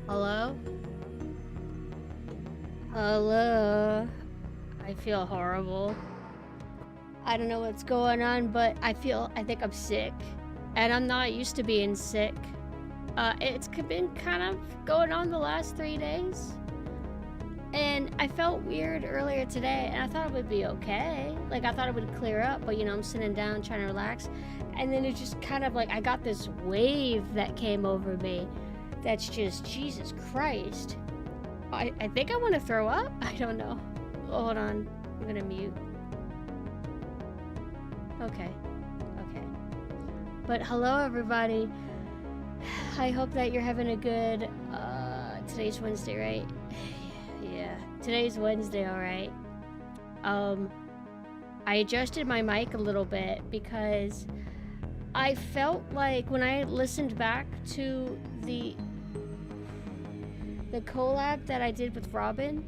Hello? Hello? I feel horrible. I don't know what's going on, but I think I'm sick. And I'm not used to being sick. It's been kind of going on the last 3 days. And I felt weird earlier today, and I thought it would be okay. Like, I thought it would clear up, but, I'm sitting down trying to relax. And then it just kind of like, I got this wave that came over me. That's just, Jesus Christ. I think I want to throw up. I don't know. Hold on. I'm gonna mute. Okay. But hello, everybody. I hope that you're having a good, today's Wednesday, right? Yeah. Today's Wednesday, alright. I adjusted my mic a little bit because I felt like when I listened back to the collab that I did with Robin,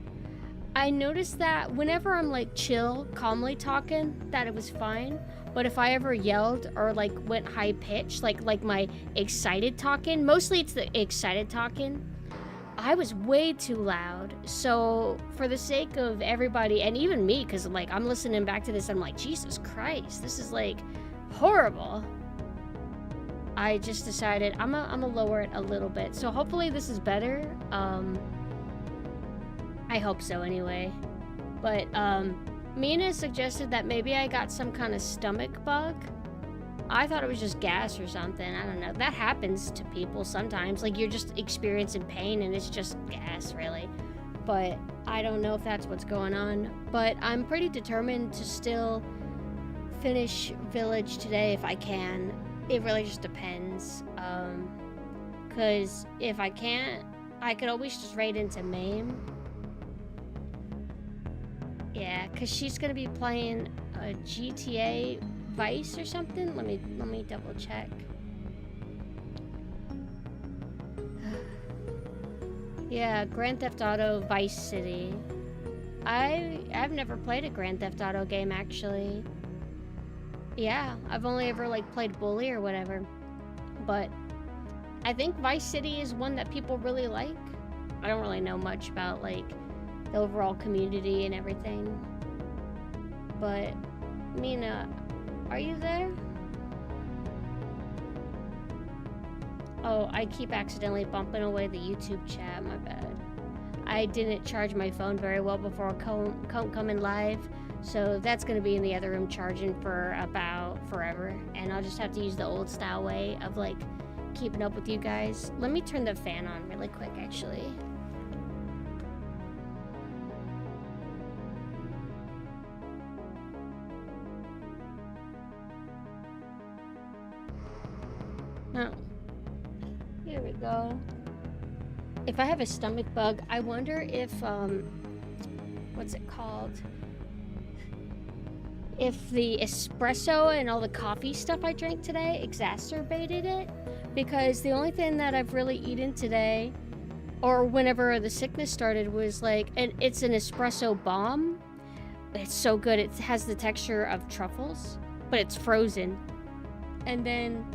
I noticed that whenever I'm like chill, calmly talking, that it was fine. But if I ever yelled or like went high pitched, like my excited talking, mostly it's the excited talking, I was way too loud. So for the sake of everybody, and even me, because like I'm listening back to this, I'm like, Jesus Christ, this is like horrible. I just decided I'm gonna lower it a little bit. So hopefully this is better. I hope so anyway. But Mina suggested that maybe I got some kind of stomach bug. I thought it was just gas or something. I don't know. That happens to people sometimes. Like you're just experiencing pain and it's just gas, really. But I don't know if that's what's going on. But I'm pretty determined to still finish Village today if I can. It really just depends. Because if I can't, I could always just raid into MAME. Yeah, because she's going to be playing a GTA Vice or something. Let me double check. Yeah, Grand Theft Auto Vice City. I've never played a Grand Theft Auto game, actually. Yeah, I've only ever like played Bully or whatever. But I think Vice City is one that people really like. I don't really know much about like the overall community and everything. But Mina, are you there? Oh, I keep accidentally bumping away the YouTube chat, my bad. I didn't charge my phone very well before coming live, so that's gonna be in the other room charging for about forever, and I'll just have to use the old style way of like keeping up with you guys. Let me turn the fan on really quick, actually. Oh, here we go. If I have a stomach bug, I wonder if, what's it called? If the espresso and all the coffee stuff I drank today exacerbated it. Because the only thing that I've really eaten today, or whenever the sickness started, was like, it's an espresso bomb. It's so good. It has the texture of truffles, but it's frozen. And then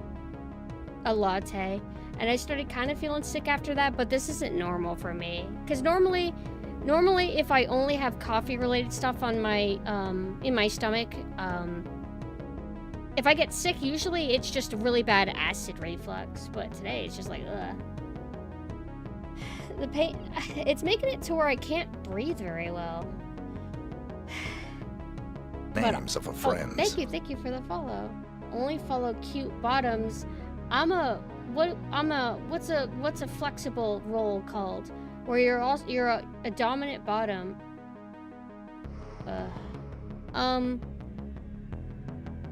a latte. And I started kind of feeling sick after that, but this isn't normal for me. Because normally if I only have coffee related stuff on my, in my stomach, if I get sick, usually it's just a really bad acid reflux. But today it's just like, ugh. The pain, it's making it to where I can't breathe very well. Names of a friend. Oh, thank you for the follow. Only follow cute bottoms. What's a flexible role called? Where you're a dominant bottom.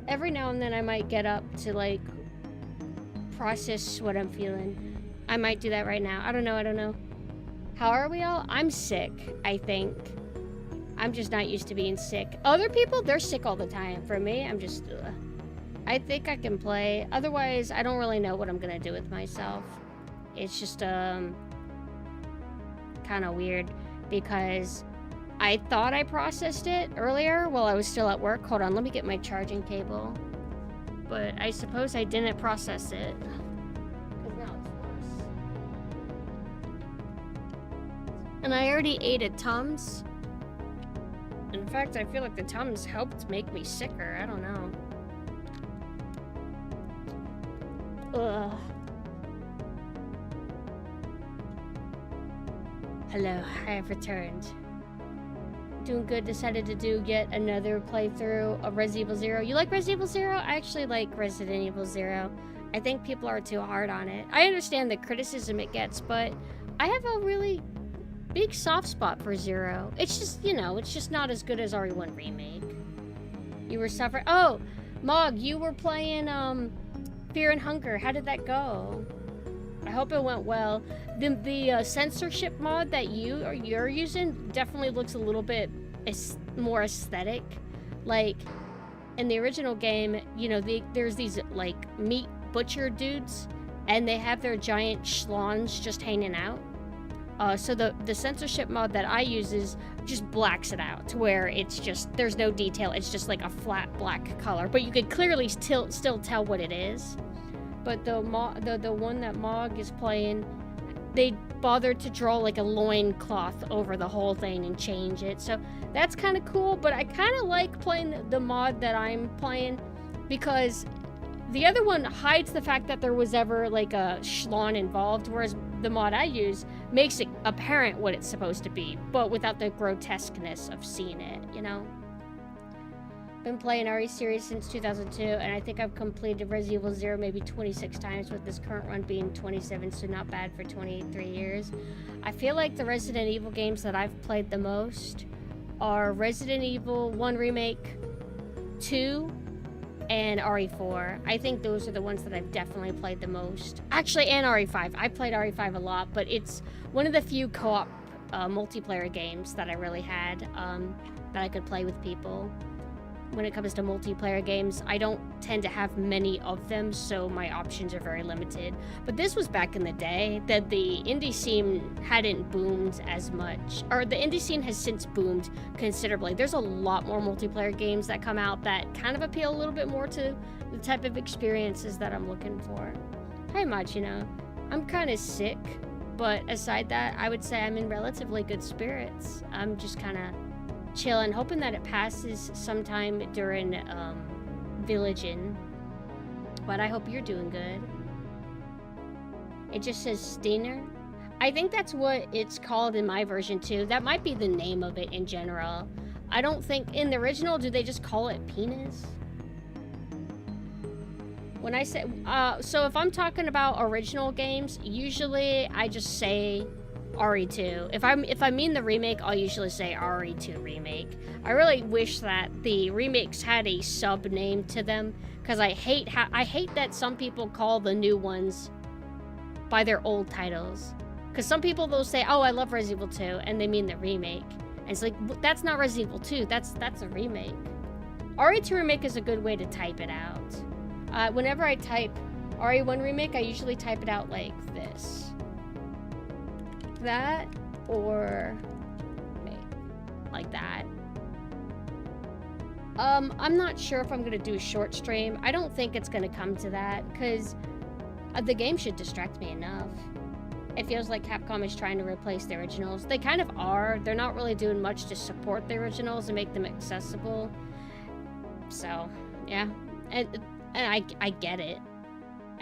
Every now and then I might get up to like process what I'm feeling. I might do that right now. I don't know. How are we all? I'm sick, I think. I'm just not used to being sick. Other people, they're sick all the time. For me, I'm just, I think I can play. Otherwise, I don't really know what I'm gonna do with myself. It's just, kind of weird because I thought I processed it earlier while I was still at work. Hold on, let me get my charging cable. But I suppose I didn't process it. Because now it's worse. And I already ate at Tums. In fact, I feel like the Tums helped make me sicker. I don't know. Ugh. Hello, I have returned. Doing good, decided to do yet another playthrough of Resident Evil 0. You like Resident Evil 0? I actually like Resident Evil 0. I think people are too hard on it. I understand the criticism it gets, but I have a really big soft spot for 0. It's just, you know, it's just not as good as RE1 Remake. You were suffering. Oh, Mog, you were playing Fear and Hunger. How did that go? I hope it went well. The censorship mod that you're using definitely looks a little bit more aesthetic. Like in the original game, you know, there's these like meat butcher dudes, and they have their giant schlons just hanging out. So the censorship mod that I use is just blacks it out to where it's just there's no detail. It's just like a flat black color, but you could clearly still tell what it is. But the one that Mog is playing, they bothered to draw like a loincloth over the whole thing and change it. So that's kind of cool, but I kind of like playing the mod that I'm playing because the other one hides the fact that there was ever like a schlon involved, whereas the mod I use makes it apparent what it's supposed to be, but without the grotesqueness of seeing it, you know? Been playing RE series since 2002, and I think I've completed Resident Evil 0 maybe 26 times, with this current run being 27, so not bad for 23 years. I feel like the Resident Evil games that I've played the most are Resident Evil 1 Remake, 2, and RE4. I think those are the ones that I've definitely played the most. Actually, and RE5. I played RE5 a lot, but it's one of the few co-op multiplayer games that I really had that I could play with people. When it comes to multiplayer games, I don't tend to have many of them, so my options are very limited. But this was back in the day that the indie scene hadn't boomed as much, or the indie scene has since boomed considerably. There's a lot more multiplayer games that come out that kind of appeal a little bit more to the type of experiences that I'm looking for. Hi, Machino. I'm kind of sick, but aside that, I would say I'm in relatively good spirits. I'm just kind of chilling, hoping that it passes sometime during Villaging. But I hope you're doing good. It just says Steiner. I think that's what it's called in my version too. That might be the name of it in general. I don't think in the original, do they just call it penis? When I say so if I'm talking about original games, usually I just say RE2. If I mean the remake, I'll usually say RE2 remake. I really wish that the remakes had a sub name to them, because I hate that some people call the new ones by their old titles. Because some people, they'll say, "Oh, I love Resident Evil 2," and they mean the remake. And it's like, that's not Resident Evil 2. That's a remake. RE2 remake is a good way to type it out. Whenever I type RE1 remake, I usually type it out like this. That, or like that. I'm not sure if I'm gonna do a short stream. I don't think it's gonna come to that, because the game should distract me enough. It feels like Capcom is trying to replace the originals. They kind of are. They're not really doing much to support the originals and make them accessible. So, yeah. And I get it.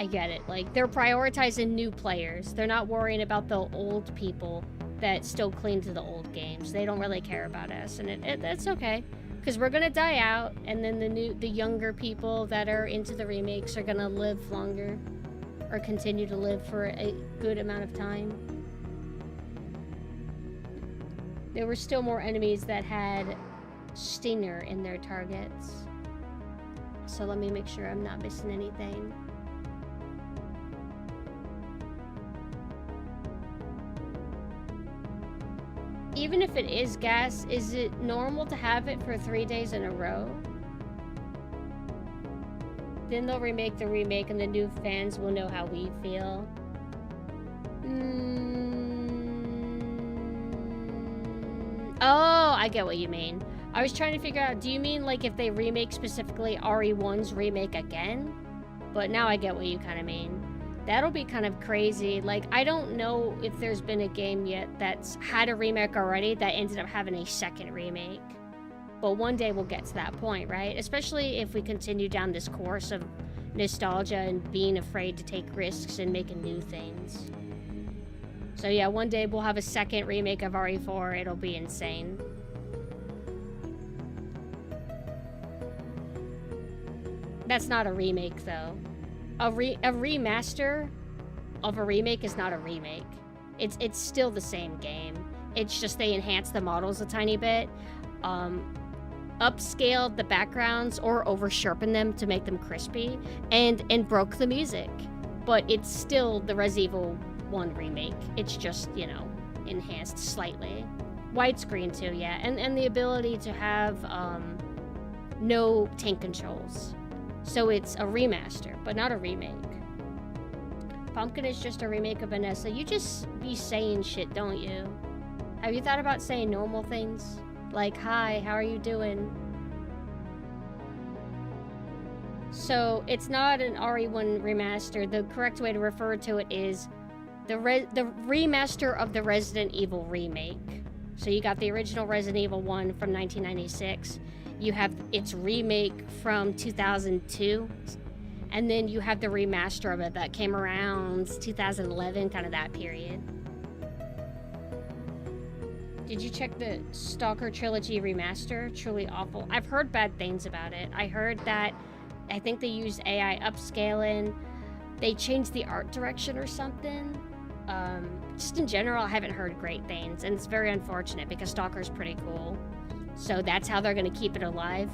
I get it. Like, they're prioritizing new players. They're not worrying about the old people that still cling to the old games. They don't really care about us, and that's okay, because we're gonna die out, and then the younger people that are into the remakes are gonna live longer, or continue to live for a good amount of time. There were still more enemies that had Stinger in their targets. So let me make sure I'm not missing anything. Even if it is gas, is it normal to have it for 3 days in a row? Then they'll remake the remake and the new fans will know how we feel. Oh, I get what you mean. I was trying to figure out, do you mean like if they remake specifically RE1's remake again? But now I get what you kind of mean. That'll be kind of crazy. Like, I don't know if there's been a game yet that's had a remake already that ended up having a second remake. But one day we'll get to that point, right? Especially if we continue down this course of nostalgia and being afraid to take risks and making new things. So yeah, one day we'll have a second remake of RE4. It'll be insane. That's not a remake, though. A remaster of a remake is not a remake. It's still the same game. It's just they enhanced the models a tiny bit, upscaled the backgrounds or over sharpened them to make them crispy, and broke the music. But it's still the Resident Evil 1 remake. It's just, you know, enhanced slightly. Widescreen too, yeah, and the ability to have no tank controls. So it's a remaster, but not a remake. Pumpkin is just a remake of Vanessa. You just be saying shit, don't you? Have you thought about saying normal things? Like, hi, how are you doing? So, it's not an RE1 remaster. The correct way to refer to it is the remaster of the Resident Evil remake. So you got the original Resident Evil 1 from 1996. You have its remake from 2002. And then you have the remaster of it that came around 2011, kind of that period. Did you check the Stalker Trilogy remaster? Truly awful. I've heard bad things about it. I heard that I think they used AI upscaling. They changed the art direction or something. Just in general, I haven't heard great things. And it's very unfortunate because Stalker's pretty cool. So that's how they're going to keep it alive.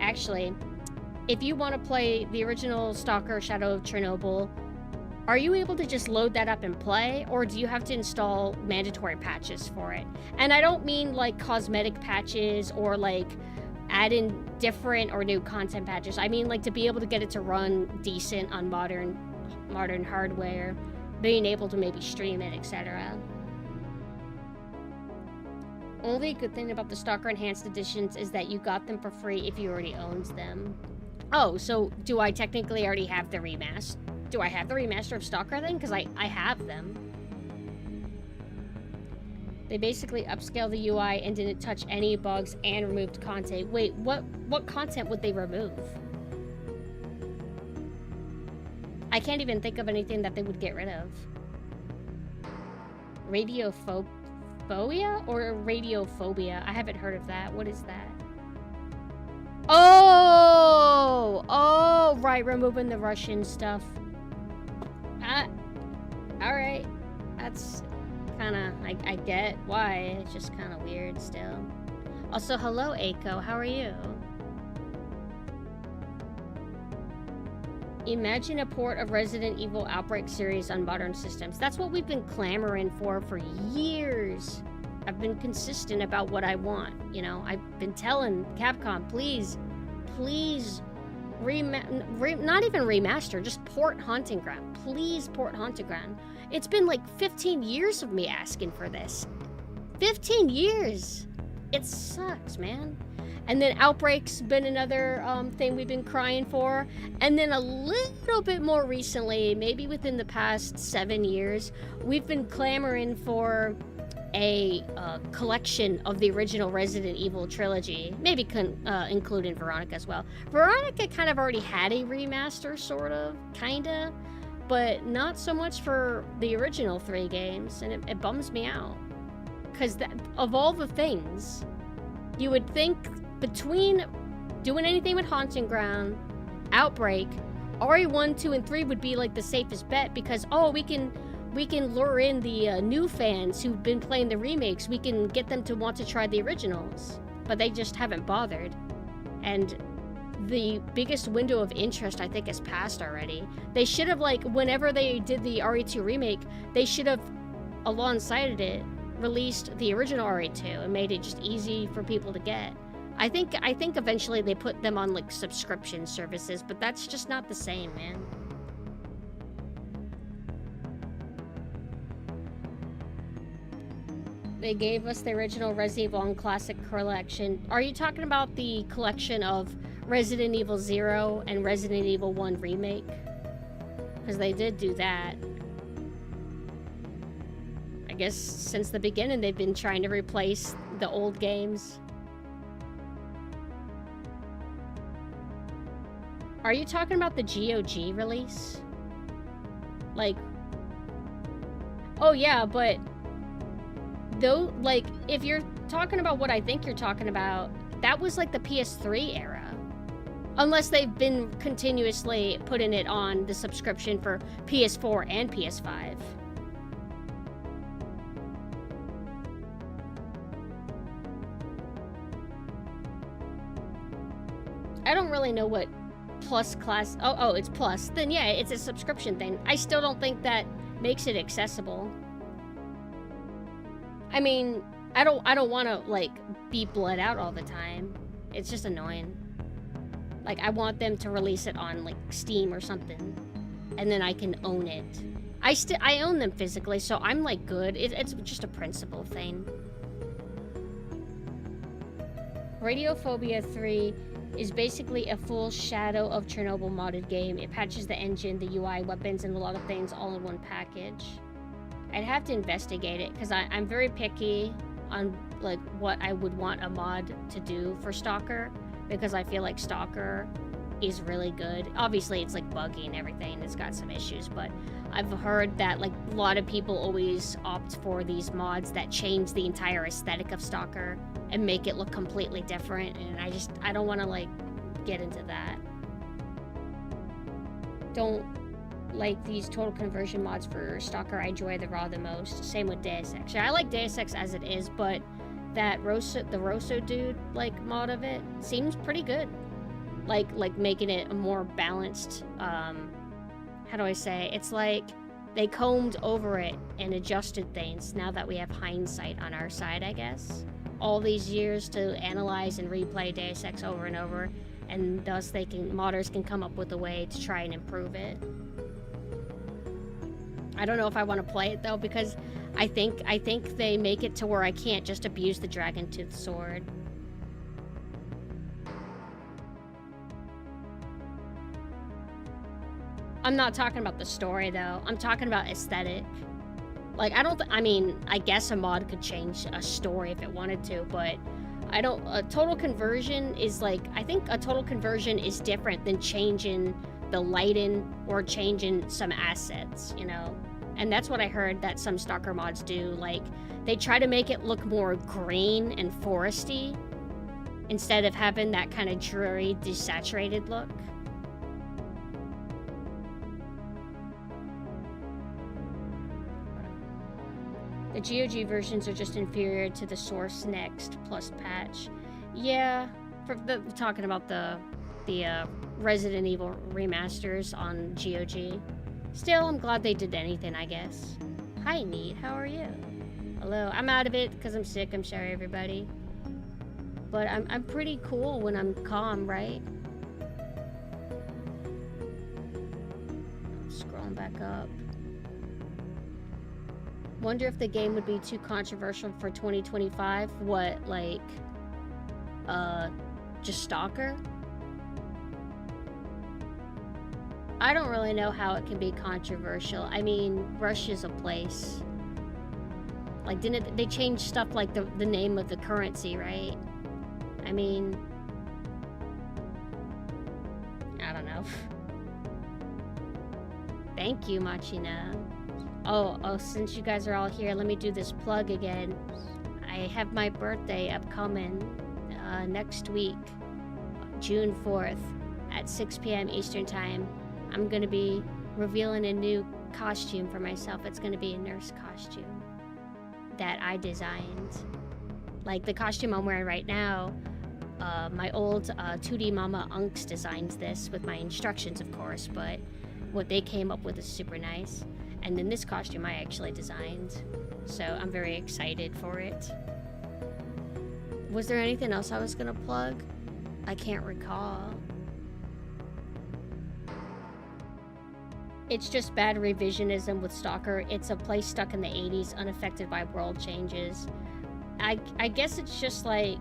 Actually, if you want to play the original Stalker Shadow of Chernobyl, are you able to just load that up and play, or do you have to install mandatory patches for it? And I don't mean like cosmetic patches or like add in different or new content patches. I mean like to be able to get it to run decent on modern hardware, being able to maybe stream it, etc. Only good thing about the Stalker Enhanced Editions is that you got them for free if you already owned them. Oh, so do I technically already have the remaster? Do I have the remaster of Stalker then? Because I have them. They basically upscaled the UI and didn't touch any bugs and removed content. Wait, what content would they remove? I can't even think of anything that they would get rid of. Radiophobia or radiophobia? I haven't heard of that. What is that? Oh, right, removing the Russian stuff. Alright. That's kind of, I get why. It's just kind of weird still. Also, hello, Aiko. How are you? Imagine a port of Resident Evil Outbreak series on modern systems. That's what we've been clamoring for years. I've been consistent about what I want. You know, I've been telling Capcom, please, not even remaster, just port Haunting Ground. Please port Haunting Ground. It's been like 15 years of me asking for this. 15 years! It sucks, man. And then Outbreak's been another thing we've been crying for. And then a little bit more recently, maybe within the past 7 years, we've been clamoring for a collection of the original Resident Evil trilogy. Maybe including Veronica as well. Veronica kind of already had a remaster, sort of, kinda. But not so much for the original 3 games. And it bums me out. Because of all the things, you would think between doing anything with Haunting Ground, Outbreak, RE1, 2, and 3 would be like the safest bet because, oh, we can lure in the new fans who've been playing the remakes. We can get them to want to try the originals. But they just haven't bothered. And the biggest window of interest, I think, has passed already. They should have, like, whenever they did the RE2 remake, they should have, alongside it, released the original RE2 and made it just easy for people to get. I think eventually they put them on like subscription services, but that's just not the same, man. They gave us the original Resident Evil Classic collection. Are you talking about the collection of Resident Evil 0 and Resident Evil 1 Remake. Because they did do that. I guess since the beginning they've been trying to replace the old games. Are you talking about the GOG release? Like... Oh yeah, but... Though, like, if you're talking about what I think you're talking about, that was like the PS3 era. Unless they've been continuously putting it on the subscription for PS4 and PS5. I don't really know what Plus class... Oh, it's Plus. Then yeah, it's a subscription thing. I still don't think that makes it accessible. I mean, I don't want to, like, be bled out all the time. It's just annoying. Like, I want them to release it on, like, Steam or something. And then I can own it. I own them physically, so I'm, like, good. It's just a principle thing. Radiophobia 3 is basically a full Shadow of Chernobyl modded game. It patches the engine, the UI, weapons, and a lot of things all in one package. I'd have to investigate it, because I'm very picky on, like, what I would want a mod to do for Stalker, because I feel like Stalker is really good. Obviously, it's, like, buggy and everything. It's got some issues, but I've heard that, like, a lot of people always opt for these mods that change the entire aesthetic of Stalker and make it look completely different, and I don't want to, like, get into that. Don't like these total conversion mods for Stalker. I enjoy the raw the most. Same with Deus Ex. Yeah, I like Deus Ex as it is, but that the Rosso dude, like, mod of it seems pretty good. Like making it a more balanced, how do I say? It's like they combed over it and adjusted things now that we have hindsight on our side, I guess. All these years to analyze and replay Deus Ex over and over, and thus modders can come up with a way to try and improve it. I don't know if I want to play it though, because I think they make it to where I can't just abuse the dragon tooth sword. I'm not talking about the story though. I'm talking about aesthetic. Like, I mean, I guess a mod could change a story if it wanted to, but a total conversion is like, I think a total conversion is different than changing the lighting or changing some assets, you know? And that's what I heard that some Stalker mods do. Like, they try to make it look more green and foresty instead of having that kind of dreary, desaturated look. The GOG versions are just inferior to the Source Next Plus patch. Yeah, talking about the Resident Evil remasters on GOG. Still, I'm glad they did anything, I guess. Hi, Neat. How are you? Hello. I'm out of it because I'm sick. I'm sorry, everybody. But I'm pretty cool when I'm calm, right? Scrolling back up. Wonder if the game would be too controversial for 2025. What, like, just Stalker? I don't really know how it can be controversial. I mean, Russia's a place. Like, didn't they change stuff like the name of the currency, right? I mean, I don't know. Thank you, Machina. Oh, since you guys are all here, let me do this plug again. I have my birthday upcoming next week, June 4th at 6 p.m. Eastern Time. I'm going to be revealing a new costume for myself. It's going to be a nurse costume that I designed. Like the costume I'm wearing right now, my old 2D Mama Unks designed this with my instructions, of course, but what they came up with is super nice. And then this costume I actually designed, so I'm very excited for it. Was there anything else I was gonna plug? I can't recall. It's just bad revisionism with Stalker. It's a place stuck in the 80s, unaffected by world changes. I guess it's just like...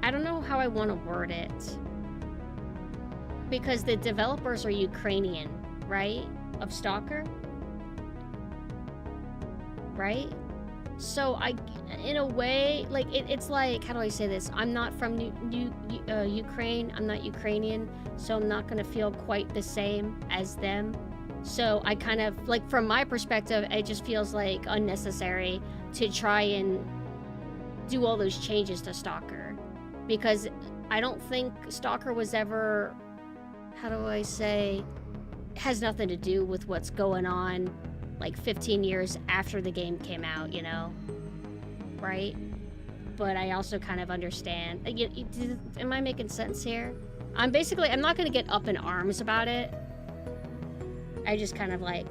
I don't know how I want to word it. Because the developers are Ukrainian, right? Of Stalker? Right? So in a way, like, it's like, how do I say this? I'm not from Ukraine. I'm not Ukrainian, so I'm not going to feel quite the same as them. So I kind of, like, from my perspective, it just feels like unnecessary to try and do all those changes to Stalker. Because I don't think Stalker was ever, how do I say, has nothing to do with what's going on like 15 years after the game came out, you know? Right? But I also kind of understand. Am I making sense here? I'm not gonna get up in arms about it. I just kind of like,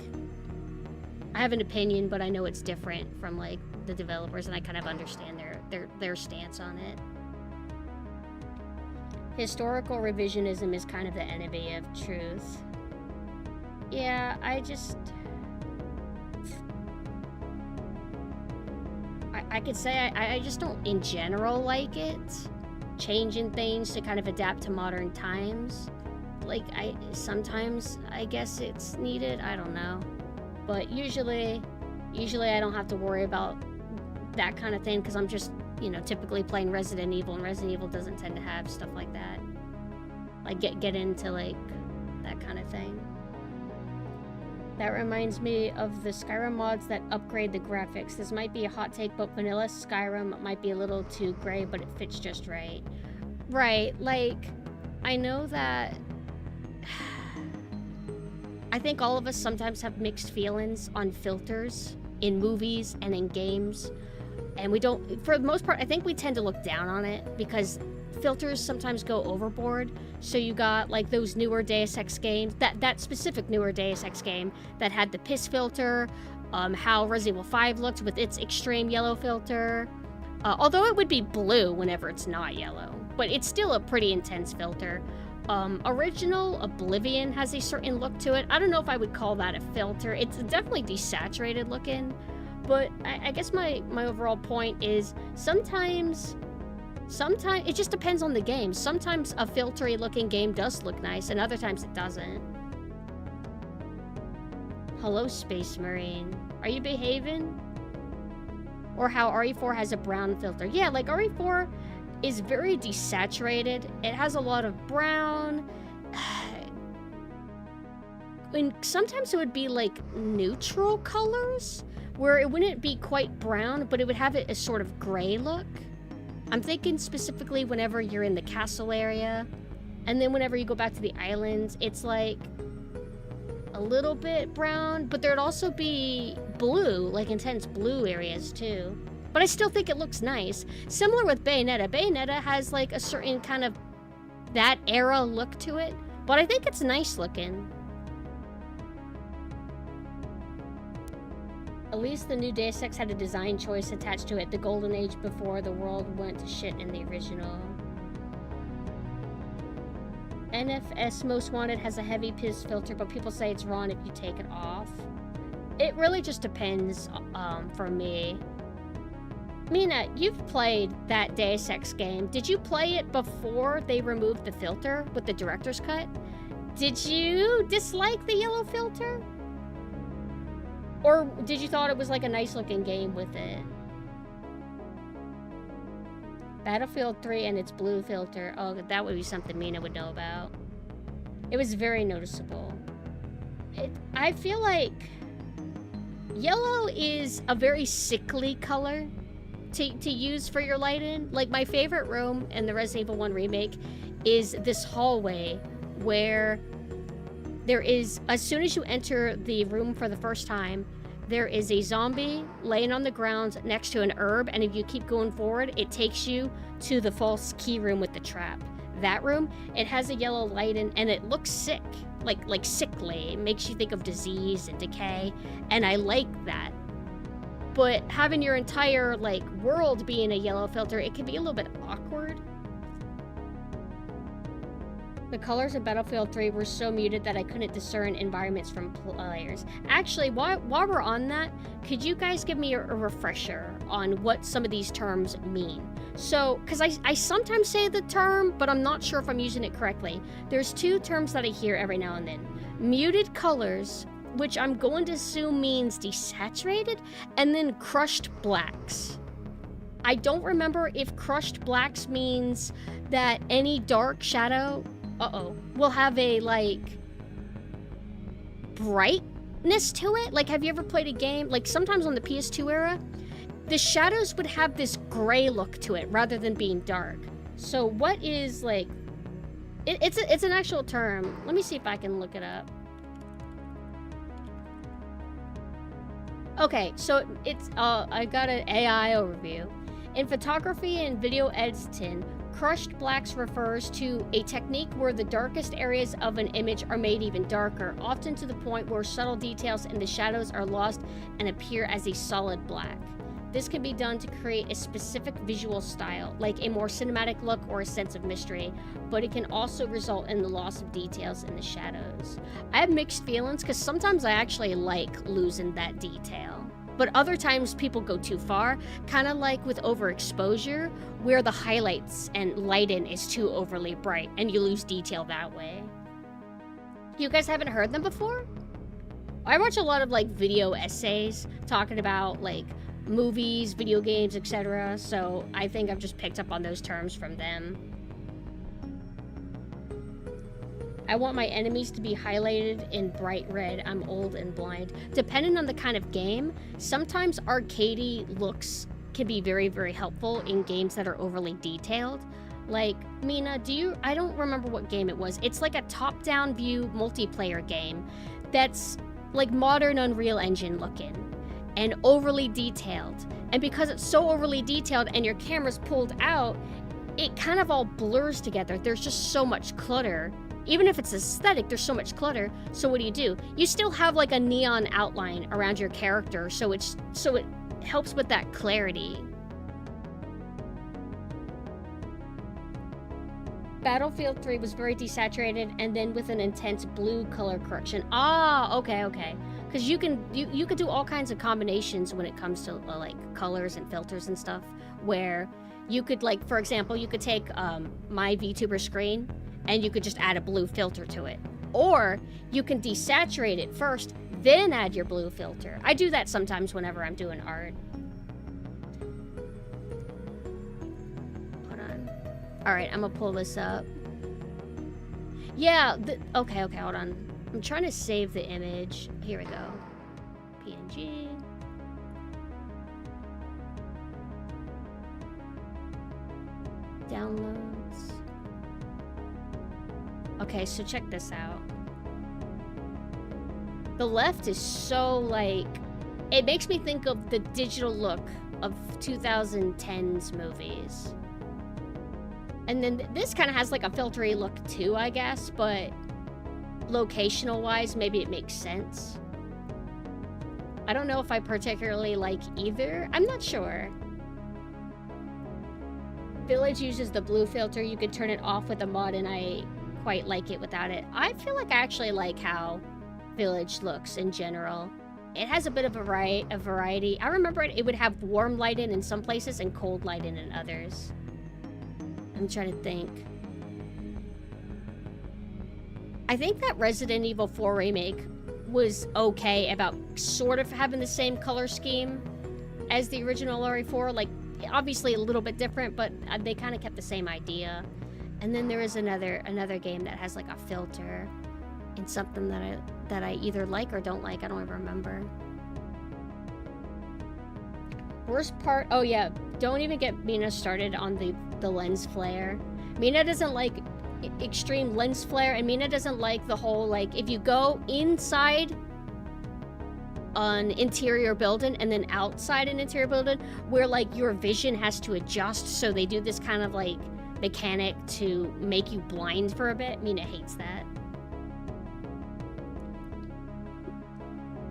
I have an opinion, but I know it's different from like the developers, and I kind of understand their stance on it. Historical revisionism is kind of the enemy of truth. Yeah, I could say I just don't in general like it. Changing things to kind of adapt to modern times. Like, sometimes I guess it's needed, I don't know. But usually I don't have to worry about that kind of thing because I'm just, you know, typically playing Resident Evil, and Resident Evil doesn't tend to have stuff like that. Like, get into, like, that kind of thing. That reminds me of the Skyrim mods that upgrade the graphics. This might be a hot take, but vanilla Skyrim might be a little too gray, but it fits just right. Right, like, I know that... I think all of us sometimes have mixed feelings on filters in movies and in games. And we don't, for the most part, I think we tend to look down on it because filters sometimes go overboard. So you got like those newer Deus Ex games, that specific newer Deus Ex game that had the piss filter, how Resident Evil 5 looked with its extreme yellow filter. Although it would be blue whenever it's not yellow, but it's still a pretty intense filter. Original Oblivion has a certain look to it. I don't know if I would call that a filter. It's definitely desaturated looking, but I guess my overall point is sometimes it just depends on the game. Sometimes a filtery looking game does look nice, and other times it doesn't. Hello, Space Marine. Are you behaving? Or how RE4 has a brown filter. Yeah, like RE4 is very desaturated. It has a lot of brown. And sometimes it would be like neutral colors, where it wouldn't be quite brown, but it would have a sort of gray look. I'm thinking specifically whenever you're in the castle area, and then whenever you go back to the islands, it's like a little bit brown, but there'd also be blue, like intense blue areas too. But I still think it looks nice. Similar with Bayonetta. Bayonetta has like a certain kind of that era look to it, but I think it's nice looking. At least the new Deus Ex had a design choice attached to it, the golden age before the world went to shit in the original. NFS Most Wanted has a heavy piss filter, but people say it's wrong if you take it off. It really just depends for me. Mina, you've played that Deus Ex game. Did you play it before they removed the filter with the director's cut? Did you dislike the yellow filter? Or did you thought it was like a nice looking game with it? Battlefield 3 and its blue filter. Oh, that would be something Mina would know about. It was very noticeable. I feel like yellow is a very sickly color to use for your lighting. Like, my favorite room in the Resident Evil 1 remake is this hallway where there is, as soon as you enter the room for the first time, there is a zombie laying on the ground next to an herb, and if you keep going forward, it takes you to the false key room with the trap. That room, it has a yellow light in, and it looks sick, like sickly. It makes you think of disease and decay, and I like that. But having your entire, like, world being a yellow filter, it can be a little bit awkward. The colors in Battlefield 3 were so muted that I couldn't discern environments from players. Actually, while we're on that, could you guys give me a refresher on what some of these terms mean? So, because I sometimes say the term, but I'm not sure if I'm using it correctly. There's two terms that I hear every now and then. Muted colors, which I'm going to assume means desaturated, and then crushed blacks. I don't remember if crushed blacks means that any dark shadow, will have a, like, brightness to it. Like, have you ever played a game, like, sometimes on the PS2 era, the shadows would have this gray look to it rather than being dark. So what is, like, it's an actual term. Let me see if I can look it up. Okay, so it's, I got an AI overview. In photography and video editing, crushed blacks refers to a technique where the darkest areas of an image are made even darker, often to the point where subtle details in the shadows are lost and appear as a solid black. This can be done to create a specific visual style, like a more cinematic look or a sense of mystery, but it can also result in the loss of details in the shadows. I have mixed feelings because sometimes I actually like losing that detail. But other times people go too far, kind of like with overexposure, where the highlights and lighting is too overly bright and you lose detail that way. You guys haven't heard them before? I watch a lot of like video essays talking about like movies, video games, etc. So I think I've just picked up on those terms from them. I want my enemies to be highlighted in bright red. I'm old and blind. Depending on the kind of game, sometimes arcadey looks can be very, very helpful in games that are overly detailed. Like, Mina, I don't remember what game it was. It's like a top-down view multiplayer game that's like modern Unreal Engine looking and overly detailed. And because it's so overly detailed and your camera's pulled out, it kind of all blurs together. There's just so much clutter. Even if it's aesthetic, there's so much clutter. So what do? You still have like a neon outline around your character, so it helps with that clarity. Battlefield 3 was very desaturated and then with an intense blue color correction. Ah, okay. Because you can do all kinds of combinations when it comes to like colors and filters and stuff, where you could, like, for example, you could take my VTuber screen and you could just add a blue filter to it. Or you can desaturate it first, then add your blue filter. I do that sometimes whenever I'm doing art. Hold on. Alright, I'm gonna pull this up. Yeah, okay, hold on. I'm trying to save the image. Here we go. PNG. Downloads. Okay, so check this out. The left is so, like, it makes me think of the digital look of 2010's movies. And then this kind of has like a filtery look too, I guess, but locational wise, maybe it makes sense. I don't know if I particularly like either. I'm not sure. Village uses the blue filter. You could turn it off with a mod, and I quite like it without it. I feel like I actually like how Village looks in general. It has a bit of a variety. I remember it would have warm lighting in some places and cold lighting in others. I'm trying to think. I think that Resident Evil 4 Remake was okay about sort of having the same color scheme as the original RE4. Like, obviously a little bit different, but they kind of kept the same idea. And then there is another game that has like a filter in something that I either like or don't like. I don't even remember. Worst part, oh yeah, don't even get Mina started on the lens flare. Mina doesn't like extreme lens flare, and Mina doesn't like the whole, like, if you go inside an interior building and then outside an interior building where like your vision has to adjust, so they do this kind of like mechanic to make you blind for a bit. Mina hates that.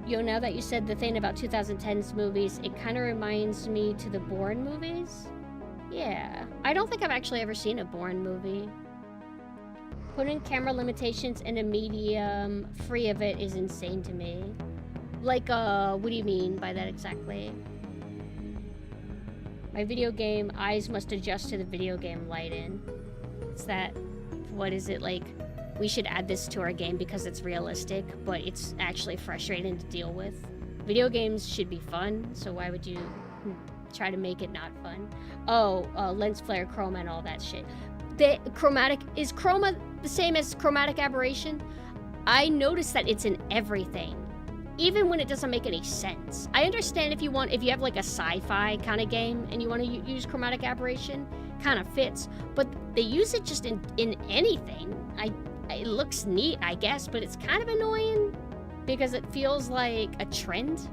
Yo, now that you said the thing about 2010's movies, it kind of reminds me to the Bourne movies. Yeah. I don't think I've actually ever seen a Bourne movie. Putting camera limitations in a medium free of it is insane to me. Like, what do you mean by that exactly? My video game eyes must adjust to the video game lighting. It's that, what is it, like, we should add this to our game because it's realistic, but it's actually frustrating to deal with. Video games should be fun, so why would you try to make it not fun? Oh, lens flare, chroma, and all that shit. Is chroma the same as chromatic aberration? I noticed that it's in everything, even when it doesn't make any sense. I understand if you have like a sci-fi kind of game and you want to use chromatic aberration, kind of fits, but they use it just in anything. It looks neat, I guess, but it's kind of annoying because it feels like a trend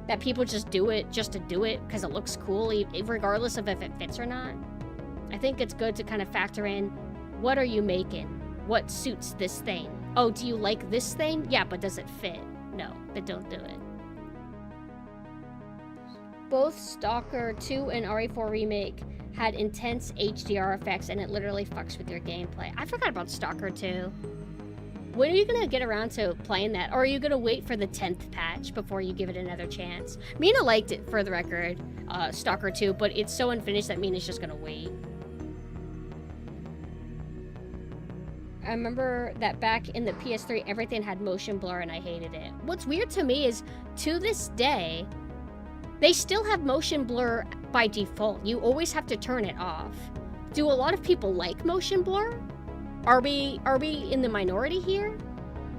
that people just do it just to do it because it looks cool, regardless of if it fits or not. I think it's good to kind of factor in, what are you making? What suits this thing? Oh, do you like this thing? Yeah, but does it fit? No, then don't do it. Both Stalker 2 and RE4 Remake had intense HDR effects, and it literally fucks with your gameplay. I forgot about Stalker 2. When are you gonna get around to playing that? Or are you gonna wait for the 10th patch before you give it another chance? Mina liked it, for the record, Stalker 2, but it's so unfinished that Mina's just gonna wait. I remember that back in the PS3, everything had motion blur and I hated it. What's weird to me is, to this day, they still have motion blur by default. You always have to turn it off. Do a lot of people like motion blur? Are we in the minority here?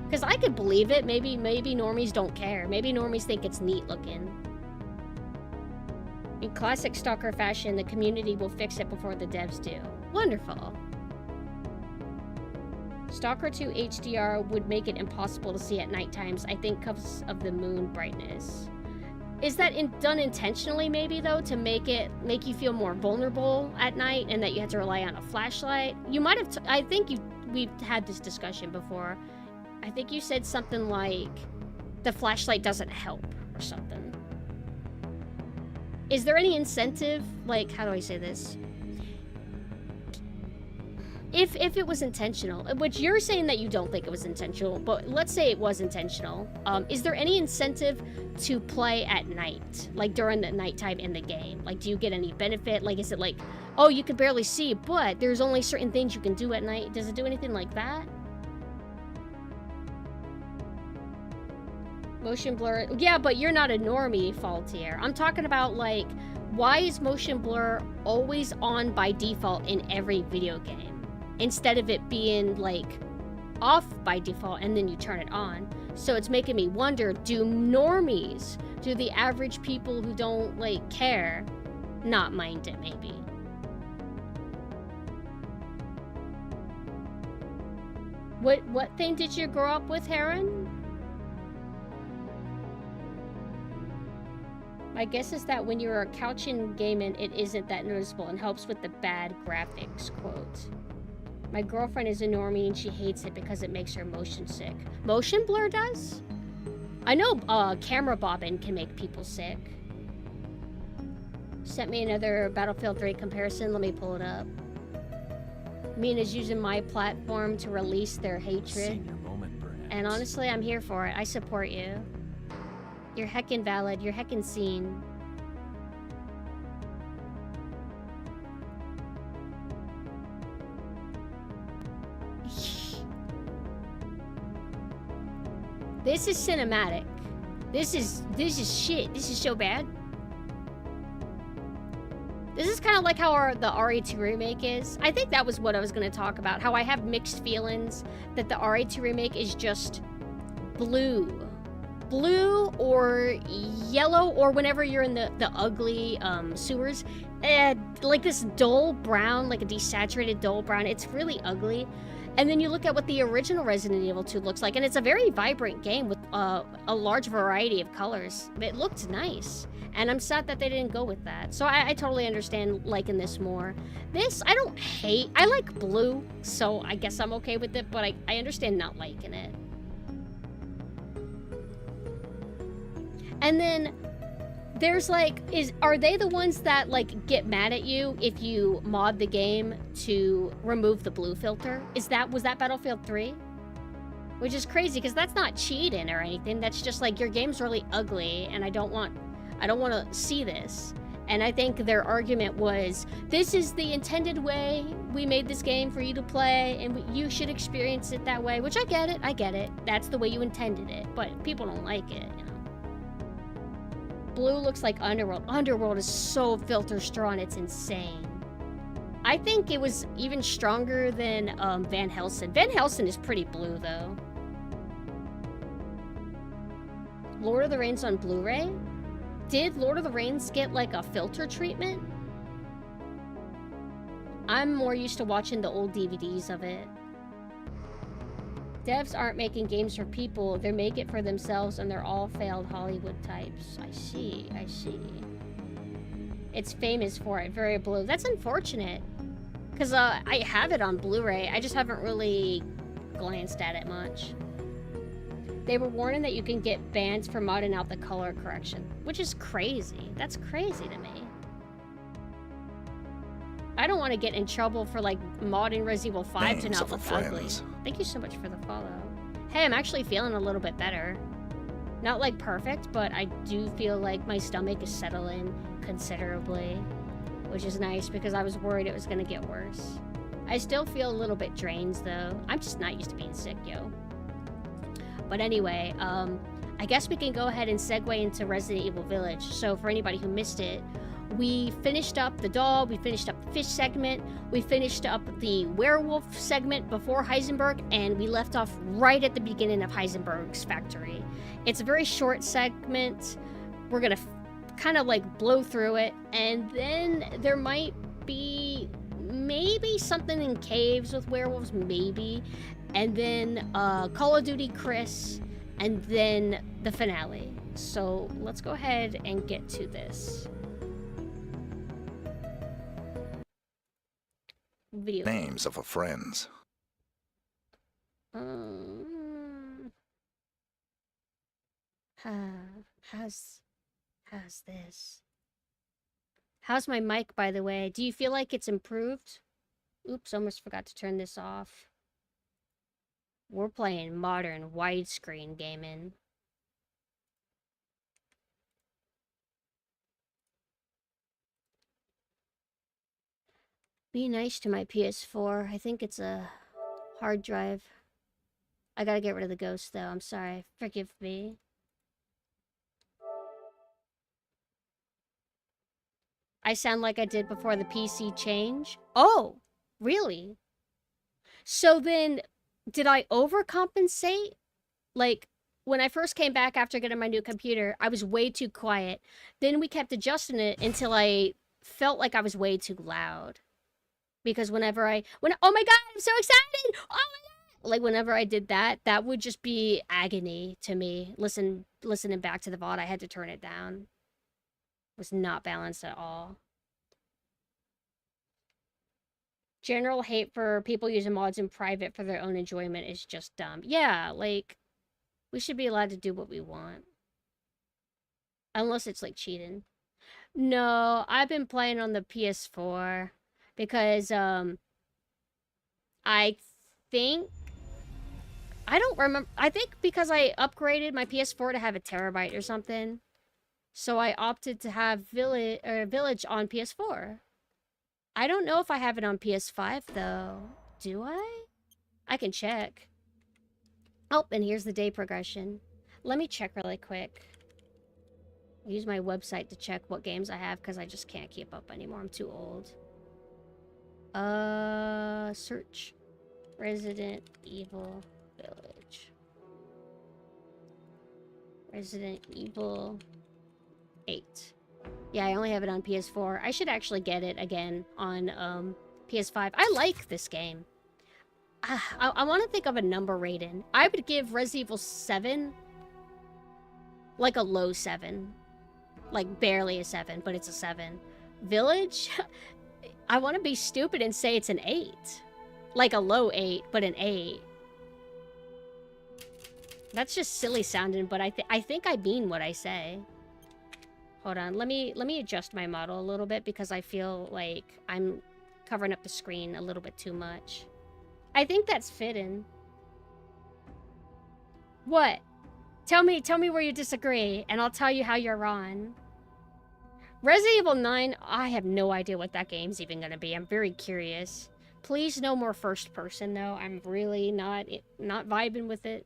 Because I could believe it. Maybe normies don't care. Maybe normies think it's neat looking. In classic Stalker fashion, the community will fix it before the devs do. Wonderful. Stalker 2 HDR would make it impossible to see at night times, I think because of the moon brightness. Is that done intentionally, maybe, though, to make you feel more vulnerable at night and that you have to rely on a flashlight? You might have, I think we've had this discussion before. I think you said something like, the flashlight doesn't help, or something. Is there any incentive, like, how do I say this? If it was intentional, which you're saying that you don't think it was intentional, but let's say it was intentional, is there any incentive to play at night, like during the nighttime in the game? Like, do you get any benefit? Like, is it like, oh, you can barely see, but there's only certain things you can do at night? Does it do anything like that? Motion blur, yeah, but you're not a normie, Faultier. I'm talking about, like, why is motion blur always on by default in every video game? Instead of it being, like, off by default and then you turn it on. So it's making me wonder, do normies, do the average people who don't, like, care, not mind it, maybe? What thing did you grow up with, Heron? My guess is that when you're couching gaming, it isn't that noticeable and helps with the bad graphics, quote. My girlfriend is a normie and she hates it because it makes her motion sick. Motion blur does? I know camera bobbing can make people sick. Sent me another Battlefield 3 comparison. Let me pull it up. Mina's using my platform to release their hatred. And honestly, I'm here for it. I support you. You're heckin' valid. You're heckin' seen. This is cinematic. This is shit. This is so bad. This is kind of like how the RE2 remake is. I think that was what I was going to talk about. How I have mixed feelings that the RE2 remake is just blue. Blue or yellow, or whenever you're in the ugly sewers. Like this dull brown, like a desaturated dull brown. It's really ugly. And then you look at what the original Resident Evil 2 looks like, and it's a very vibrant game with a large variety of colors. It looked nice, and I'm sad that they didn't go with that. So I totally understand liking this more. This, I don't hate. I like blue, so I guess I'm okay with it, but I understand not liking it. And then, There's like, are they the ones that like get mad at you if you mod the game to remove the blue filter? Was that Battlefield 3? Which is crazy because that's not cheating or anything. That's just like your game's really ugly and I don't want to see this. And I think their argument was, this is the intended way we made this game for you to play, and you should experience it that way, which I get it. That's the way you intended it, but people don't like it, you know. Blue looks like Underworld. Underworld is so filter strong, it's insane. I think it was even stronger than Van Helsing. Van Helsing is pretty blue, though. Lord of the Rings on Blu-ray? Did Lord of the Rings get like a filter treatment? I'm more used to watching the old DVDs of it. Devs aren't making games for people, they make it for themselves and they're all failed Hollywood types. I see. It's famous for it, very blue. That's unfortunate. Because I have it on Blu-ray, I just haven't really glanced at it much. They were warning that you can get bans for modding out the color correction, which is crazy. That's crazy to me. I don't want to get in trouble for like modding Resident Evil 5 to not look ugly. Thank you so much for the follow. Hey, I'm actually feeling a little bit better. Not like perfect, but I do feel like my stomach is settling considerably, which is nice because I was worried it was going to get worse. I still feel a little bit drained though. I'm just not used to being sick, yo. But anyway, I guess we can go ahead and segue into Resident Evil Village. So for anybody who missed it, we finished up the dog, we finished up the fish segment, we finished up the werewolf segment before Heisenberg, and we left off right at the beginning of Heisenberg's factory. It's a very short segment. We're gonna kind of like blow through it, and then there might be maybe something in caves with werewolves, maybe. And then Call of Duty Chris, and then the finale. So let's go ahead and get to this. Video. Names of our friends. How's this? How's my mic, by the way? Do you feel like it's improved? Oops, almost forgot to turn this off. We're playing modern widescreen gaming. Be nice to my PS4. I think it's a hard drive. I gotta get rid of the ghost though. I'm sorry. Forgive me. I sound like I did before the PC change. Oh, really? So then, did I overcompensate? Like, when I first came back after getting my new computer, I was way too quiet. Then we kept adjusting it until I felt like I was way too loud. Because oh my god, I'm so excited! Oh my god! Like, whenever I did that, that would just be agony to me. Listening back to the VOD, I had to turn it down. It was not balanced at all. General hate for people using mods in private for their own enjoyment is just dumb. Yeah, like, we should be allowed to do what we want. Unless it's, like, cheating. No, I've been playing on the PS4 because, I don't remember. I think because I upgraded my PS4 to have a terabyte or something. So I opted to have Village on PS4. I don't know if I have it on PS5, though. Do I? I can check. Oh, and here's the day progression. Let me check really quick. I'll use my website to check what games I have, because I just can't keep up anymore. I'm too old. Search. Resident Evil Village. Resident Evil 8. Yeah, I only have it on PS4. I should actually get it again on PS5. I like this game. I want to think of a number rating. I would give Resident Evil 7 like a low 7. Like barely a 7, but it's a 7. Village? I want to be stupid and say it's an 8. Like a low 8, but an 8. That's just silly sounding, but I think I mean what I say. Hold on, let me adjust my model a little bit because I feel like I'm covering up the screen a little bit too much. I think that's fitting. What? Tell me where you disagree, and I'll tell you how you're wrong. Resident Evil 9, I have no idea what that game's even gonna be. I'm very curious. Please no more first person though. I'm really not vibing with it.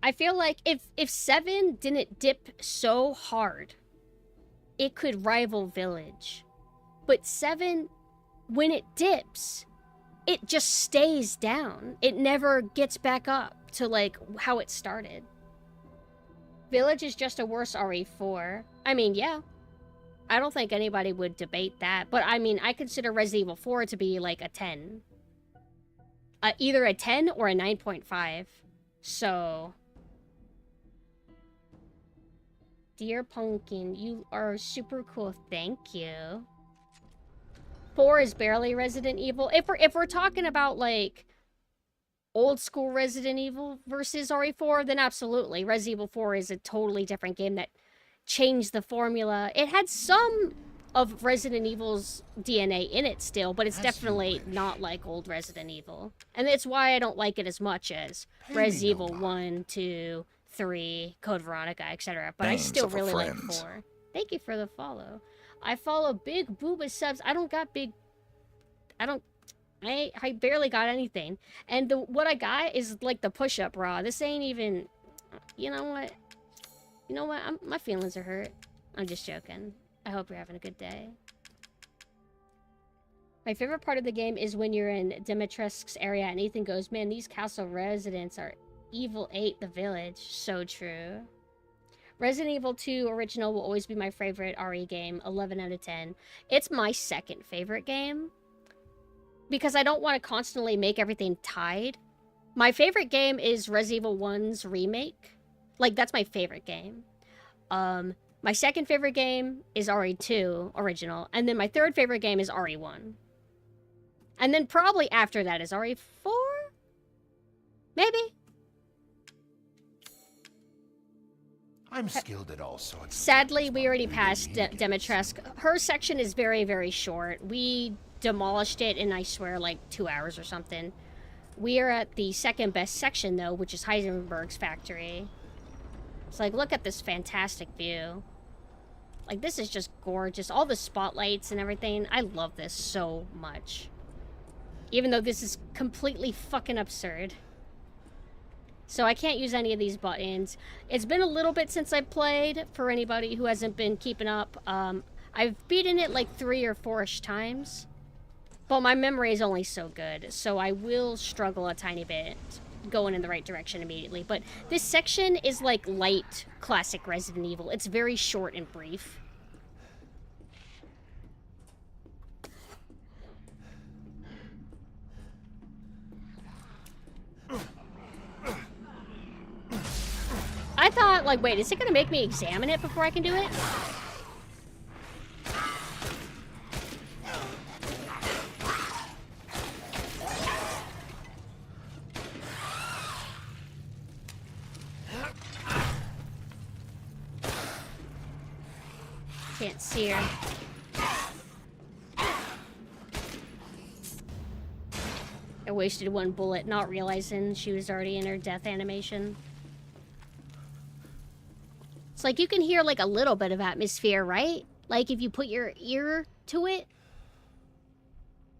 I feel like if 7 didn't dip so hard, it could rival Village. But 7, when it dips, it just stays down. It never gets back up to like how it started. Village is just a worse RE4. I mean, yeah. I don't think anybody would debate that. But I mean, I consider Resident Evil 4 to be like a 10. Either a 10 or a 9.5. So... Dear Pumpkin, you are super cool. Thank you. 4 is barely Resident Evil. If we're talking about like old school Resident Evil versus RE4, then absolutely. Resident Evil 4 is a totally different game that changed the formula. It had some of Resident Evil's DNA in it still, but it's definitely not like old Resident Evil. And it's why I don't like it as much as Resident Evil 1, 2, 3, Code Veronica, etc. But I still really like 4. Thank you for the follow. I follow Big Booba subs. I don't got big... I barely got anything. And what I got is like the push-up raw. This ain't even... You know what? My feelings are hurt. I'm just joking. I hope you're having a good day. My favorite part of the game is when you're in Dimitrescu's area and Ethan goes, man, these castle residents are Evil 8 the Village. So true. Resident Evil 2 Original will always be my favorite RE game. 11 out of 10. It's my second favorite game. Because I don't want to constantly make everything tied. My favorite game is Resident Evil 1's remake. Like, that's my favorite game. My second favorite game is RE2 Original. And then my third favorite game is RE1. And then probably after that is RE4? Maybe? I'm skilled at all sorts. Sadly, we already passed Dimitrescu. Her section is very, very short. We demolished it in, I swear, like 2 hours or something. We are at the second best section, though, which is Heisenberg's factory. It's like, look at this fantastic view. Like, this is just gorgeous. All the spotlights and everything. I love this so much. Even though this is completely fucking absurd. So I can't use any of these buttons. It's been a little bit since I played, for anybody who hasn't been keeping up. I've beaten it like 3 or 4-ish times. But my memory is only so good, so I will struggle a tiny bit going in the right direction immediately. But this section is like light classic Resident Evil. It's very short and brief. I thought, like, wait, is it gonna make me examine it before I can do it? Can't see her. I wasted 1 bullet, not realizing she was already in her death animation. It's like you can hear like a little bit of atmosphere, right? Like if you put your ear to it.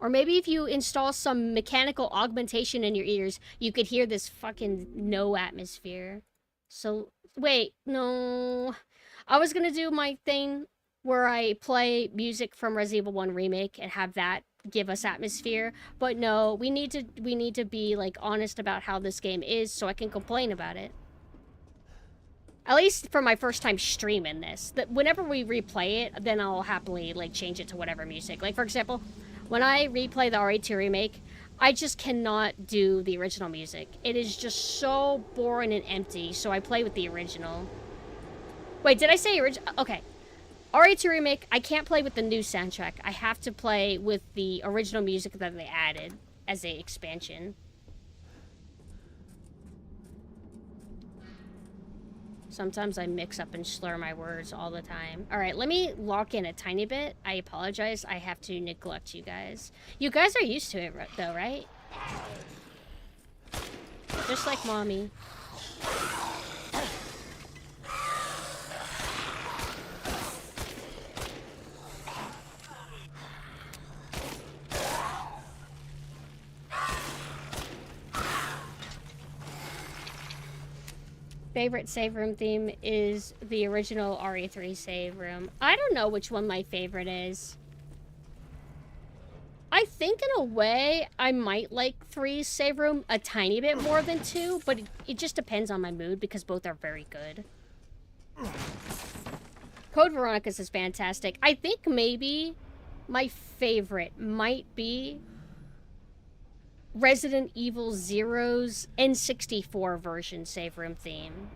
Or maybe if you install some mechanical augmentation in your ears, you could hear this fucking no atmosphere. So, wait, no. I was gonna do my thing where I play music from Resident Evil 1 Remake and have that give us atmosphere. But no, we need to be like honest about how this game is so I can complain about it. At least for my first time streaming this. That whenever we replay it, then I'll happily like change it to whatever music. Like for example, when I replay the RE2 remake, I just cannot do the original music. It is just so boring and empty, so I play with the original. Wait, did I say original? Okay. RE2 remake, I can't play with the new soundtrack. I have to play with the original music that they added as a expansion. Sometimes I mix up and slur my words all the time. All right, let me lock in a tiny bit. I apologize. I have to neglect you guys. You guys are used to it, though, right? Just like mommy. Favorite save room theme is the original RE3 save room. I don't know which one my favorite is. I think in a way I might like 3's save room a tiny bit more than 2, but it just depends on my mood because both are very good. Code Veronica's is fantastic. I think maybe my favorite might be Resident Evil Zero's N64 version save room theme.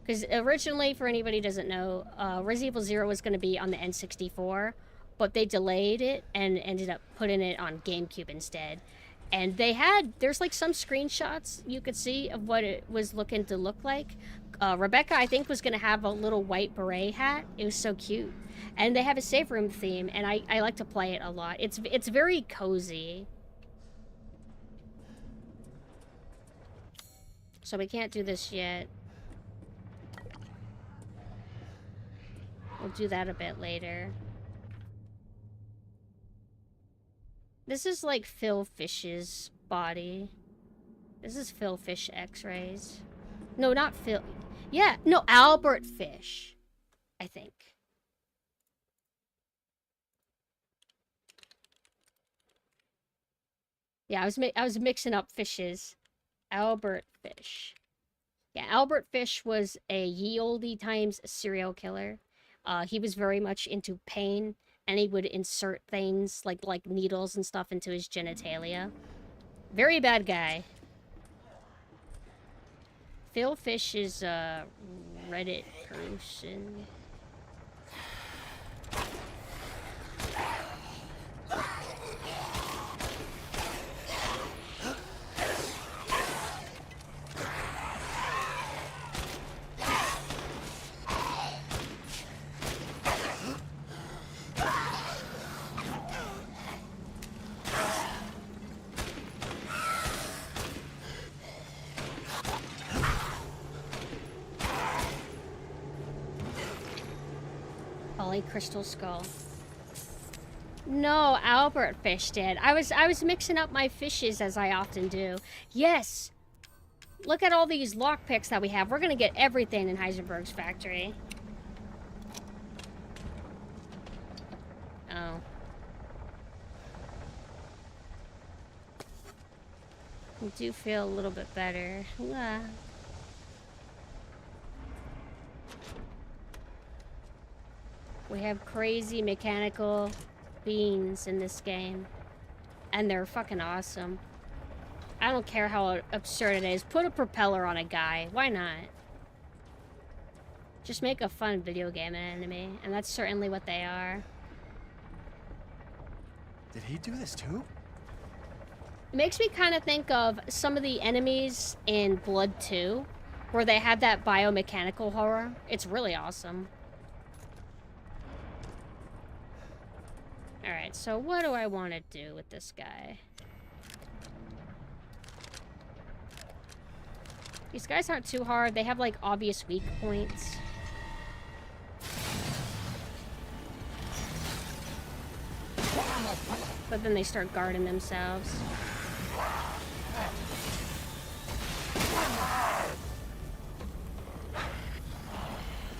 Because originally, for anybody who doesn't know, Resident Evil Zero was going to be on the N64, but they delayed it and ended up putting it on GameCube instead. And there's like some screenshots you could see of what it was looking to look like. Rebecca, I think, was going to have a little white beret hat. It was so cute. And they have a save room theme, and I like to play it a lot. It's very cozy. So we can't do this yet. We'll do that a bit later. This is like Phil Fish's body. This is Phil Fish X-rays. No, not Phil. Yeah, no, Albert Fish, I think. Yeah, I was mixing up fishes. Albert Fish. Yeah, Albert Fish was a ye olde times serial killer. He was very much into pain, and he would insert things like needles and stuff into his genitalia. Very bad guy. Phil Fish is a Reddit person. Crystal Skull. No, Albert Fish did. I was mixing up my fishes as I often do. Yes. Look at all these lockpicks that we have. We're gonna get everything in Heisenberg's factory. Oh. I do feel a little bit better. Ah. We have crazy mechanical beings in this game. And they're fucking awesome. I don't care how absurd it is. Put a propeller on a guy. Why not? Just make a fun video game enemy. And that's certainly what they are. Did he do this too? It makes me kind of think of some of the enemies in Blood 2. Where they have that biomechanical horror. It's really awesome. Alright, so what do I want to do with this guy? These guys aren't too hard. They have, like, obvious weak points. But then they start guarding themselves.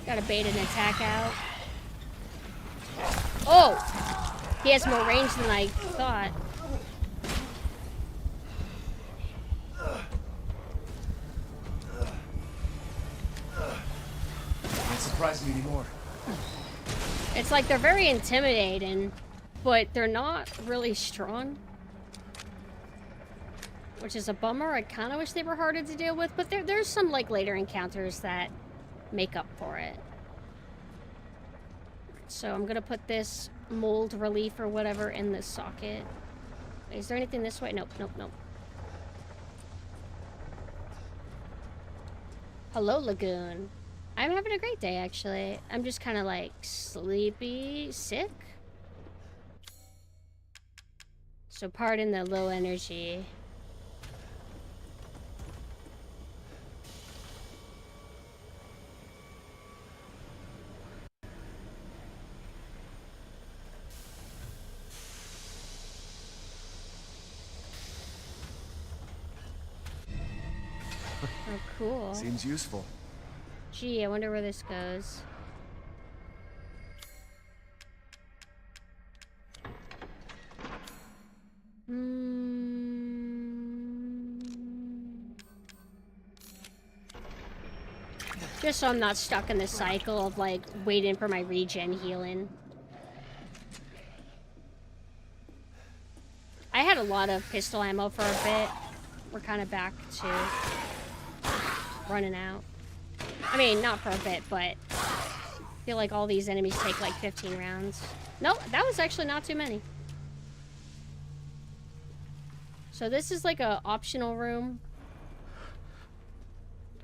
Gotta bait an attack out. Oh! He has more range than I thought. Can't surprise me anymore. It's like they're very intimidating, but they're not really strong. Which is a bummer. I kind of wish they were harder to deal with, but there's some like later encounters that make up for it. So I'm gonna put this mold relief or whatever in this socket. Is there anything this way? Nope, nope, nope. Hello, Lagoon. I'm having a great day, actually. I'm just kind of like sleepy, sick. So pardon the low energy. Oh, cool. Seems useful. Gee, I wonder where this goes. Just so I'm not stuck in the cycle of like waiting for my regen healing. I had a lot of pistol ammo for a bit. We're kind of back to running out. I mean, not for a bit, but I feel like all these enemies take like 15 rounds. No, that was actually not too many. So this is like a optional room,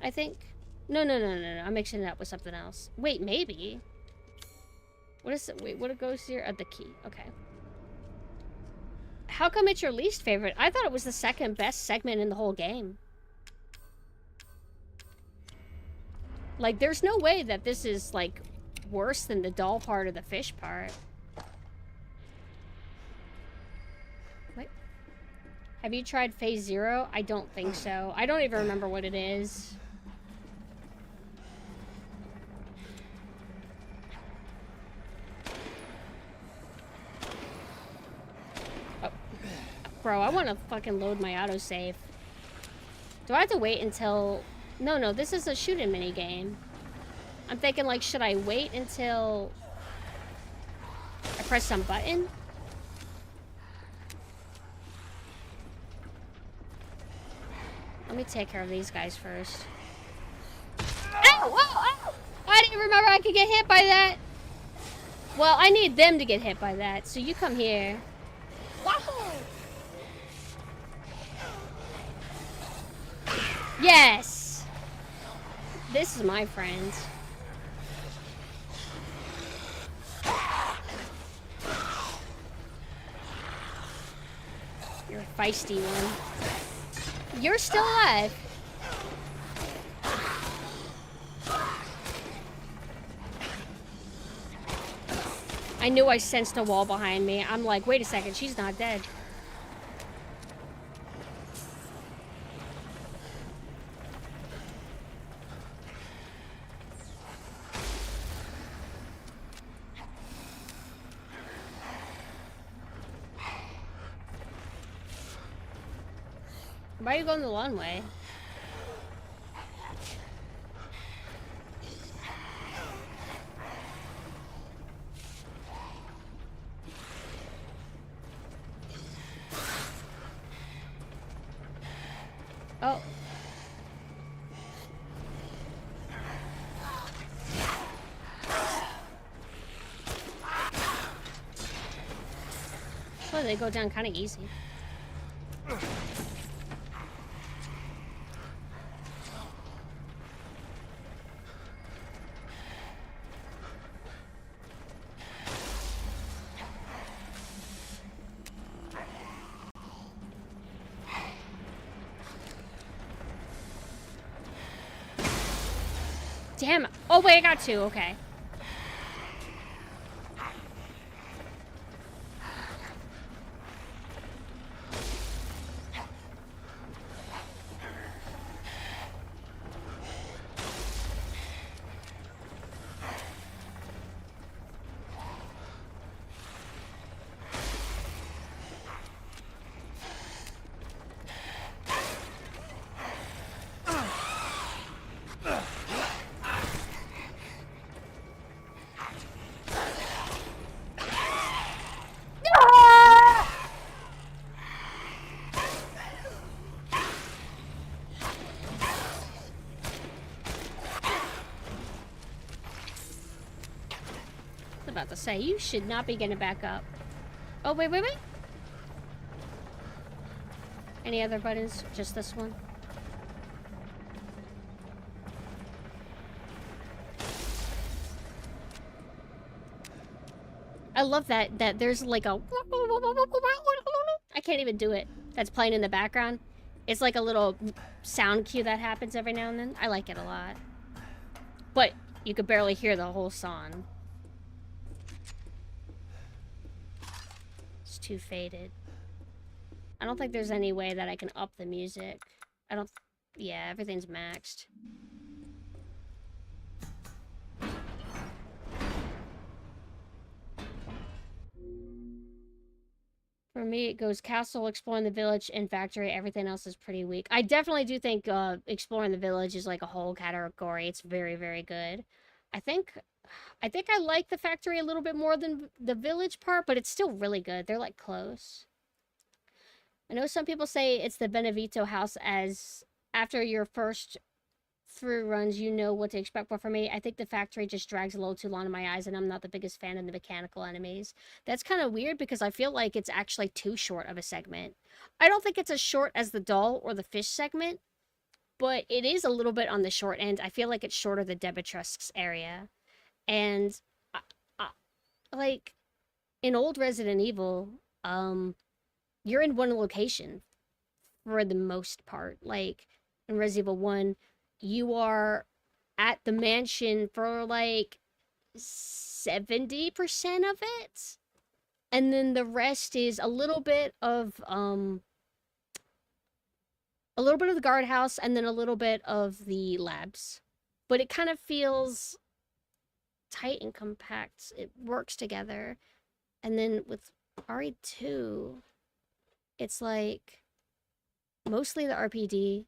I think. No. I'm mixing it up with something else. Wait, maybe. What is it? Wait, what it goes here? The key. Okay. How come it's your least favorite? I thought it was the second best segment in the whole game. Like, there's no way that this is, like, worse than the doll part or the fish part. Wait. Have you tried Phase Zero? I don't think so. I don't even remember what it is. Oh. Bro, I want to fucking load my autosave. Do I have to wait until... No, this is a shooting mini game. I'm thinking, like, should I wait until I press some button? Let me take care of these guys first. Ow! Ow! I didn't remember I could get hit by that. Well, I need them to get hit by that, so you come here. Wahoo! Yes! This is my friend. You're a feisty one. You're still alive. I knew I sensed a wall behind me. I'm like, wait a second, she's not dead. Why are you going the long way? Oh. Well, they go down kind of easy. Damn. Oh, wait, I got two. Okay. About to say, you should not be getting back up. Oh, wait. Any other buttons? Just this one? I love that there's like a... I can't even do it. That's playing in the background. It's like a little sound cue that happens every now and then. I like it a lot. But you could barely hear the whole song. It's too faded. I don't think there's any way that I can up the music. I don't... Yeah, everything's maxed. For me, it goes castle, exploring the village, and factory. Everything else is pretty weak. I definitely do think exploring the village is like a whole category. It's very, very good. I think I like the factory a little bit more than the village part, but it's still really good. They're like close. I know some people say it's the Benevito house, as after your first through runs, you know what to expect. But for me, I think the factory just drags a little too long in my eyes, and I'm not the biggest fan of the mechanical enemies. That's kind of weird because I feel like it's actually too short of a segment. I don't think it's as short as the doll or the fish segment, but it is a little bit on the short end. I feel like it's shorter than Debitrus's area. And, like, in old Resident Evil, you're in one location for the most part. Like, in Resident Evil 1, you are at the mansion for like 70% of it. And then the rest is a little bit of the guardhouse and then a little bit of the labs. But it kind of feels tight and compact. It works together. And then with RE2, it's like mostly the RPD.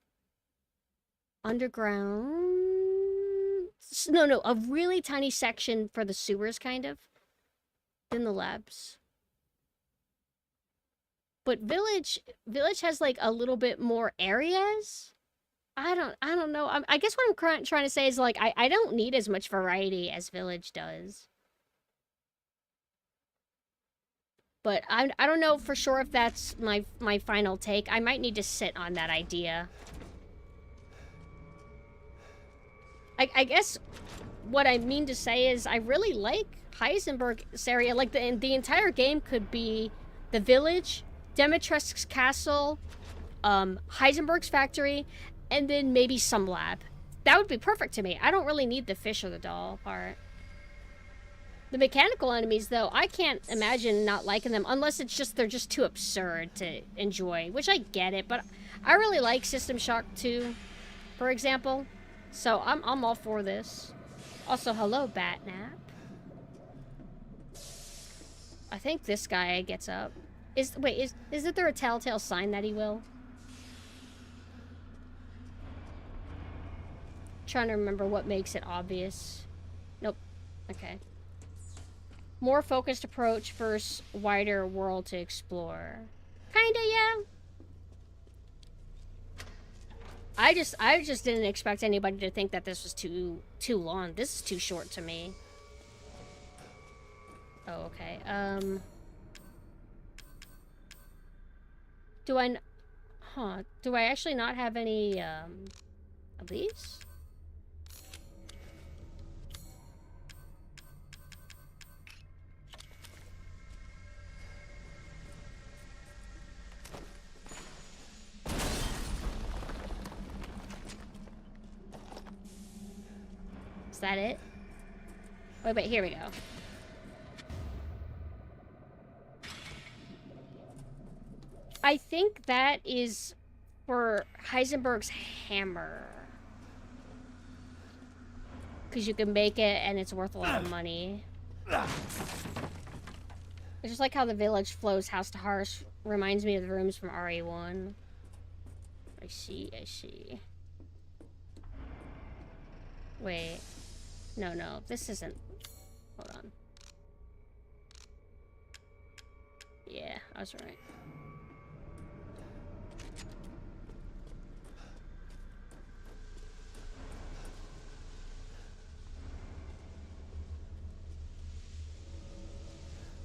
Underground... No, a really tiny section for the sewers, kind of. Then the labs. But Village has, like, a little bit more areas. I don't know. I guess what I'm trying to say is, like, I don't need as much variety as Village does. But I don't know for sure if that's my final take. I might need to sit on that idea. I guess what I mean to say is I really like Heisenberg's area. Like, the entire game could be the village, Demetrus's castle, Heisenberg's factory, and then maybe some lab. That would be perfect to me. I don't really need the fish or the doll part. The mechanical enemies, though, I can't imagine not liking them unless it's just they're just too absurd to enjoy, which I get it, but I really like System Shock 2, for example. So I'm all for this. Also, hello, Batnap. I think this guy gets up. Wait, isn't there a telltale sign that he will? Trying to remember what makes it obvious. Nope. Okay. More focused approach versus wider world to explore. Kinda, yeah. I just didn't expect anybody to think that this was too long. This is too short to me. Oh, okay. Do I actually not have any, of these? Is that it? Wait, here we go. I think that is for Heisenberg's hammer. Because you can make it and it's worth a lot of money. It's just like how the village flows house to house. Reminds me of the rooms from RE1. I see. Wait. No, this isn't... Hold on. Yeah, I was right.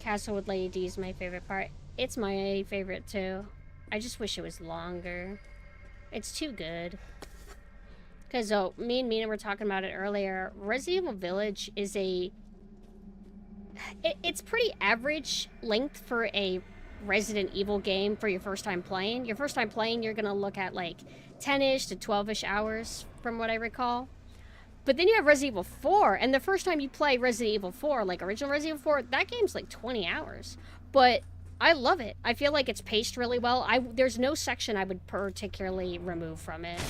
Castle with Lady D is my favorite part. It's my favorite too. I just wish it was longer. It's too good. Because, me and Mina were talking about it earlier. Resident Evil Village is a it's pretty average length for a Resident Evil game for your first time playing. Your first time playing, you're gonna look at like 10-ish to 12-ish hours from what I recall. But then you have Resident Evil 4, and the first time you play Resident Evil 4, like original Resident Evil 4, that game's like 20 hours. But I love it. I feel like it's paced really well. There's no section I would particularly remove from it.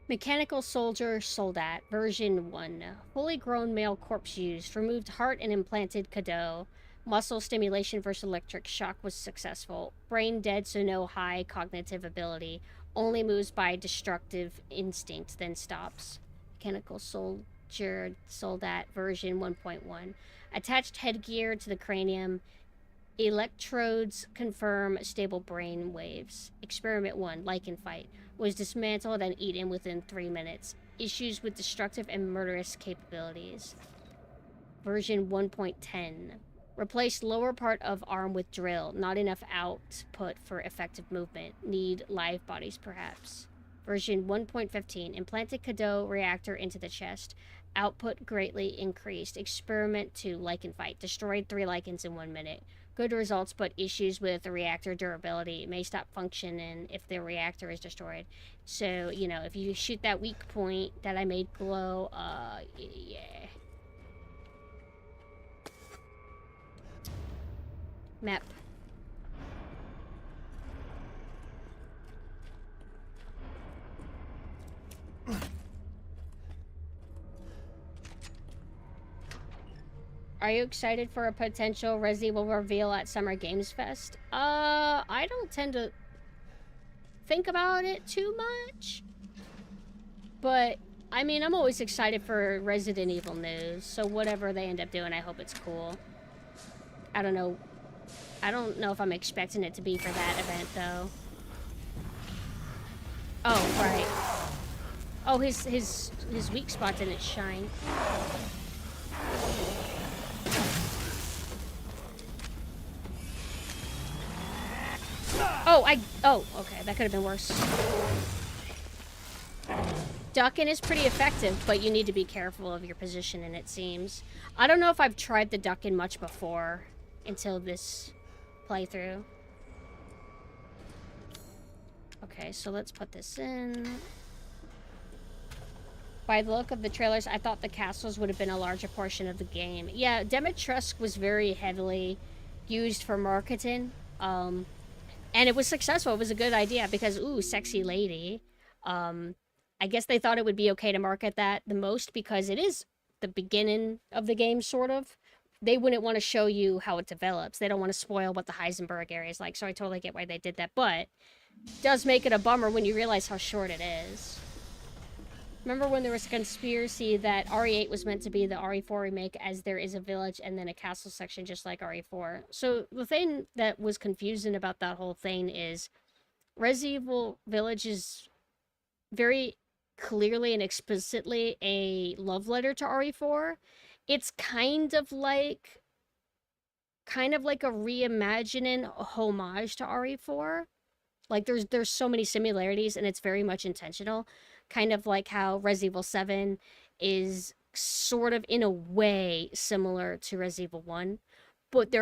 Mechanical Soldier Soldat, version 1. Fully grown male corpse used. Removed heart and implanted cadeau. Muscle stimulation versus electric shock was successful. Brain dead, so no high cognitive ability. Only moves by destructive instinct, then stops. Mechanical Soldier Soldat, version 1.1. Attached headgear to the cranium. Electrodes confirm stable brain waves. Experiment 1, Lichen Fight. Was dismantled and eaten within 3 minutes. Issues with destructive and murderous capabilities. Version 1.10. Replace lower part of arm with drill. Not enough output for effective movement. Need live bodies perhaps. Version 1.15. Implanted cadeau reactor into the chest. Output greatly increased. Experiment 2, Lichen Fight. Destroyed 3 lichens in 1 minute. Good results, but issues with the reactor durability. It may stop functioning if the reactor is destroyed. So, you know, if you shoot that weak point that I made glow, yeah. Map. Are you excited for a potential Resident Evil reveal at Summer Games Fest? I don't tend to think about it too much. But, I mean, I'm always excited for Resident Evil news. So whatever they end up doing, I hope it's cool. I don't know. I don't know if I'm expecting it to be for that event, though. Oh, right. Oh, his weak spot didn't shine. Oh, okay, that could have been worse. Ducking is pretty effective, but you need to be careful of your positioning, it seems. I don't know if I've tried the ducking much before until this playthrough. Okay, so let's put this in. By the look of the trailers, I thought the castles would have been a larger portion of the game. Yeah, Dimitrescu was very heavily used for marketing. And it was successful. It was a good idea because, ooh, sexy lady. I guess they thought it would be okay to market that the most because it is the beginning of the game, sort of. They wouldn't want to show you how it develops. They don't want to spoil what the Heisenberg area is like, so I totally get why they did that. But it does make it a bummer when you realize how short it is. Remember when there was a conspiracy that RE8 was meant to be the RE4 remake as there is a village and then a castle section just like RE4? So the thing that was confusing about that whole thing is Resident Evil Village is very clearly and explicitly a love letter to RE4. It's kind of like a reimagining homage to RE4. Like there's so many similarities and it's very much intentional. Kind of like how Resident Evil 7 is sort of, in a way, similar to Resident Evil 1. But they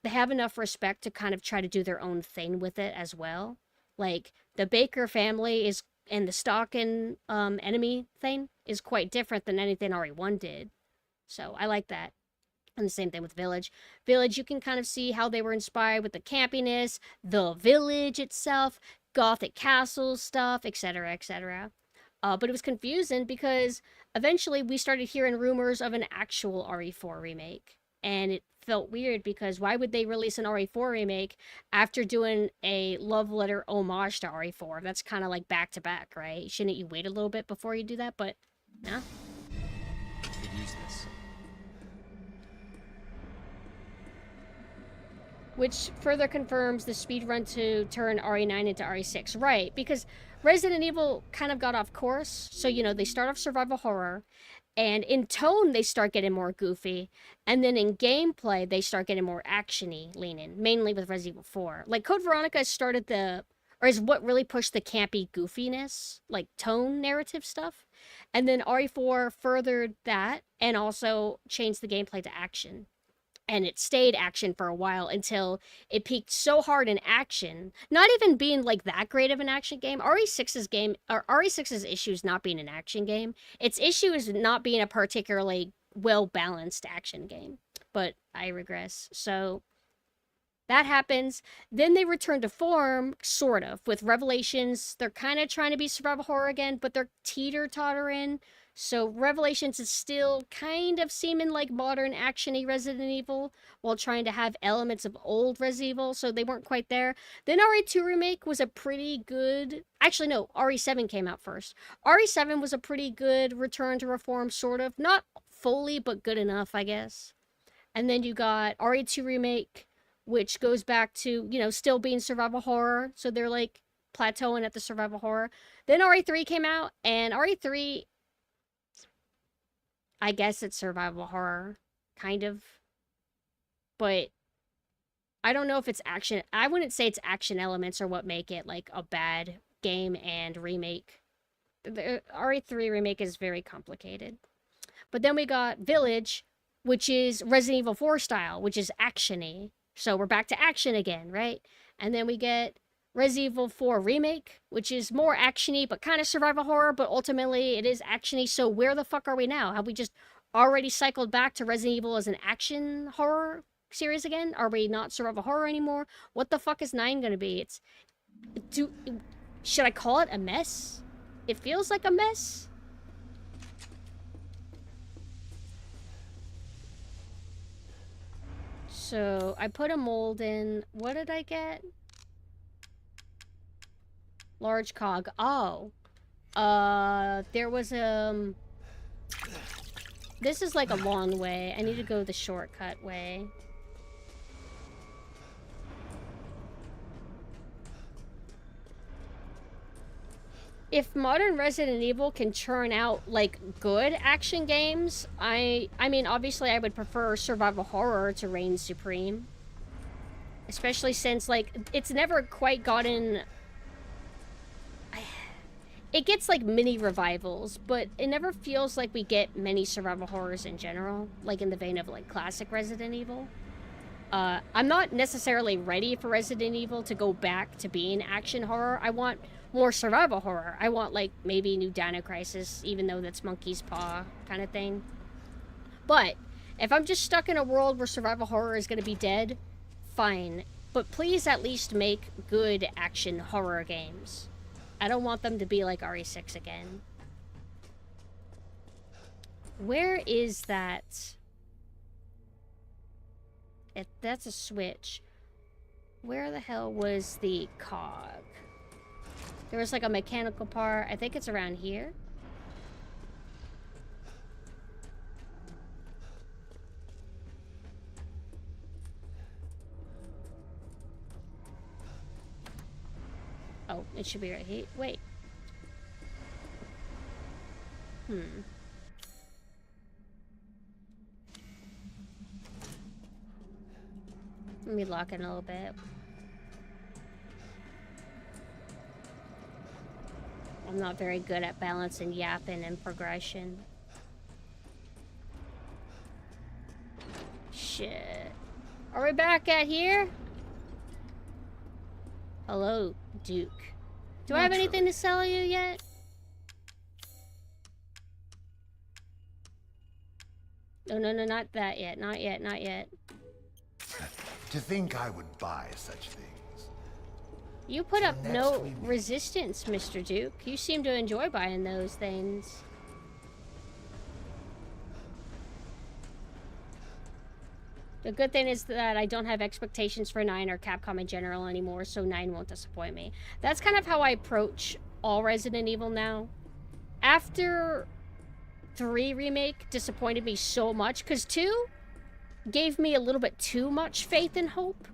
have enough respect to kind of try to do their own thing with it as well. Like, the Baker family and the stalking enemy thing is quite different than anything RE1 did. So, I like that. And the same thing with Village. Village, you can kind of see how they were inspired with the campiness, the village itself, Gothic castle stuff, etc., etc. But it was confusing because eventually we started hearing rumors of an actual RE4 remake. And it felt weird because why would they release an RE4 remake after doing a love letter homage to RE4? That's kind of like back to back, right? Shouldn't you wait a little bit before you do that? But, no. Could use this. which further confirms the speedrun to turn RE9 into RE6. Right, because Resident Evil kind of got off course. So, you know, they start off survival horror, and in tone, they start getting more goofy. And then in gameplay, they start getting more action-y leaning, mainly with Resident Evil 4. Like, Code Veronica started or is what really pushed the campy goofiness, like tone narrative stuff. And then RE4 furthered that and also changed the gameplay to action. And it stayed action for a while until it peaked so hard in action, not even being like that great of an action game. RE6's issue is not being an action game. Its issue is not being a particularly well-balanced action game. But I regress. So that happens. Then they return to form, sort of, with Revelations. They're kind of trying to be survival horror again, but they're teeter-tottering. So Revelations is still kind of seeming like modern action-y Resident Evil while trying to have elements of old Resident Evil, so they weren't quite there. Then RE2 Remake was a pretty good... Actually, no, RE7 came out first. RE7 was a pretty good return to reform, sort of. Not fully, but good enough, I guess. And then you got RE2 Remake, which goes back to, you know, still being survival horror, so they're like plateauing at the survival horror. Then RE3 came out, and RE3... I guess it's survival horror, kind of. But I don't know if it's action. I wouldn't say it's action elements or what make it like a bad game and remake. The RE3 remake is very complicated. But then we got Village, which is Resident Evil 4 style, which is action-y. So we're back to action again, right? And then we get Resident Evil 4 Remake, which is more action-y, but kind of survival horror, but ultimately it is action-y, so where the fuck are we now? Have we just already cycled back to Resident Evil as an action horror series again? Are we not survival horror anymore? What the fuck is 9 gonna be? Should I call it a mess? It feels like a mess. So, I put a mold in. What did I get? Large cog. Oh. There was, this is like a long way. I need to go the shortcut way. If modern Resident Evil can churn out, like, good action games, I mean, obviously I would prefer survival horror to reign supreme. Especially since, like, it's never quite gotten... It gets, like, mini revivals, but it never feels like we get many survival horrors in general, like in the vein of, like, classic Resident Evil. I'm not necessarily ready for Resident Evil to go back to being action horror. I want more survival horror. I want, like, maybe new Dino Crisis, even though that's Monkey's Paw kind of thing. But if I'm just stuck in a world where survival horror is going to be dead, fine. But please at least make good action horror games. I don't want them to be like RE6 again. Where is that? That's a switch. Where the hell was the cog? There was like a mechanical part. I think it's around here. Oh, it should be right here. Wait. Let me lock in a little bit. I'm not very good at balancing yapping and progression. Shit. Are we back at here? Hello, Duke. Do I have anything to sell you yet? No, not that yet. Not yet, not yet. To think I would buy such things. You put up no resistance, Mr. Duke. You seem to enjoy buying those things. The good thing is that I don't have expectations for 9 or Capcom in general anymore, so 9 won't disappoint me. That's kind of how I approach all Resident Evil now. After 3 Remake disappointed me so much, because 2 gave me a little bit too much faith and hope.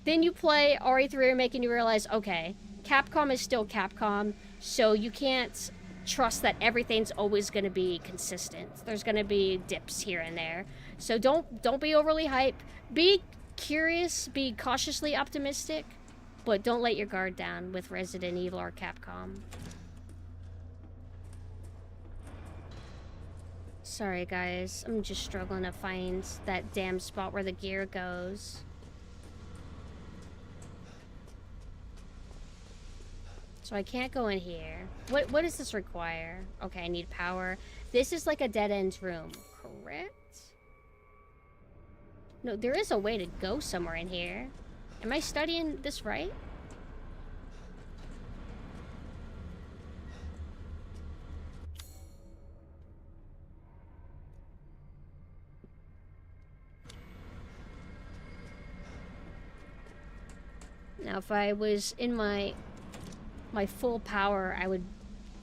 Then you play RE3 Remake and you realize, okay, Capcom is still Capcom, so you can't trust that everything's always going to be consistent. There's going to be dips here and there. So don't be overly hype. Be curious, be cautiously optimistic, but don't let your guard down with Resident Evil or Capcom. Sorry guys, I'm just struggling to find that damn spot where the gear goes. So I can't go in here. What does this require? Okay, I need power. This is like a dead-end room, correct? No, there is a way to go somewhere in here. Am I studying this right? Now, if I was in my full power, I would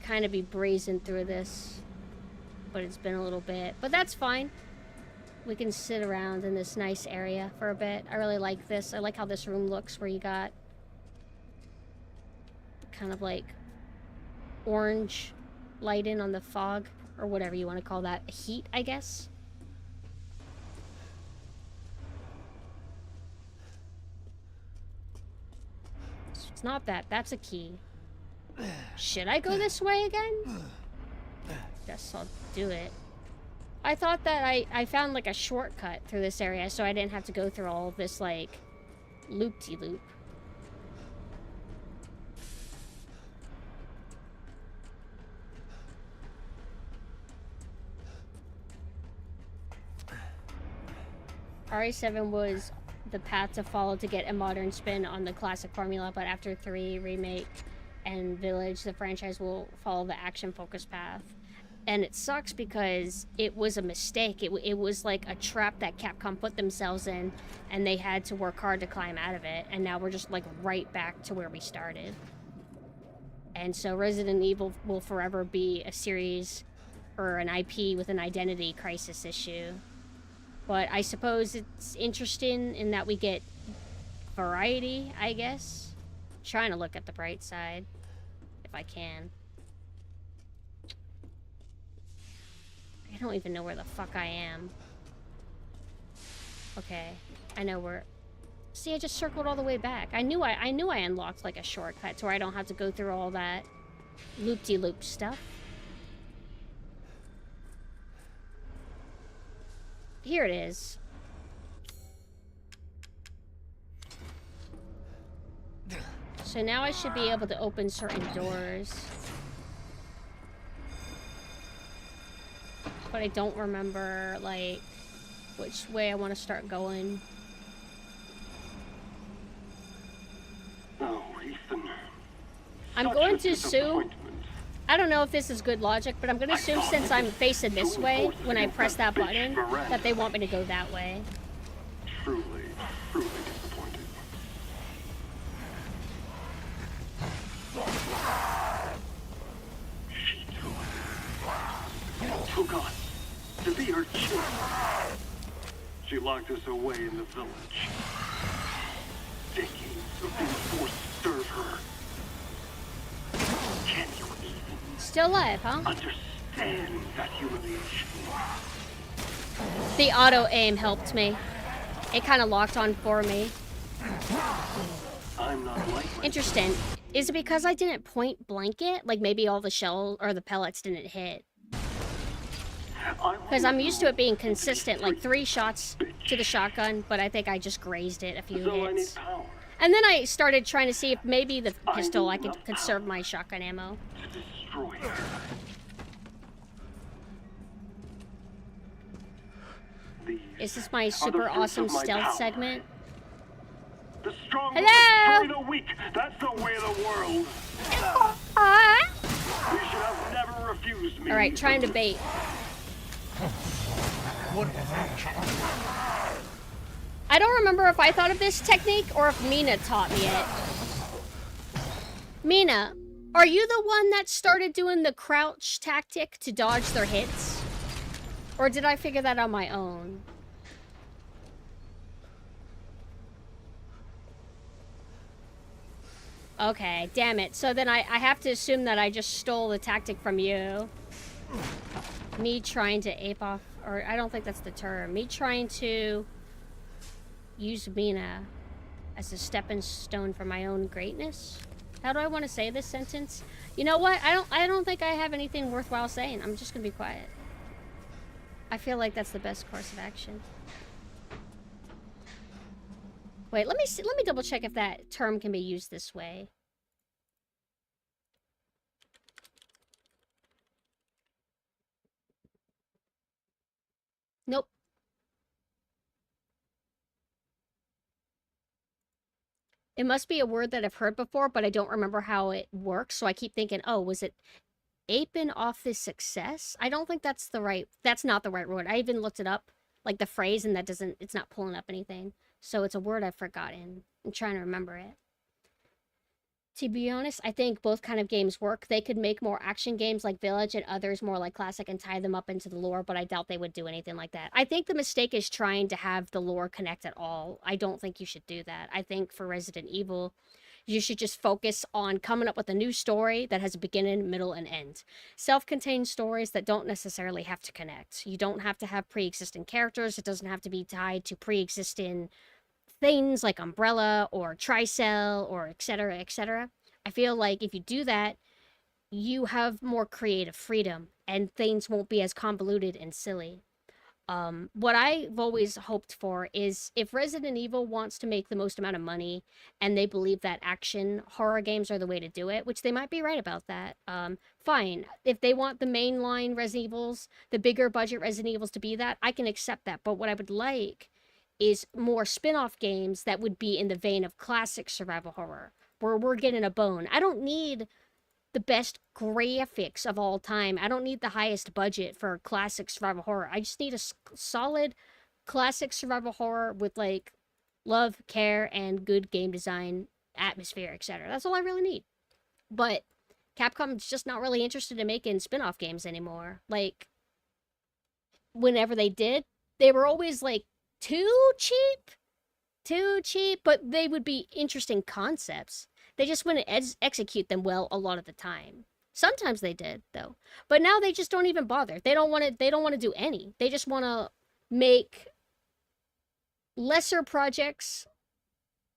kind of be brazen through this. But it's been a little bit. But that's fine. We can sit around in this nice area for a bit. I really like this. I like how this room looks, where you got kind of like orange light in on the fog, or whatever you want to call that. Heat, I guess. It's not that. That's a key. Should I go this way again? Guess I'll do it. I thought that I found like a shortcut through this area, so I didn't have to go through all of this like loop-de-loop. RE7 was the path to follow to get a modern spin on the classic formula, but after 3 Remake and Village, the franchise will follow the action-focused path. And it sucks because it was a mistake. It was like a trap that Capcom put themselves in, and they had to work hard to climb out of it. And now we're just like right back to where we started. And so Resident Evil will forever be a series or an IP with an identity crisis issue. But I suppose it's interesting in that we get variety, I guess. I'm trying to look at the bright side, if I can. I don't even know where the fuck I am. Okay, I know where. See, I just circled all the way back. I knew I unlocked like a shortcut to where I don't have to go through all that loop-de-loop stuff. Here it is. So now I should be able to open certain doors. But I don't remember, like, which way I want to start going. Oh, Ethan. I'm going to assume... I don't know if this is good logic, but I'm going to assume since I'm facing this way, when I press that button, that they want me to go that way. Truly, truly disappointed. She took us to be her children. She locked us away in the village. Decades of being forced to serve her. Can you even Still alive, huh? understand that humiliation? The auto-aim helped me. It kind of locked on for me. I'm not like my Interesting. Is it because I didn't point blank it? Like maybe all the shell or the pellets didn't hit? Because I'm used to it being consistent, like 3 shots to the shotgun, but I think I just grazed it a few So I need hits. power And then I started trying to see if maybe the pistol I could conserve my shotgun ammo. to destroy her. These Is this my are the super fruits awesome of my stealth power. segment? The strong Hello? will destroy the weak. That's the way of the world. Ah! You should have never refused me. Alright, trying to bait. I don't remember if I thought of this technique or if Mina taught me it. Mina, are you the one that started doing the crouch tactic to dodge their hits? Or did I figure that on my own? Okay, damn it. So then I have to assume that I just stole the tactic from you. Me trying to ape off, or I don't think that's the term. Me trying to use Mina as a stepping stone for my own greatness. How do I want to say this sentence? You know what? I don't think I have anything worthwhile saying. I'm just gonna be quiet. I feel like that's the best course of action. Wait, let me see, let me double check if that term can be used this way. Nope. It must be a word that I've heard before, but I don't remember how it works, so I keep thinking, oh, was it aping off this success? I don't think that's not the right word. I even looked it up, like the phrase, and it's not pulling up anything. So it's a word I've forgotten. I'm trying to remember it. To be honest, I think both kind of games work. They could make more action games like Village and others more like classic and tie them up into the lore, but I doubt they would do anything like that. I think the mistake is trying to have the lore connect at all. I don't think you should do that. I think for Resident Evil, you should just focus on coming up with a new story that has a beginning, middle, and end. Self-contained stories that don't necessarily have to connect. You don't have to have pre-existing characters. It doesn't have to be tied to pre-existing things like Umbrella or Tricell or etc., etc. I feel like if you do that, you have more creative freedom and things won't be as convoluted and silly. What I've always hoped for is if Resident Evil wants to make the most amount of money and they believe that action horror games are the way to do it, which they might be right about that, fine. If they want the mainline Resident Evils, the bigger budget Resident Evils to be that, I can accept that. But what I would like is more spin-off games that would be in the vein of classic survival horror, where we're getting a bone. I don't need the best graphics of all time. I don't need the highest budget for classic survival horror. I just need a solid classic survival horror with like love, care, and good game design, atmosphere, etc. That's all I really need. But Capcom's just not really interested in making spin-off games anymore. Like, whenever they did, they were always like too cheap, but they would be interesting concepts. They just wouldn't execute them well a lot of the time. Sometimes they did, though. But now they just don't even bother. They don't want to do any. They just want to make lesser projects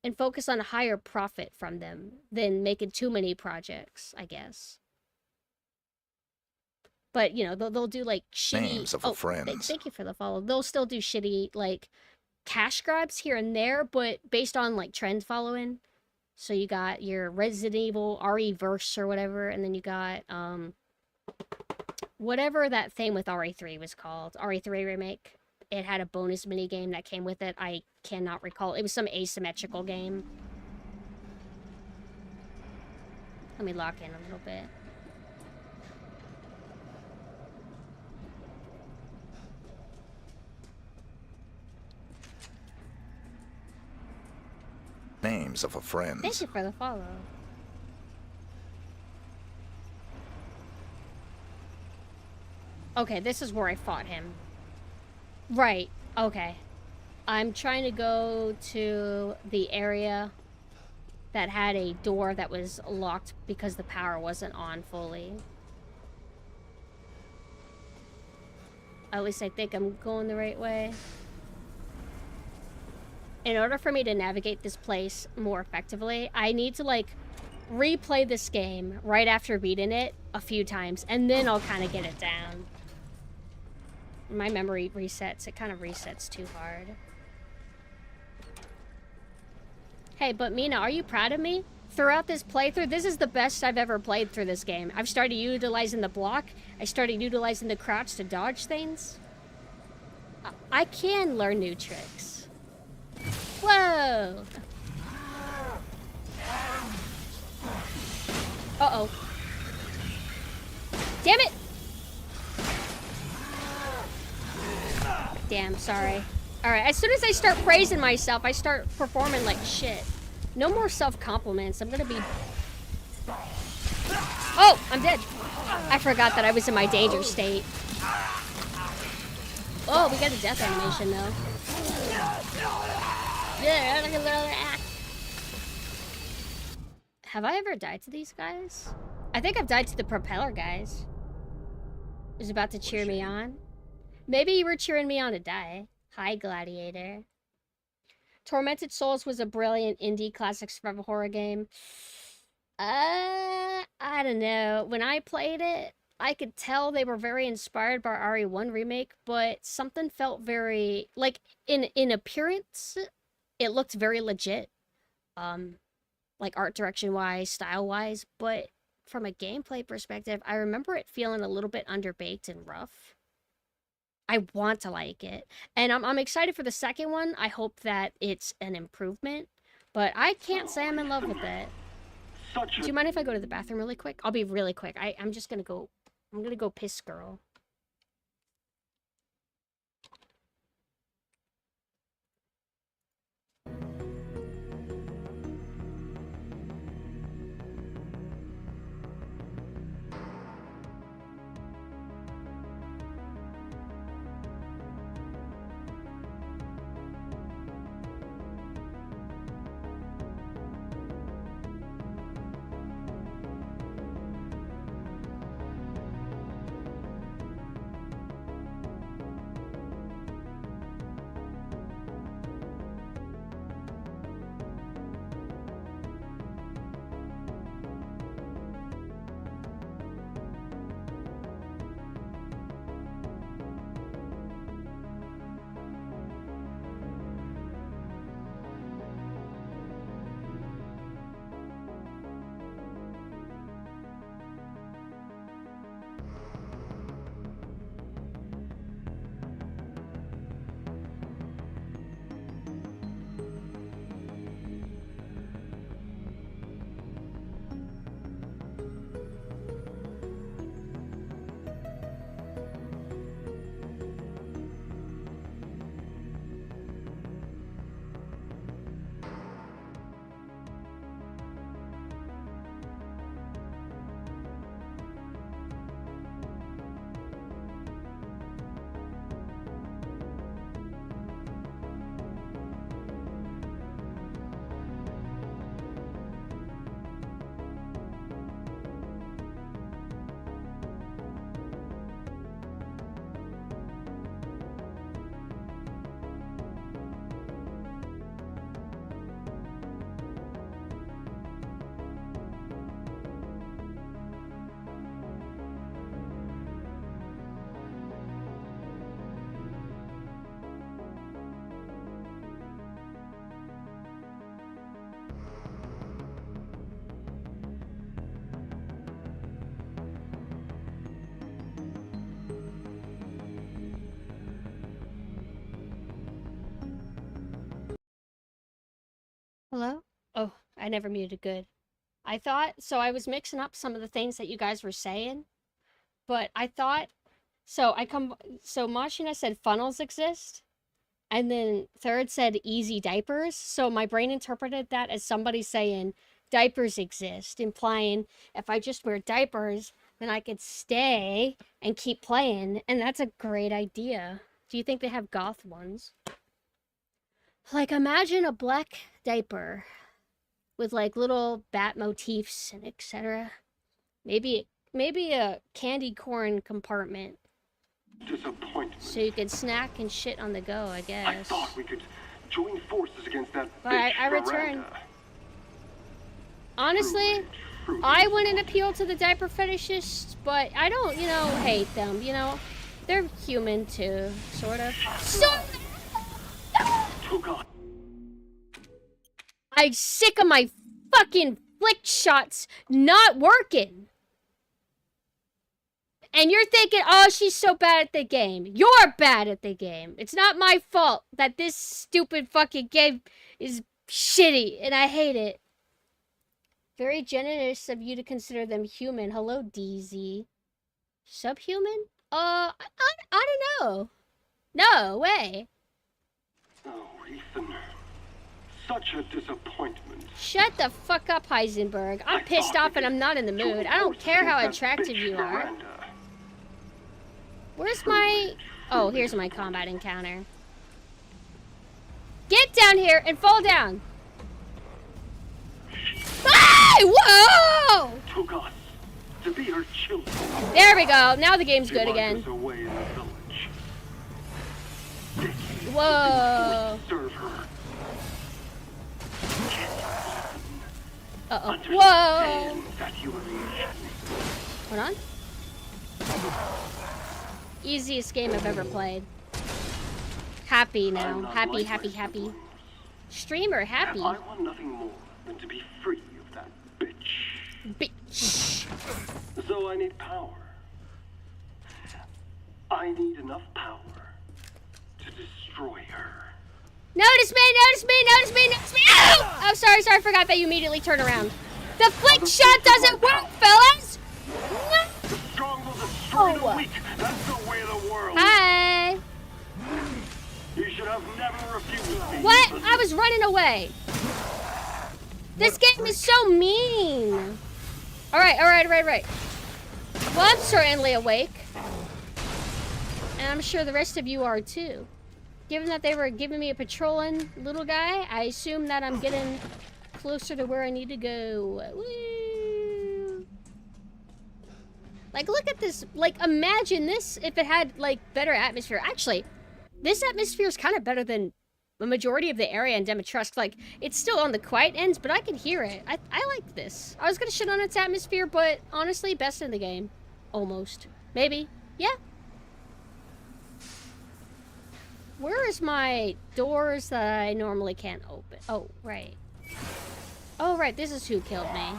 and focus on a higher profit from them than making too many projects, I guess. But, you know, they'll do like shitty... Names of friends. Thank you for the follow. They'll still do shitty, like, cash grabs here and there, but based on, like, trend following. So you got your Resident Evil RE-verse or whatever, and then you got, whatever that thing with RE3 was called. RE3 Remake. It had a bonus minigame that came with it. I cannot recall. It was some asymmetrical game. Let me lock in a little bit. Names of a friends. Thank you for the follow. Okay, this is where I fought him. Right, okay. I'm trying to go to the area that had a door that was locked because the power wasn't on fully. At least I think I'm going the right way. In order for me to navigate this place more effectively, I need to, like, replay this game right after beating it a few times, and then I'll kind of get it down. My memory resets. It kind of resets too hard. Hey, but Mina, are you proud of me? Throughout this playthrough, this is the best I've ever played through this game. I've started utilizing the block. I started utilizing the crouch to dodge things. I can learn new tricks. Whoa! Uh-oh. Damn it! Damn, sorry. Alright, as soon as I start praising myself, I start performing like shit. No more self-compliments. I'm gonna be... Oh! I'm dead. I forgot that I was in my danger state. Oh, we got a death animation, though. Have I ever died to these guys? I think I've died to the propeller guys. Who's about to cheer me on. Maybe you were cheering me on to die. Hi, Gladiator. Tormented Souls was a brilliant indie classic survival horror game. I don't know. When I played it, I could tell they were very inspired by RE1 remake, but something felt very, like, in appearance, it looked very legit. Like art direction wise, style wise, but from a gameplay perspective, I remember it feeling a little bit underbaked and rough. I want to like it, and I'm excited for the second one. I hope that it's an improvement, but I can't say I'm in love with it. Do you mind if I go to the bathroom really quick? I'll be really quick. I'm just gonna go. I'm gonna go piss, girl. Hello? Oh, I never muted good. I thought, so I was mixing up some of the things that you guys were saying, but I thought, so Machina said funnels exist, and then Third said easy diapers, so my brain interpreted that as somebody saying diapers exist, implying if I just wear diapers, then I could stay and keep playing, and that's a great idea. Do you think they have goth ones? Like, imagine a black diaper with, like, little bat motifs and etc. Maybe a candy corn compartment. Disappointment. So you could snack and shit on the go, I guess. I thought we could join forces against that But bitch I returned. Miranda. Honestly, Truly I wouldn't appeal to the diaper fetishists, but I don't, hate them, They're human too, sort of. took on. I'm sick of my fucking flick shots not working. And you're thinking, oh, she's so bad at the game. You're bad at the game. It's not my fault that this stupid fucking game is shitty, and I hate it. Very generous of you to consider them human. Hello, DZ. Subhuman? I don't know. No way. Oh, Ethan. Such a disappointment. Shut the fuck up, Heisenberg. I'm pissed off and I'm not in the mood. I don't care how attractive you are. Where's my... Oh, here's my combat encounter. Get down here and fall down. Ah! Hey, whoa! Took us to be her children. There we go. Now the game's She good locked again. us away in the village. Decades Whoa. to serve her. Uh-oh. Whoa! Understand that humiliation. Hold on. Easiest game I've ever played. Happy I'm now. not Happy, like happy, my happy. siblings. Streamer happy. I want nothing more than to be free of that bitch. Bitch. So I need power. I need enough power to destroy her. Notice me, notice me, notice me, notice me! Ow! Oh, sorry, I forgot that you immediately turn around. The flick shot doesn't work, fellas! The strong will destroy Oh. the weak. That's the way of the world. Hi! You should have never refused me. What? I was running away. This game is so mean. Alright. Well, I'm certainly awake. And I'm sure the rest of you are too. Given that they were giving me a patrolling little guy, I assume that I'm getting closer to where I need to go. Woo! Like, look at this. Like, imagine this if it had, like, better atmosphere. Actually, this atmosphere is kind of better than the majority of the area in Dimitrescu. Like, it's still on the quiet ends, but I can hear it. I like this. I was gonna shit on its atmosphere, but honestly, best in the game. Almost. Maybe. Yeah. Where is my doors that I normally can't open? Oh, right. Oh, right. This is who killed me.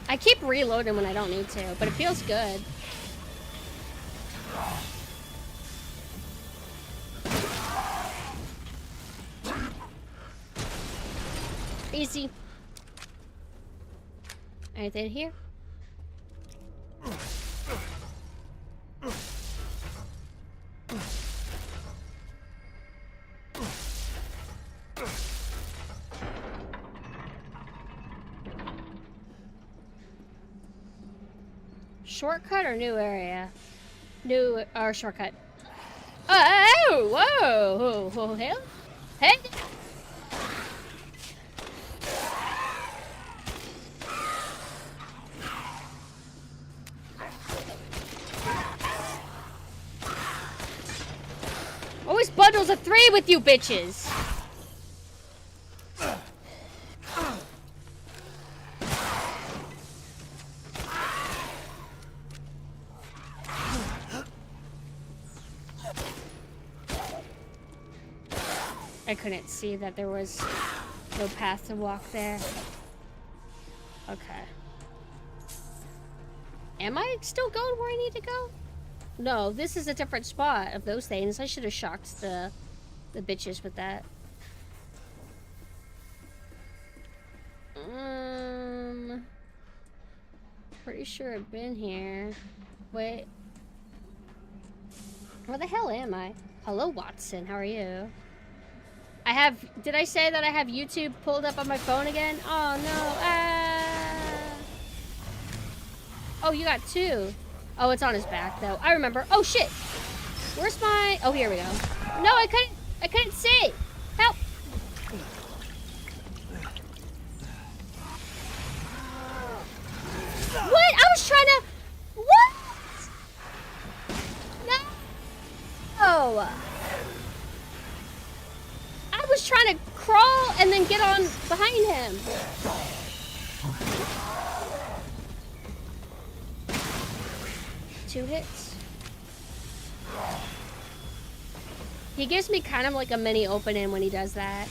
I keep reloading when I don't need to, but it feels good. Easy. Anything here? Shortcut or new area? New, or shortcut. Oh, whoa, whoa, hell. Hey! Always bundles of 3 with you bitches! I couldn't see that there was no path to walk there. Okay. Am I still going where I need to go? No, this is a different spot of those things. I should have shocked the bitches with that. Pretty sure I've been here. Wait. Where the hell am I? Hello, Watson. How are you? I have... Did I say that I have YouTube pulled up on my phone again? Oh, no. Ah. Oh, you got 2. Oh, it's on his back, though. I remember. Oh, shit. Where's my... Oh, here we go. No, I couldn't see. Help. What? I was trying to... What? No. Oh. I was trying to crawl and then get on behind him. Two hits. He gives me kind of like a mini opening when he does that.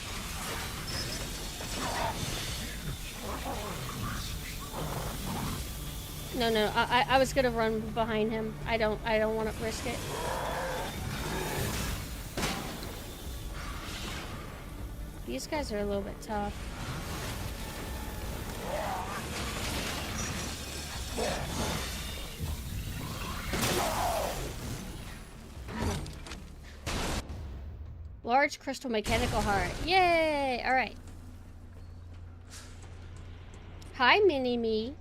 No, I was gonna run behind him. I don't want to risk it. These guys are a little bit tough. Large crystal mechanical heart. Yay! Alright. Hi, Mini-Me.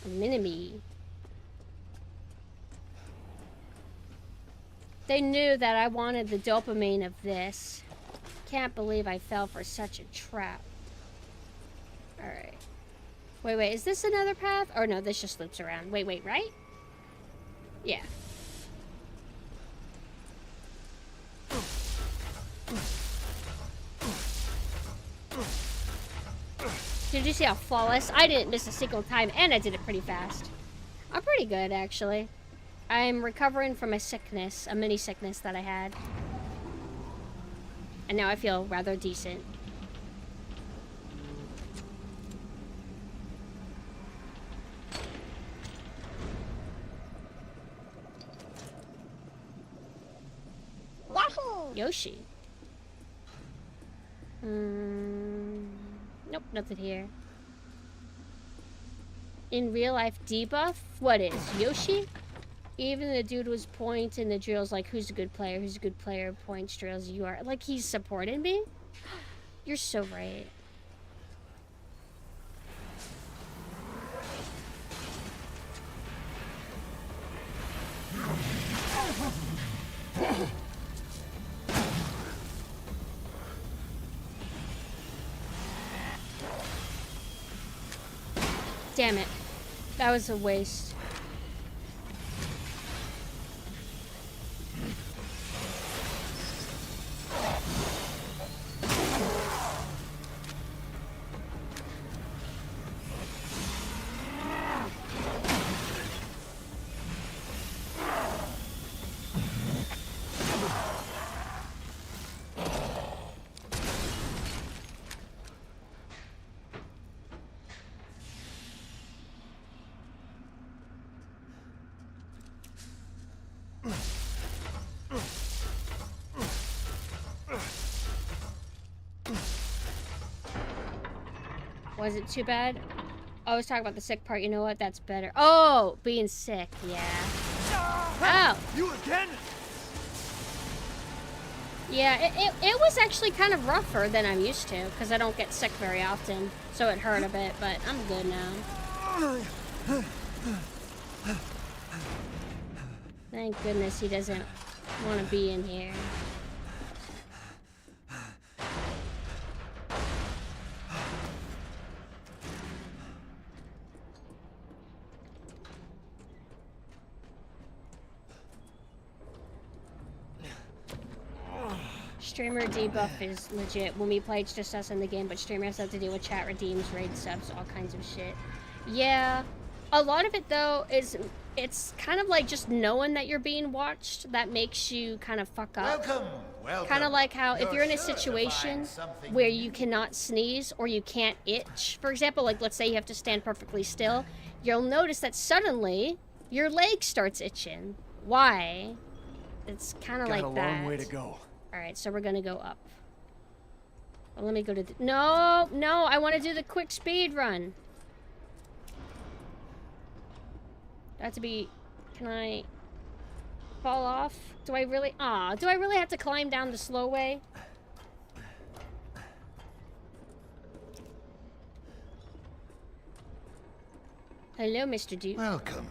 Mini-Me. They knew that I wanted the dopamine of this. Can't believe I fell for such a trap. Alright. Wait, is this another path? Or no, this just loops around. Wait, right? Yeah. Did you see how flawless? I didn't miss a single time, and I did it pretty fast. I'm pretty good, actually. I'm recovering from a sickness, a mini sickness that I had. And now I feel rather decent. Yahoo! Yoshi. Nope, nothing here. In real life debuff? What is? Yoshi? Even the dude was pointing the drills like, who's a good player? Who's a good player? Points drills, you are. Like, he's supporting me? You're so right. Damn it. That was a waste. Was it too bad? Oh, I was talking about the sick part. You know what? That's better. Oh, being sick. Yeah. Oh. You again? Yeah, it was actually kind of rougher than I'm used to, because I don't get sick very often, so it hurt a bit, but I'm good now. Thank goodness he doesn't want to be in here. Streamer debuff is legit. When we play, it's just us in the game, but streamers have to deal with chat redeems, raid subs, all kinds of shit. Yeah. A lot of it, though, is it's kind of like just knowing that you're being watched that makes you kind of fuck up. Welcome. Kind of like how if you're in a situation where you cannot sneeze or you can't itch, for example, like let's say you have to stand perfectly still, you'll notice that suddenly your leg starts itching. Why? It's kind of like that. Got a long way to go. Alright, so we're gonna go up. Well, let me go to the... No, I want to do the quick speed run. That to be... Can I... fall off? Do I really... do I really have to climb down the slow way? Hello, Mr. Duke. Welcome.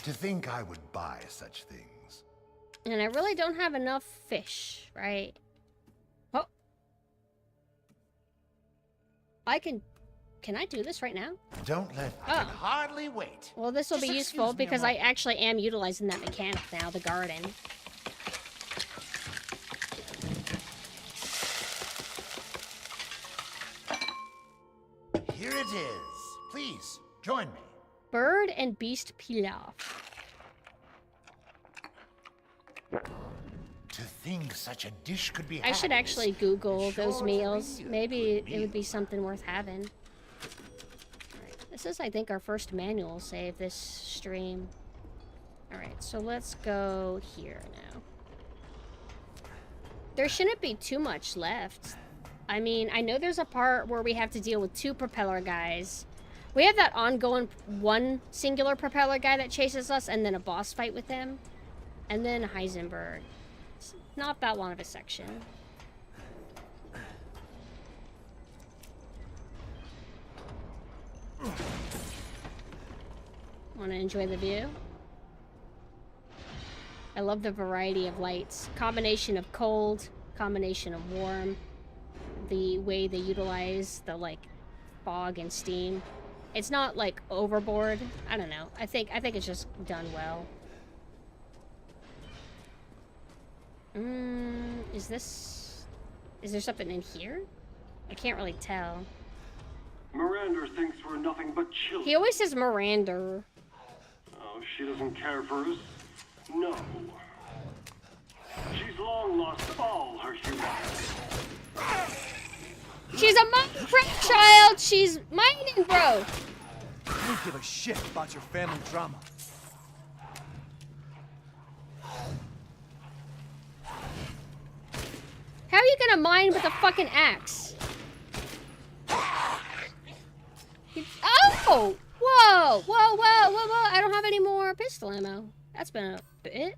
To think I would buy such things. And I really don't have enough fish, right? Oh. Can I do this right now? Don't let... I can hardly wait. Well, this will be Just useful excuse me a because I moment. actually am utilizing that mechanic now, the garden. Here it is. Please, join me. Bird and beast pilaf. To think such a dish could be I should had actually is Google sure those to meals. be a Maybe good it would be meal. something worth having. Alright, this is, I think, our first manual save this stream. Alright, so let's go here now. There shouldn't be too much left. I mean, I know there's a part where we have to deal with 2 propeller guys. We have that ongoing 1 singular propeller guy that chases us, and then a boss fight with him. And then Heisenberg. It's not that long of a section. Want to enjoy the view? I love the variety of lights. Combination of cold, combination of warm. The way they utilize the, like, fog and steam. It's not, like, overboard. I don't know. I think it's just done well. Is there something in here? I can't really tell. Miranda thinks we're nothing but children. He always says Miranda. Oh, she doesn't care for us? No. She's long lost all her humanity. She's a Minecraft child! She's mining, bro! I don't give a shit about your family drama. How are you gonna mine with a fucking axe? Oh! Whoa! Whoa, whoa, whoa, whoa! I don't have any more pistol ammo. That's been a bit.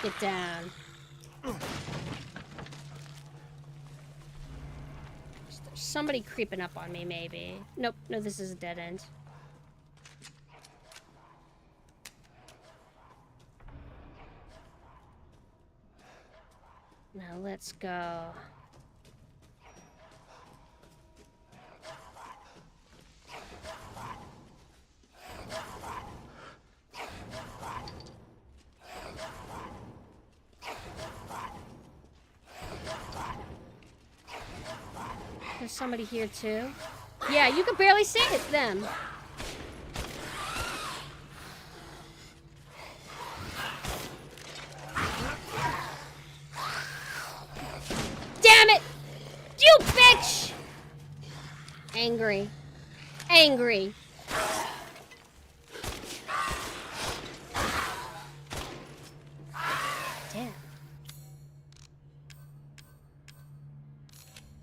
Get down. There's somebody creeping up on me, maybe. Nope, no, this is a dead end. Now let's go. There's somebody here too. Yeah, you can barely see it, them. Damn it! You bitch! Angry. Angry. Damn.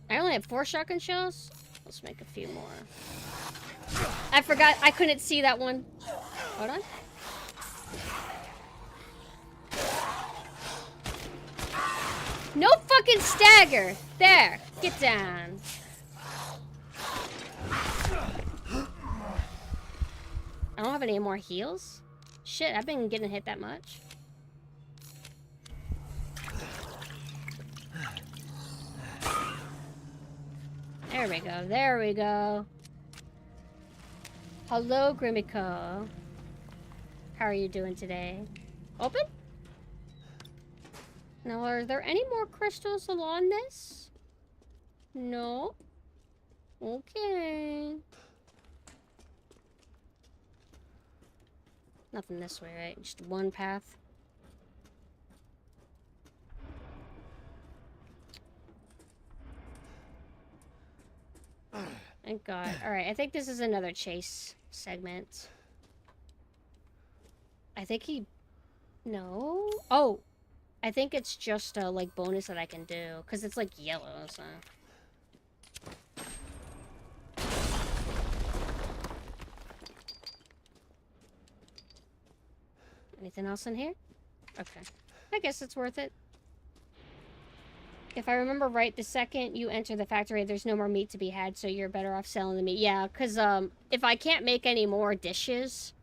I only have 4 shotgun shells. Let's make a few more. I forgot I couldn't see that one. Hold on. No fucking stagger! There! Get down. I don't have any more heals? Shit, I've been getting hit that much. There we go, there we go. Hello, Grimmico. How are you doing today? Open? Now, are there any more crystals along this? No. Okay. Nothing this way, right? Just one path. Thank God. Alright, I think this is another chase segment. I think he... No? Oh! I think it's just a, like, bonus that I can do. Because it's, like, yellow, so... Anything else in here? Okay. I guess it's worth it. If I remember right, the second you enter the factory, there's no more meat to be had, so you're better off selling the meat. Yeah, because, if I can't make any more dishes,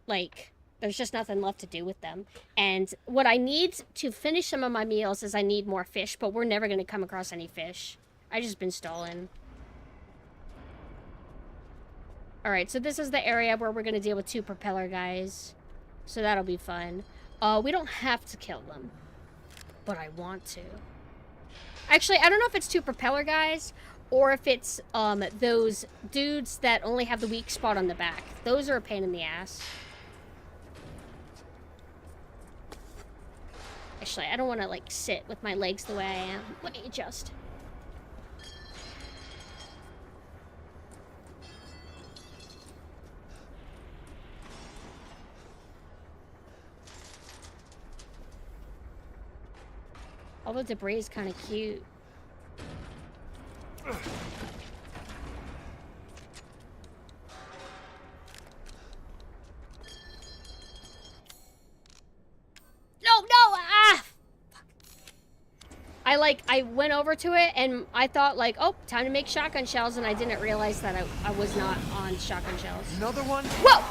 like... There's just nothing left to do with them. And what I need to finish some of my meals is I need more fish, but we're never going to come across any fish. I just been stalling. Alright, so this is the area where we're going to deal with 2 propeller guys. So that'll be fun. We don't have to kill them. But I want to. Actually, I don't know if it's 2 propeller guys or if it's those dudes that only have the weak spot on the back. Those are a pain in the ass. Actually, I don't want to, like, sit with my legs the way I am. Let me adjust. All the debris is kind of cute. No, no! Ah! like, I went over to it and I thought like, oh, time to make shotgun shells, and I didn't realize that I was not on shotgun shells. Another one? Whoa!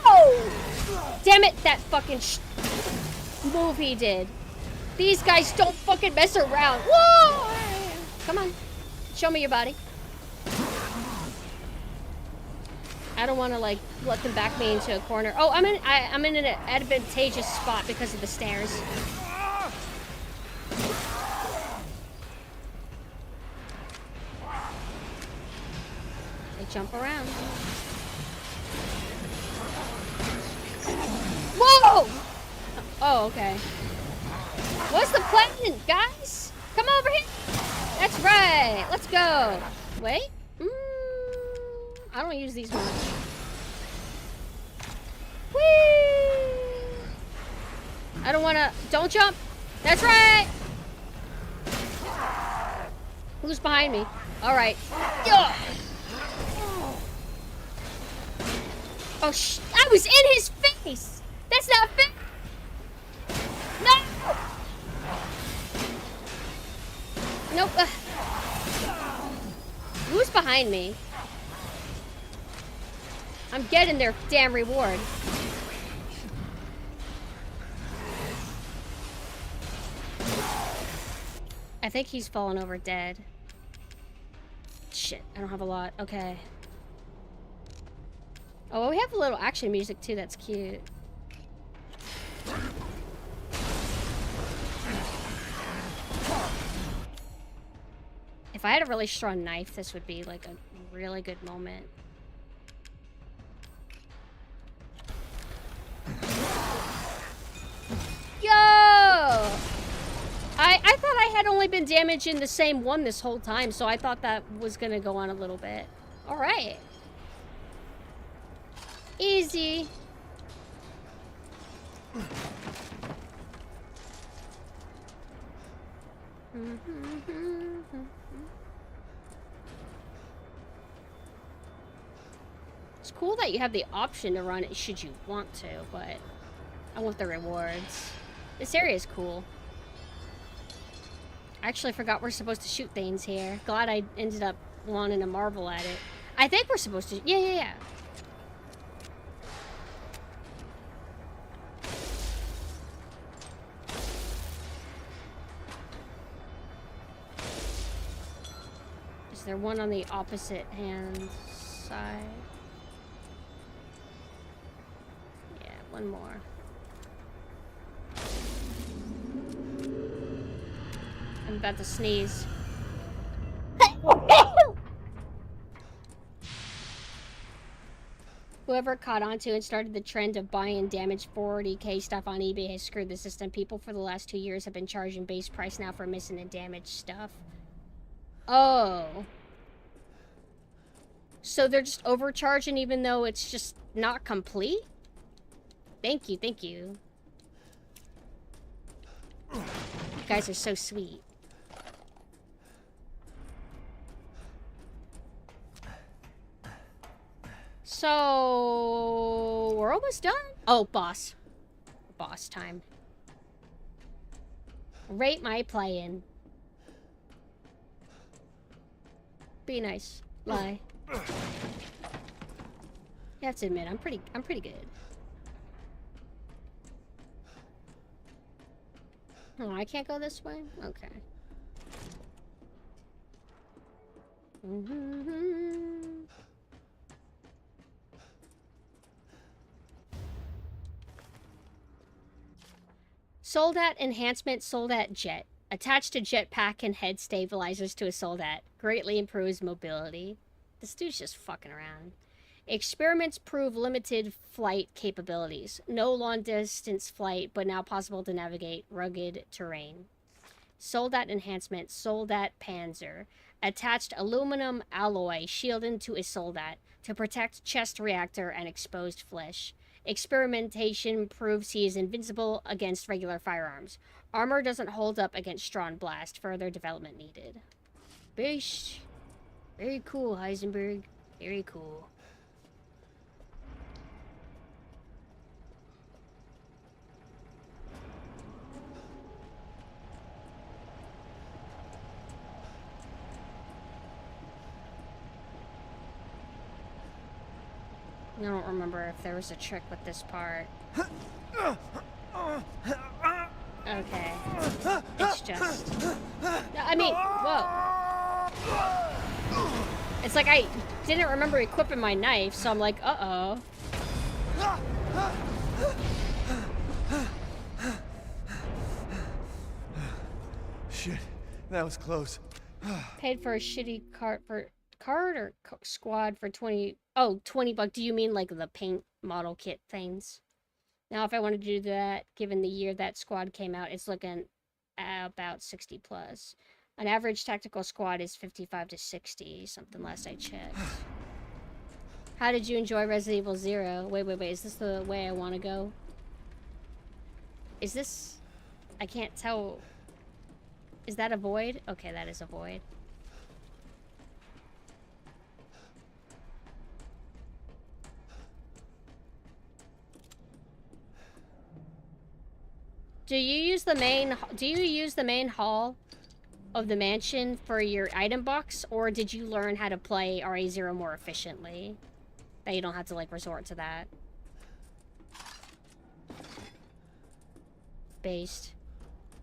Whoa! Damn it, that fucking move he did. These guys don't fucking mess around. Whoa! Come on. Show me your body. I don't want to like let them back me into a corner. Oh, I'm in an advantageous spot because of the stairs. They jump around. Whoa! Oh, okay. What's the plan, guys? Come over here. That's right. Let's go. Wait. I don't use these much. Whee! I don't wanna. Don't jump. That's right. Who's behind me? All right. Yeah. Oh, I was in his face. That's not fair. No. Nope. Who's behind me? I'm getting their damn reward. I think he's fallen over dead. Shit, I don't have a lot. Okay. Oh, well, we have a little action music too. That's cute. If I had a really strong knife, this would be like a really good moment. Yo! I thought I had only been damaging the same one this whole time, so I thought that was gonna go on a little bit. Alright. Easy. It's cool that you have the option to run it should you want to, but I want the rewards. This area is cool. I actually forgot we're supposed to shoot things here. Glad I ended up wanting to marvel at it. I think we're supposed to... Yeah. Is there one on the opposite hand side? Yeah, one more. I'm about to sneeze. Whoever caught onto and started the trend of buying damaged 40k stuff on eBay has screwed the system. People for the last 2 years have been charging base price now for missing and damaged stuff. Oh. So they're just overcharging even though it's just not complete? Thank you, thank you. You guys are so sweet. So... we're almost done? Oh, boss. Boss time. Rate my play-in. Be nice. Lie. You have to admit, I'm pretty good. Oh, I can't go this way? Okay. Soldat enhancement, Soldat jet. Attached to jetpack and head stabilizers to a Soldat. Greatly improves mobility. This dude's just fucking around. Experiments prove limited flight capabilities. No long-distance flight, but now possible to navigate rugged terrain. Soldat enhancement, Soldat Panzer. Attached aluminum alloy shielded to a Soldat to protect chest reactor and exposed flesh. Experimentation proves he is invincible against regular firearms. Armor doesn't hold up against strong blast. Further development needed. Beesh. Very cool, Heisenberg. Very cool. I don't remember if there was a trick with this part. Okay. It's just... I mean, whoa. It's like I didn't remember equipping my knife, so I'm like, uh-oh. Shit, that was close. Paid for a shitty card or squad for 20... Oh, 20 bucks. Do you mean like the paint model kit things? Now, if I wanted to do that, given the year that squad came out, it's looking at about 60 plus. An average tactical squad is 55 to 60, something last I checked. How did you enjoy Resident Evil 0? Wait, is this the way I want to go? Is this... I can't tell... Is that a void? Okay, that is a void. Do you use the main hall of the mansion for your item box, or did you learn how to play RA0 more efficiently? That you don't have to like resort to that. Based.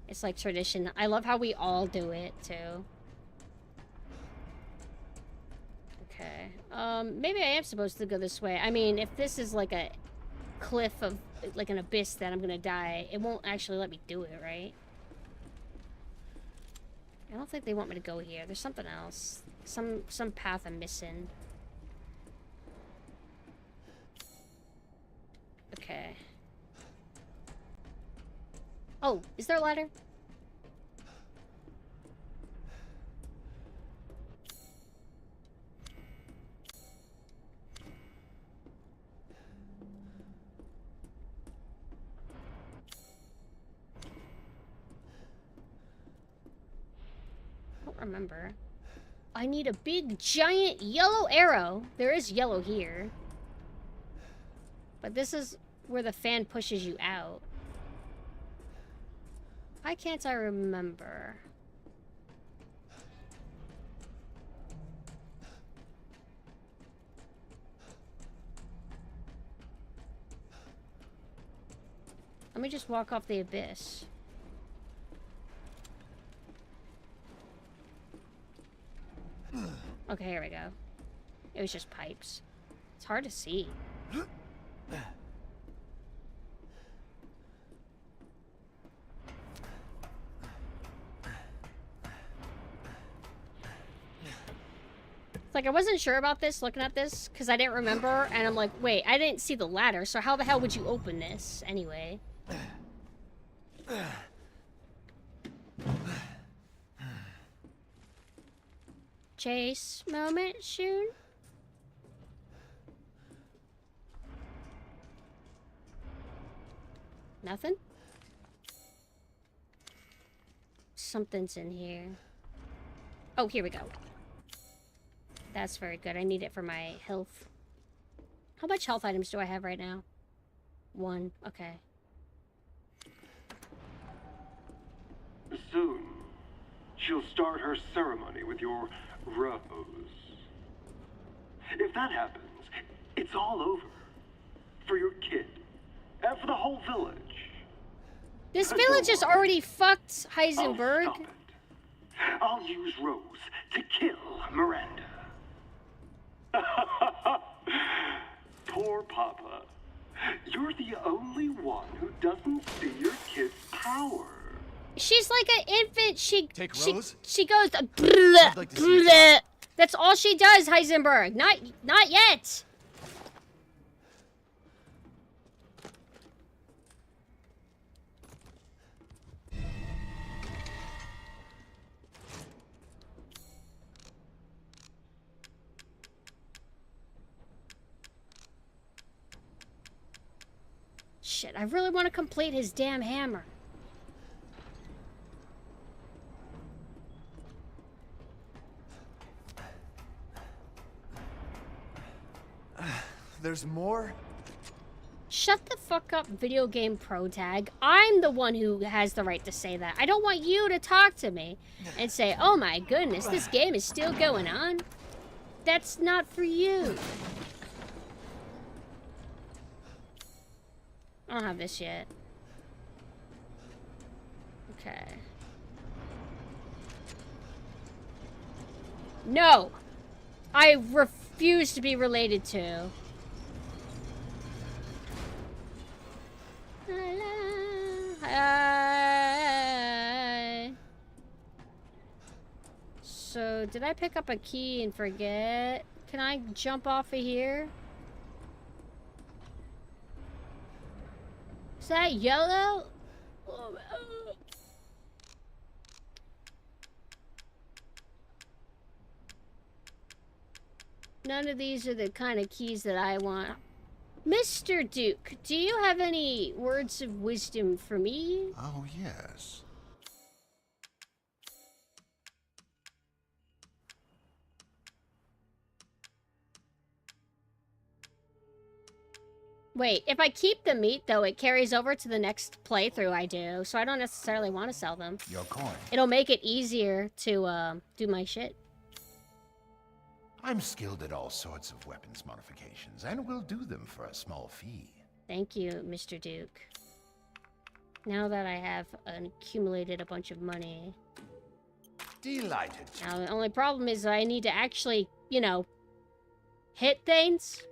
It's like tradition. I love how we all do it too. Okay. Maybe I am supposed to go this way. I mean, if this is like a cliff of like an abyss that I'm gonna die, it won't actually let me do it, right? I don't think they want me to go here. There's something else. Some path I'm missing. Okay. Oh, is there a ladder? Remember. I need a big giant yellow arrow. There is yellow here. But this is where the fan pushes you out. Why can't I remember? Let me just walk off the abyss. Okay, here we go. It was just pipes. It's hard to see. It's like I wasn't sure about this looking at this because I didn't remember, and I'm like, wait, I didn't see the ladder, so how the hell would you open this anyway? Chase moment soon? Nothing? Something's in here. Oh, here we go. That's very good. I need it for my health. How much health items do I have right now? 1. Okay. Soon, she'll start her ceremony with your rose. If that happens, it's all over. For your kid. And for the whole village. This village is already fucked, Heisenberg. I'll stop it. I'll use Rose to kill Miranda. Poor Papa. You're the only one who doesn't see your kid's power. She's like an infant. Take Rose? She goes bleh, like to see bleh. That's all she does, Heisenberg. Not yet. Shit, I really want to complete his damn hammer. There's more? Shut the fuck up, video game pro tag. I'm the one who has the right to say that. I don't want you to talk to me and say, oh my goodness, this game is still going on. That's not for you. I don't have this yet. Okay. No! I refuse to be related to. So, did I pick up a key and forget? Can I jump off of here? Is that yellow? None of these are the kind of keys that I want. Mr. Duke, do you have any words of wisdom for me? Oh, yes. Wait, if I keep the meat, though, it carries over to the next playthrough I do, so I don't necessarily want to sell them. Your coin. It'll make it easier to, do my shit. I'm skilled at all sorts of weapons modifications, and will do them for a small fee. Thank you, Mr. Duke. Now that I have accumulated a bunch of money. Delighted. Now, the only problem is I need to actually, you know, hit things.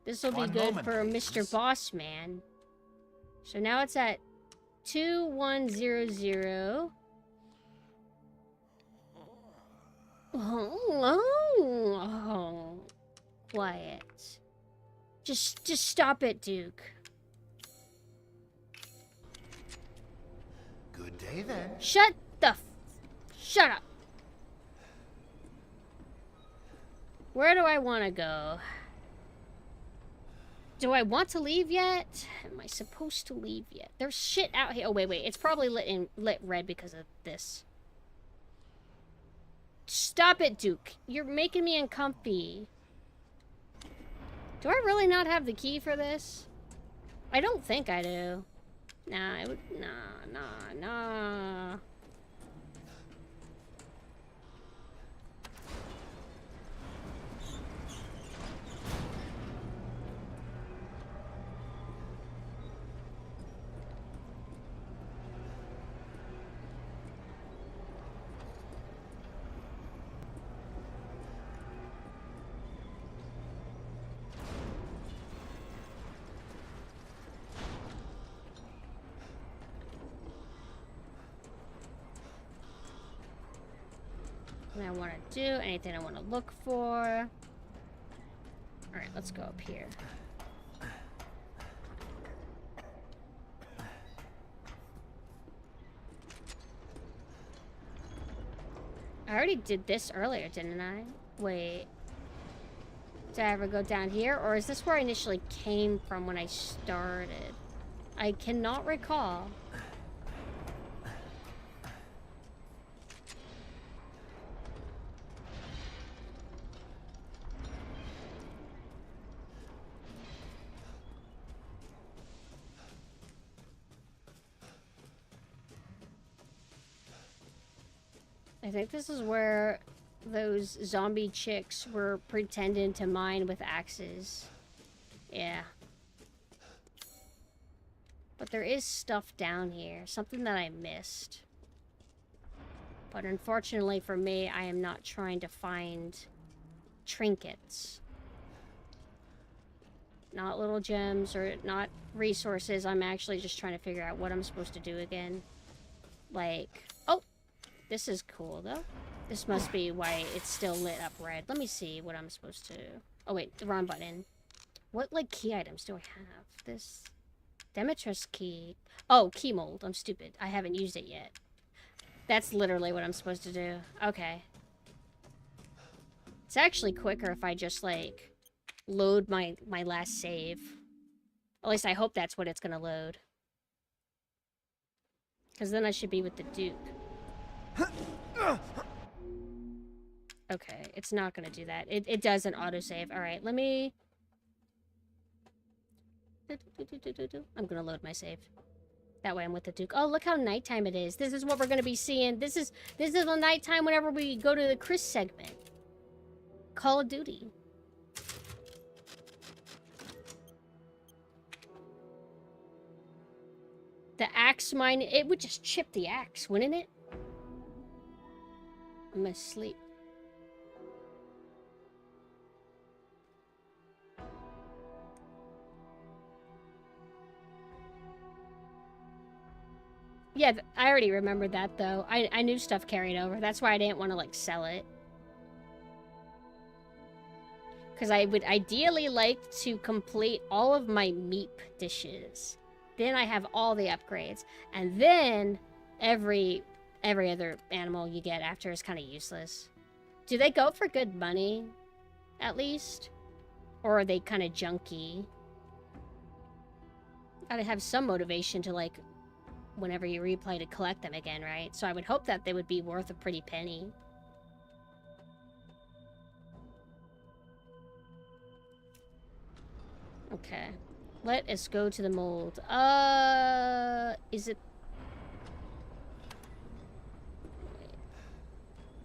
This will be One good moment, for please. Mr. Boss Man. So now it's at 2100. Oh, quiet. Just stop it, Duke. Good day, then. Shut up. Where do I want to go? Do I want to leave yet? Am I supposed to leave yet? There's shit out here. Oh, wait. It's probably lit red because of this. Stop it, Duke. You're making me uncomfy. Do I really not have the key for this? I don't think I do. Nah, nah. I want to do, anything I want to look for. Alright, let's go up here. I already did this earlier, didn't I? Wait. Did I ever go down here? Or is this where I initially came from when I started? I cannot recall. I think this is where those zombie chicks were pretending to mine with axes. Yeah. But there is stuff down here. Something that I missed. But unfortunately for me, I am not trying to find trinkets. Not little gems or not resources. I'm actually just trying to figure out what I'm supposed to do again. Like, oh! This is cool, though. This must be why it's still lit up red. Let me see what I'm supposed to... Oh, wait. The wrong button. What, like, key items do I have? This... Demetrius key. Oh, key mold. I'm stupid. I haven't used it yet. That's literally what I'm supposed to do. Okay. It's actually quicker if I just, like, load my last save. At least I hope that's what it's gonna load. Because then I should be with the Duke. Okay, it's not gonna do that. It does an autosave. Alright, let me... I'm gonna load my save. That way I'm with the Duke. Oh, look how nighttime it is. This is what we're gonna be seeing. This is the nighttime whenever we go to the Chris segment. Call of Duty. The axe mine, it would just chip the axe, wouldn't it? I'm asleep. Yeah, I already remembered that, though. I knew stuff carried over. That's why I didn't want to, like, sell it. Because I would ideally like to complete all of my meat dishes. Then I have all the upgrades. And then every other animal you get after is kind of useless. Do they go for good money, at least? Or are they kind of junky? Gotta have some motivation to, like, whenever you replay to collect them again, right? So I would hope that they would be worth a pretty penny. Okay. Let us go to the mold. Is it...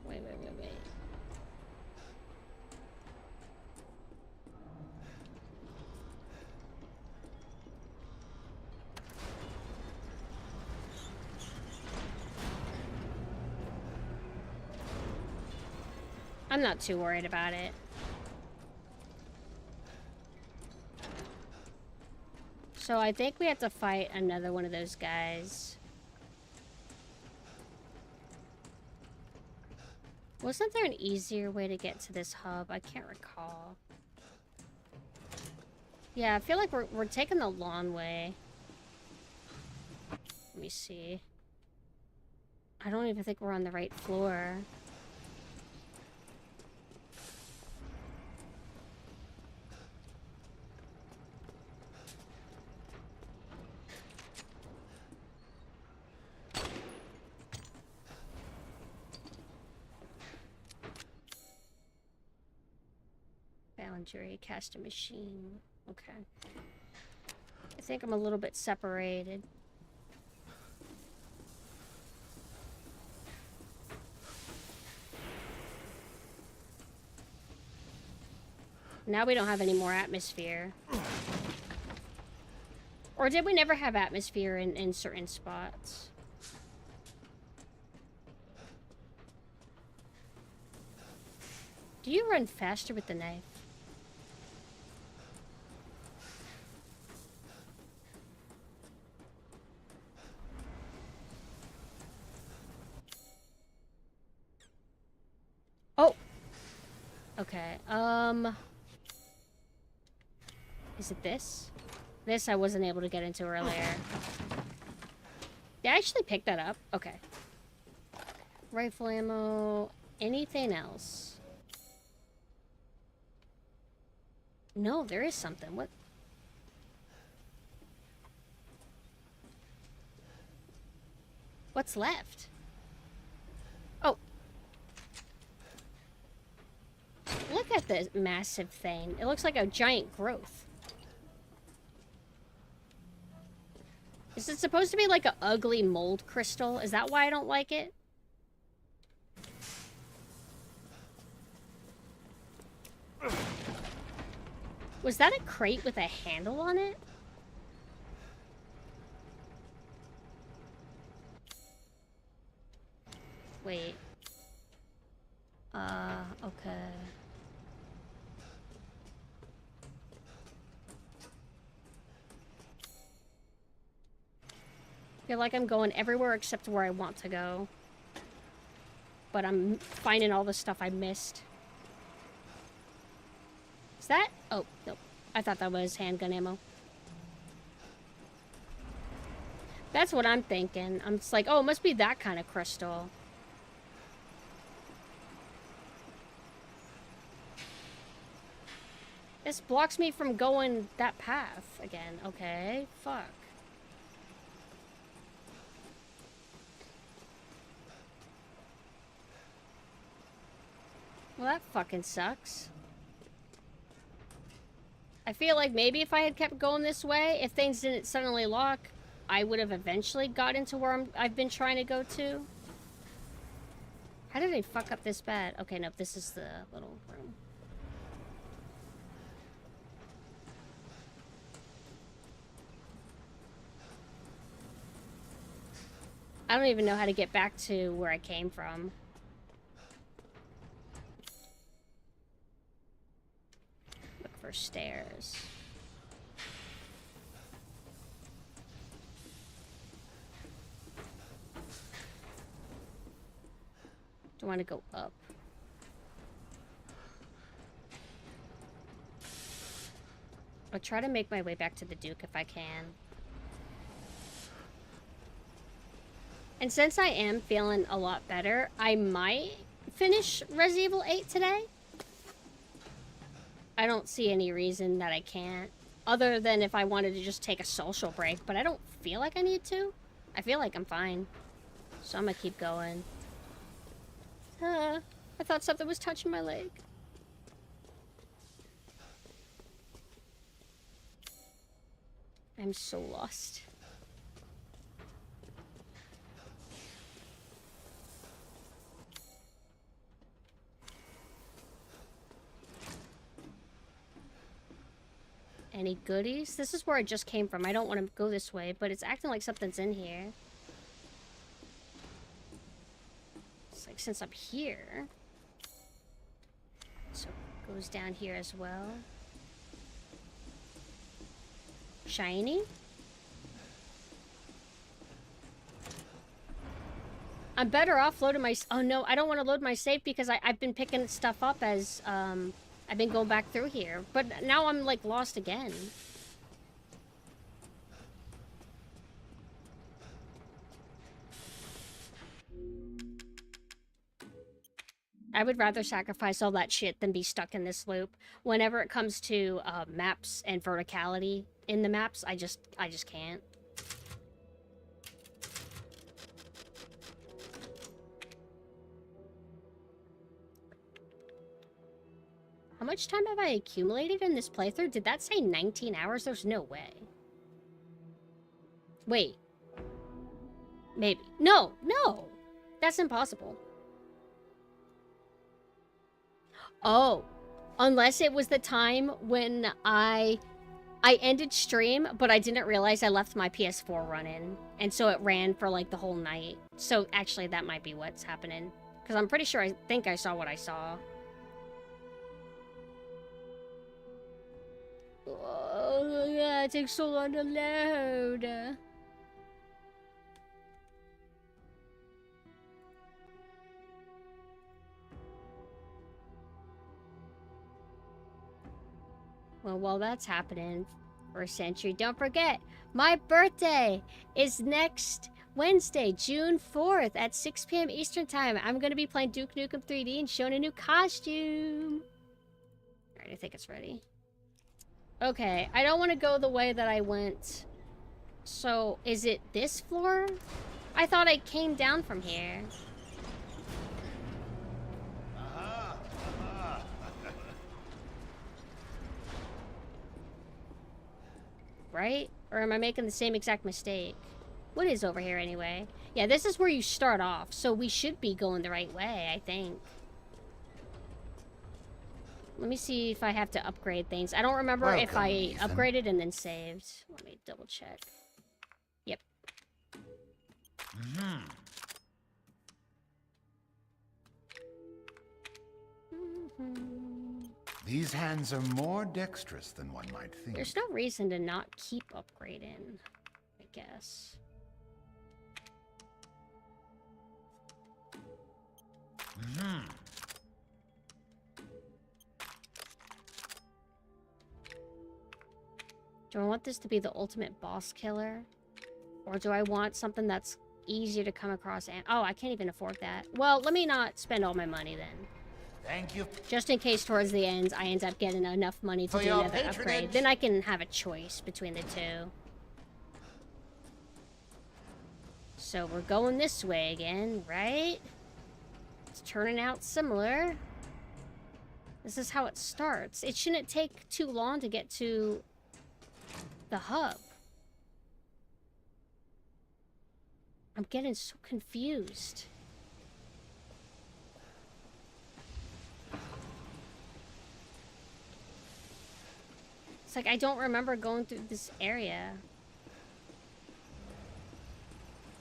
Wait. I'm not too worried about it. So I think we have to fight another one of those guys. Wasn't there an easier way to get to this hub? I can't recall. Yeah, I feel like we're taking the long way. Let me see. I don't even think we're on the right floor. Boundary, cast a machine. Okay. I think I'm a little bit separated. Now we don't have any more atmosphere. Or did we never have atmosphere in certain spots? Do you run faster with the knife? Oh! Okay, is it this? This I wasn't able to get into earlier. Did I actually pick that up? Okay. Rifle ammo. Anything else? No, there is something. What? What's left? Oh. Look at this massive thing. It looks like a giant growth. Is it supposed to be like an ugly mold crystal? Is that why I don't like it? Was that a crate with a handle on it? Wait. Okay. I feel like I'm going everywhere except where I want to go. But I'm finding all the stuff I missed. Is that? Oh, nope. I thought that was handgun ammo. That's what I'm thinking. I'm just like, oh, it must be that kind of crystal. This blocks me from going that path again. Okay, fuck. Well, that fucking sucks. I feel like maybe if I had kept going this way, if things didn't suddenly lock, I would have eventually got into where I've been trying to go to. How did I fuck up this bad? Okay, nope, this is the little room. I don't even know how to get back to where I came from. Look for stairs. Do I want to go up? I'll try to make my way back to the Duke if I can. And since I am feeling a lot better, I might finish Resident Evil 8 today. I don't see any reason that I can't. Other than if I wanted to just take a social break, but I don't feel like I need to. I feel like I'm fine. So I'm gonna keep going. I thought something was touching my leg. I'm so lost. Any goodies? This is where I just came from. I don't want to go this way, but it's acting like something's in here. It's like since I'm here. So it goes down here as well. Shiny? I'm better off loading my... Oh no, I don't want to load my save because I've been picking stuff up as... I've been going back through here. But now I'm like lost again. I would rather sacrifice all that shit than be stuck in this loop. Whenever it comes to maps and verticality in the maps, I just can't. How much time have I accumulated in this playthrough? Did that say 19 hours? There's no way. Wait. Maybe. No, no! That's impossible. Oh. Unless it was the time when I ended stream, but I didn't realize I left my PS4 running. And so it ran for like the whole night. So actually that might be what's happening. Because I'm pretty sure I think I saw what I saw. Oh, yeah, it takes so long to load. Well, while that's happening, first century, don't forget, my birthday is next Wednesday, June 4th at 6 p.m. Eastern Time. I'm going to be playing Duke Nukem 3D and showing a new costume. Alright, I think it's ready. Okay, I don't want to go the way that I went. So, is it this floor? I thought I came down from here. Right? Or am I making the same exact mistake? What is over here anyway? Yeah, this is where you start off, so we should be going the right way, I think. Let me see if I have to upgrade things. I don't remember if I Ethan. upgraded and then saved. Let me double check. Yep. These hands are more dexterous than one might think. There's no reason to not keep upgrading, I guess. Do I want this to be the ultimate boss killer? Or do I want something that's easier to come across? And oh, I can't even afford that. Well, let me not spend all my money then. Thank you. Just in case towards the end I end up getting enough money to For do your another upgrade. patronage. Then I can have a choice between the two. So we're going this way again, right? It's turning out similar. This is how it starts. It shouldn't take too long to get to the hub. I'm getting so confused. It's like I don't remember going through this area.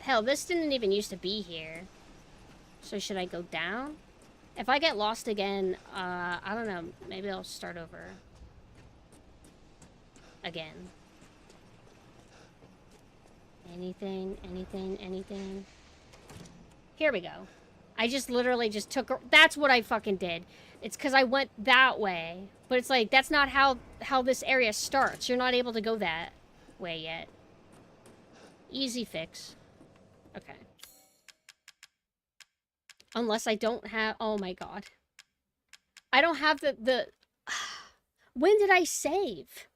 Hell, this didn't even used to be here. So should I go down? If I get lost again, I don't know. Maybe I'll start over. Again. Anything. Here we go. I just literally just took... That's what I fucking did. It's because I went that way. But it's like, that's not how this area starts. You're not able to go that way yet. Easy fix. Okay. Unless I don't have... Oh my god. I don't have the... When did I save?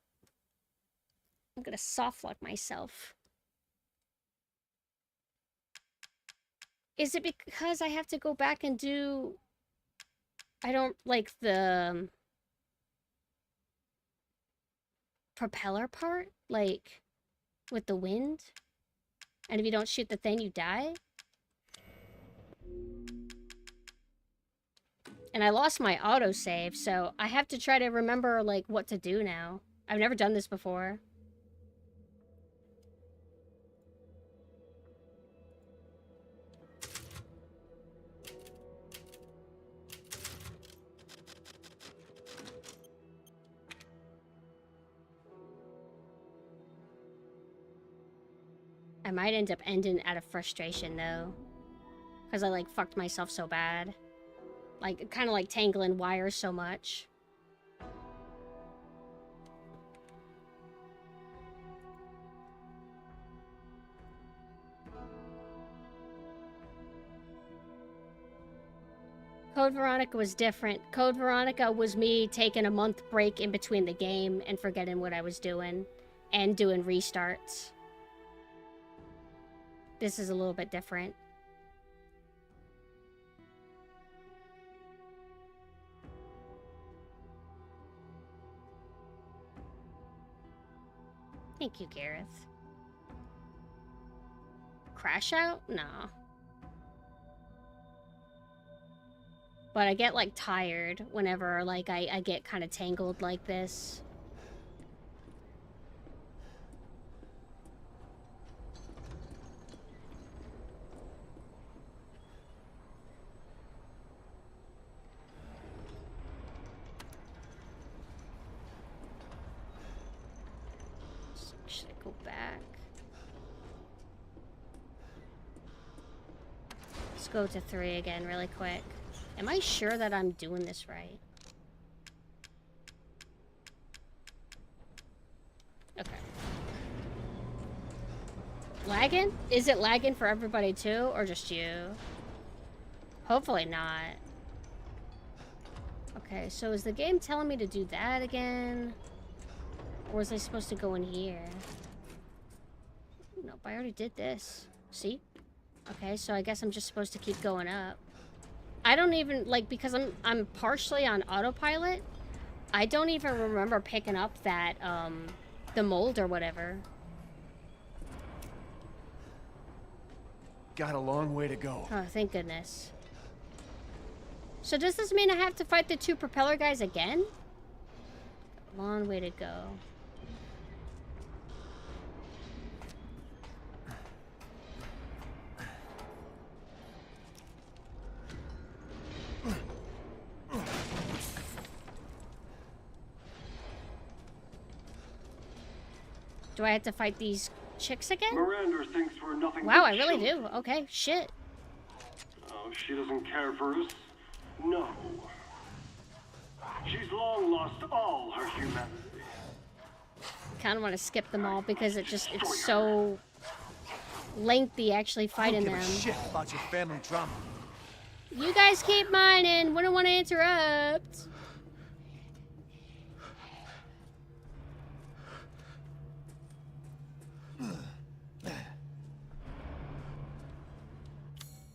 I'm gonna softlock myself. Is it because I have to go back and do... I don't like the... propeller part? Like, with the wind? And if you don't shoot the thing, you die? And I lost my autosave, so I have to try to remember, like, what to do now. I've never done this before. I might end up ending out of frustration, though. Because I, like, fucked myself so bad. Like, kind of like tangling wires so much. Code Veronica was different. Code Veronica was me taking a month break in between the game and forgetting what I was doing. And doing restarts. This is a little bit different. Thank you, Gareth. Crash out? No. But I get, like, tired whenever, like, I get kind of tangled like this. Should I go back? Let's go to 3 again really quick. Am I sure that I'm doing this right? Okay. Lagging? Is it lagging for everybody too, or just you? Hopefully not. Okay, so is the game telling me to do that again? Or was I supposed to go in here? Nope, I already did this. See? Okay, so I guess I'm just supposed to keep going up. I don't even, like, because I'm partially on autopilot, I don't even remember picking up that, the mold or whatever. Got a long way to go. Oh, thank goodness. So does this mean I have to fight the 2 propeller guys again? Long way to go. Do I have to fight these chicks again? Miranda thinks we're nothing Wow, but I really children. do. Okay, shit. Oh, she doesn't care for us. No. She's long lost all her humanity. Kind of want to skip them all because it's so lengthy actually fighting them. I don't give a shit about your family drama. You guys keep mining. We don't want to interrupt.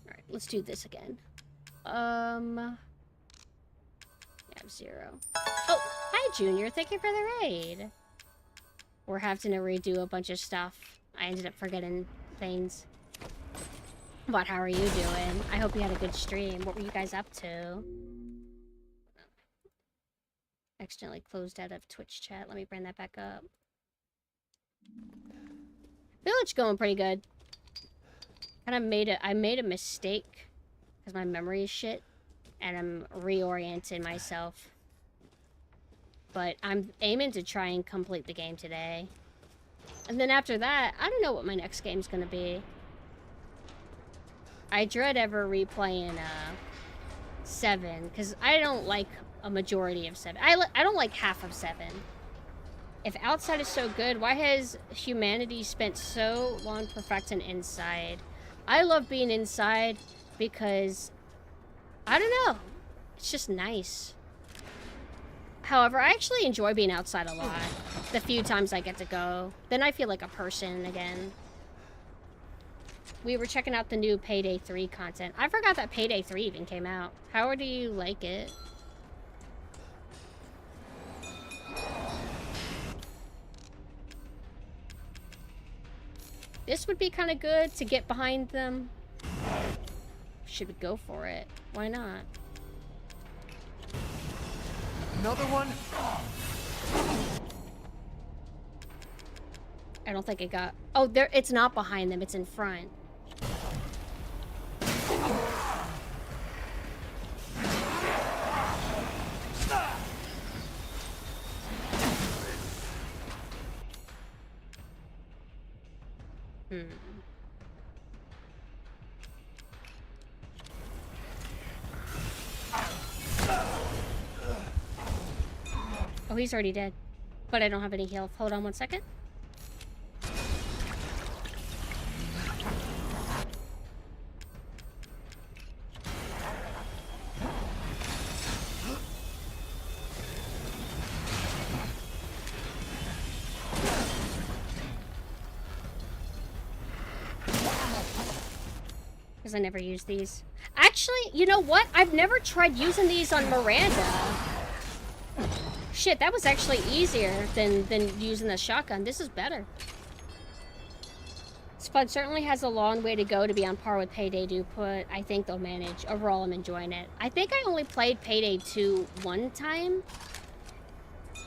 Alright, let's do this again. Yeah, 0. Oh, hi Junior. Thank you for the raid. We're having to redo a bunch of stuff. I ended up forgetting things. But how are you doing? I hope you had a good stream. What were you guys up to? Accidentally closed out of Twitch chat. Let me bring that back up. Village going pretty good. I made a mistake because my memory is shit, and I'm reorienting myself. But I'm aiming to try and complete the game today. And then after that, I don't know what my next game's gonna be. I dread ever replaying 7, because I don't like a majority of 7. I don't like half of 7. If Outside is so good, why has humanity spent so long perfecting Inside? I love being inside because, I don't know, it's just nice. However, I actually enjoy being outside a lot. The few times I get to go, then I feel like a person again. We were checking out the new Payday 3 content. I forgot that Payday 3 even came out. How do you like it? This would be kind of good to get behind them. Should we go for it? Why not? Another one? I don't think it got... Oh, there. It's not behind them. It's in front. Oh, he's already dead. But I don't have any health. Hold on one second. Because I never use these. Actually, you know what? I've never tried using these on Miranda. Shit, that was actually easier than using the shotgun. This is better. Spud certainly has a long way to go to be on par with Payday 2, but I think they'll manage. Overall, I'm enjoying it. I think I only played Payday 2 one time.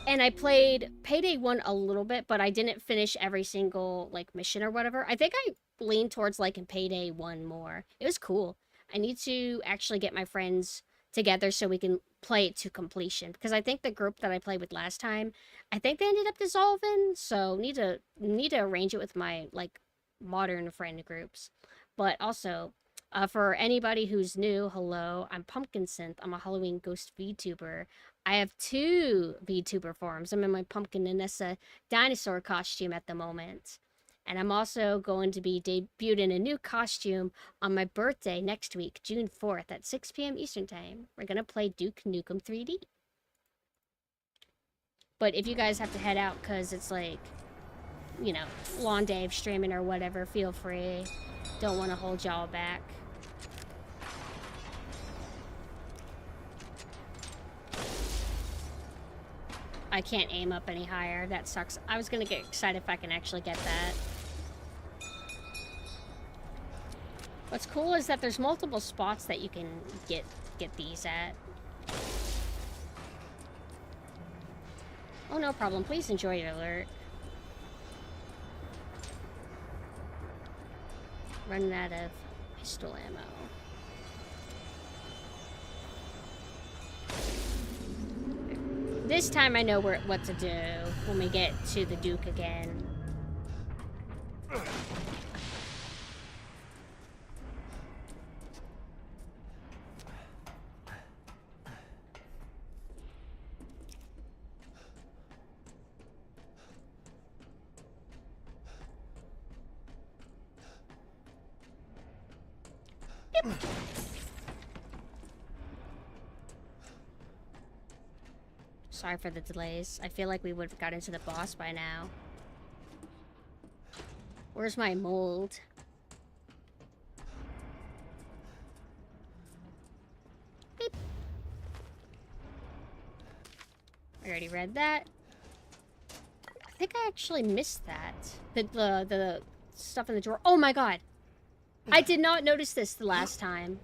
And I played Payday 1 a little bit, but I didn't finish every single, like, mission or whatever. I think I leaned towards, like, in Payday 1 more. It was cool. I need to actually get my friends together so we can play it to completion, because I think the group that I played with last time, I think they ended up dissolving, so need to arrange it with my, like, modern friend groups. But also, for anybody who's new, hello, I'm PumpkinSynth. I'm a Halloween ghost VTuber. I have 2 VTuber forms. I'm in my Pumpkin and Nessa dinosaur costume at the moment. And I'm also going to be debuting a new costume on my birthday next week, June 4th at 6 p.m. Eastern Time. We're going to play Duke Nukem 3D. But if you guys have to head out because it's like, you know, long day of streaming or whatever, feel free. Don't want to hold y'all back. I can't aim up any higher. That sucks. I was going to get excited if I can actually get that. What's cool is that there's multiple spots that you can get these at. Oh, no problem. Please enjoy your alert. Running out of pistol ammo. This time I know what to do when we get to the Duke again. Yep. Sorry for the delays. I feel like we would have got into the boss by now. Where's my mold? Beep. I already read that. I think I actually missed that. The stuff in the drawer. Oh my god! I did not notice this the last time.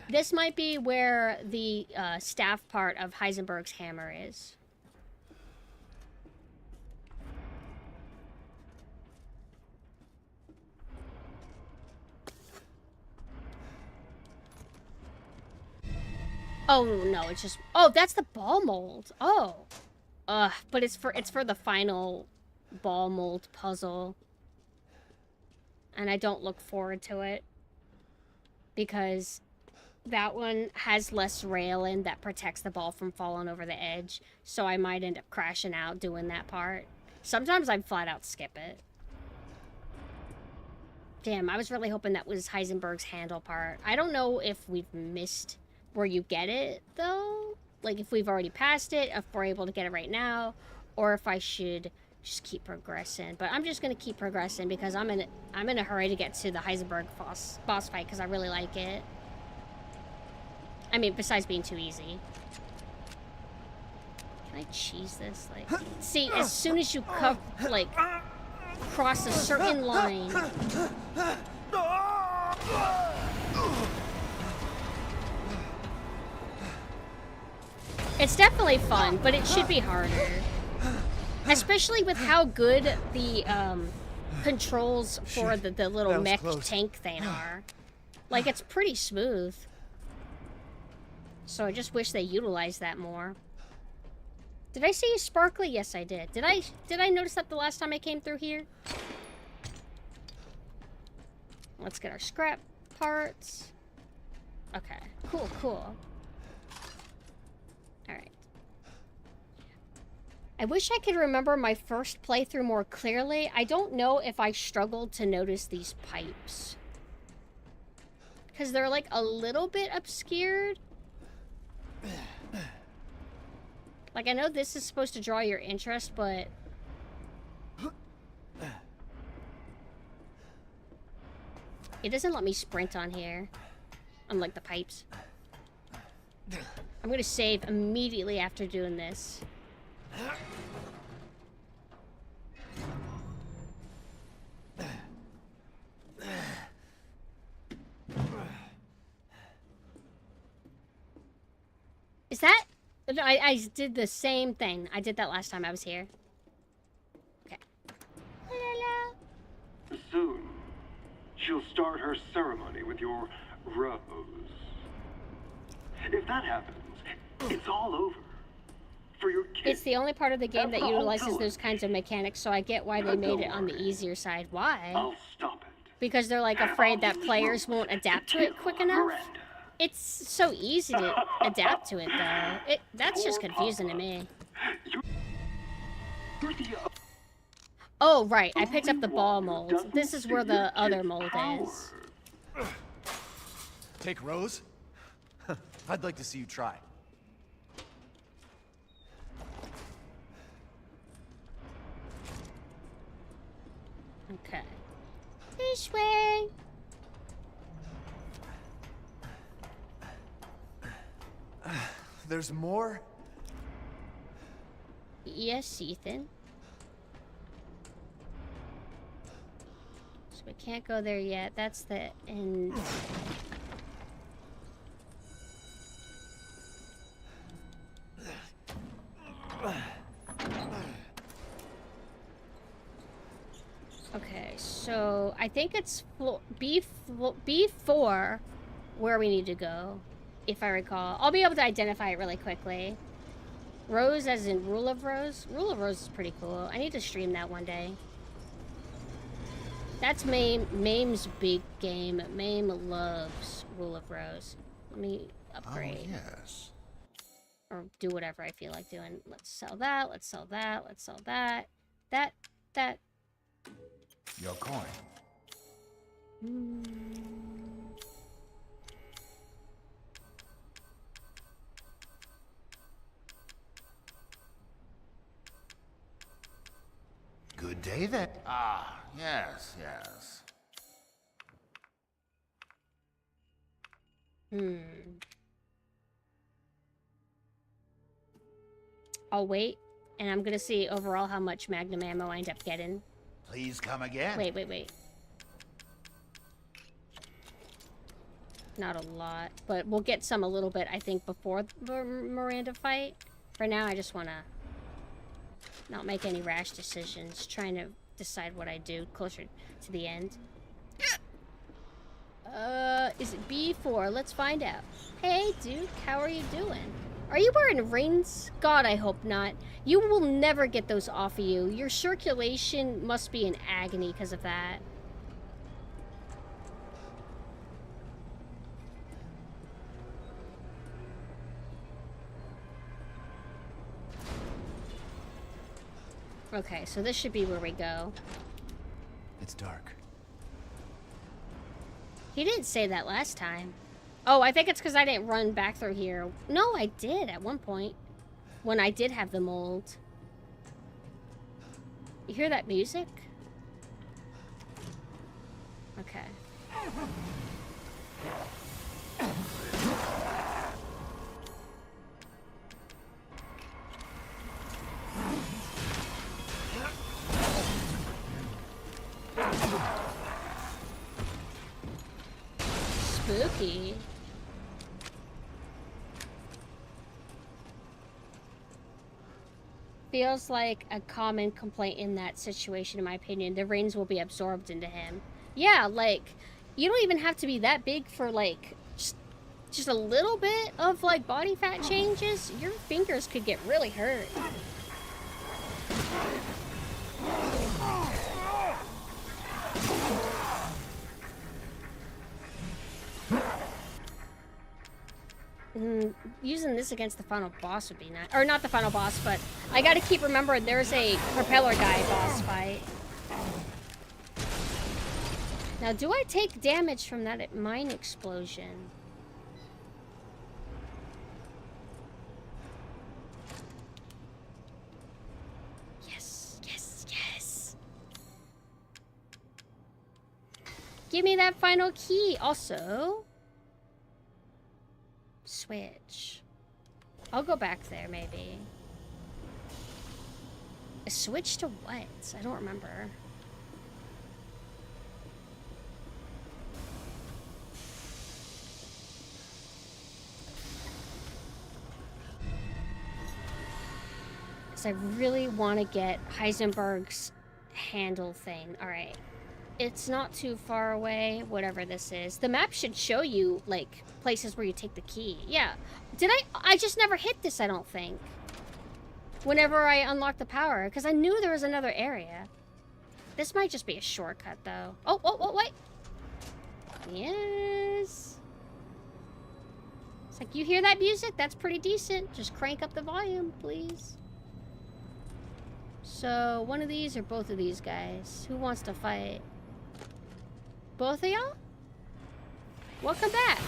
This might be where the staff part of Heisenberg's hammer is. Oh, no, it's just... Oh, that's the ball mold. Oh. But it's for the final ball mold puzzle. And I don't look forward to it. Because that one has less railing that protects the ball from falling over the edge. So I might end up crashing out doing that part. Sometimes I'd flat out skip it. Damn, I was really hoping that was Heisenberg's handle part. I don't know if we've missed where you get it, though. Like, if we've already passed it, if we're able to get it right now, or if I should just keep progressing. But I'm just gonna keep progressing because I'm in a hurry to get to the Heisenberg boss fight because I really like it. I mean, besides being too easy. Can I cheese this? Like, see, as soon as you cross a certain line. It's definitely fun, but it should be harder. Especially with how good the controls for the little mech tank thing are. Like, it's pretty smooth. So I just wish they utilized that more. Did I see you sparkly? Yes, I did. Did I notice that the last time I came through here? Let's get our scrap parts. Okay. Cool, cool. Alright. I wish I could remember my first playthrough more clearly. I don't know if I struggled to notice these pipes. Because they're like a little bit obscured. Like, I know this is supposed to draw your interest, but... It doesn't let me sprint on here. Unlike the pipes. I'm gonna save immediately after doing this. Is that... No, I did the same thing. I did that last time I was here. Okay. Soon, she'll start her ceremony with your rose. If that happens, it's all over. For your kids. It's the only part of the game that utilizes those kinds of mechanics, so I get why they made it on the easier side. Why? I'll stop it. Because they're like afraid that players won't adapt to it quick enough. It's so easy to adapt to it, though. That's just confusing to me. Oh, right. I picked up the ball mold. This is where the other mold is. Take Rose? I'd like to see you try. Okay. This way. There's more? Yes, Ethan. So we can't go there yet. That's the end. Okay, so I think it's B4 where we need to go, if I recall. I'll be able to identify it really quickly. Rose as in Rule of Rose? Rule of Rose is pretty cool. I need to stream that one day. That's Mame's big game. Mame loves Rule of Rose. Let me upgrade. Oh, yes. Or do whatever I feel like doing. Let's sell that, let's sell that, let's sell that. That. Your coin. Good day then. Ah, yes. I'll wait, and I'm gonna see overall how much Magnum ammo I end up getting. Please come again. Wait. Not a lot, but we'll get some a little bit, I think, before the Miranda fight. For now, I just want to not make any rash decisions, trying to decide what I do closer to the end. Is it B4? Let's find out. Hey, Duke, how are you doing? Are you wearing rings? God, I hope not. You will never get those off of you. Your circulation must be in agony because of that. Okay, so this should be where we go. It's dark. He didn't say that last time. Oh, I think it's because I didn't run back through here. No, I did at one point. When I did have the mold. You hear that music? Okay. Spooky. Feels like a common complaint in that situation, in my opinion. The reins will be absorbed into him. Yeah, like, you don't even have to be that big for, like, just a little bit of, like, body fat changes. Your fingers could get really hurt. Using this against the final boss would be nice. Or not the final boss, but I gotta keep remembering there's a propeller guy boss fight. Now, do I take damage from that mine explosion? Yes, yes, yes. Give me that final key. Also, switch. I'll go back there, maybe. A switch to what? I don't remember. Because I really want to get Heisenberg's handle thing. Alright. It's not too far away, whatever this is. The map should show you, like, places where you take the key. Yeah. Did I just never hit this, I don't think. Whenever I unlock the power, because I knew there was another area. This might just be a shortcut, though. Oh, wait. Yes. It's like, you hear that music? That's pretty decent. Just crank up the volume, please. So, one of these or both of these guys? Who wants to fight? Both of y'all? Welcome back.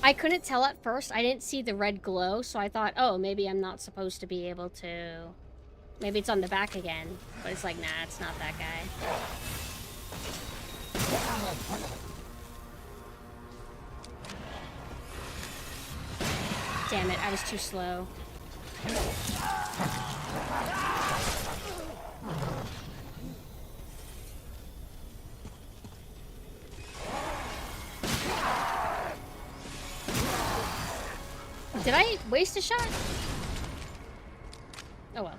I couldn't tell at first. I didn't see the red glow, so I thought, oh, maybe I'm not supposed to be able to... Maybe it's on the back again. But it's like, nah, it's not that guy. Damn it, I was too slow. Did I waste a shot? Oh well.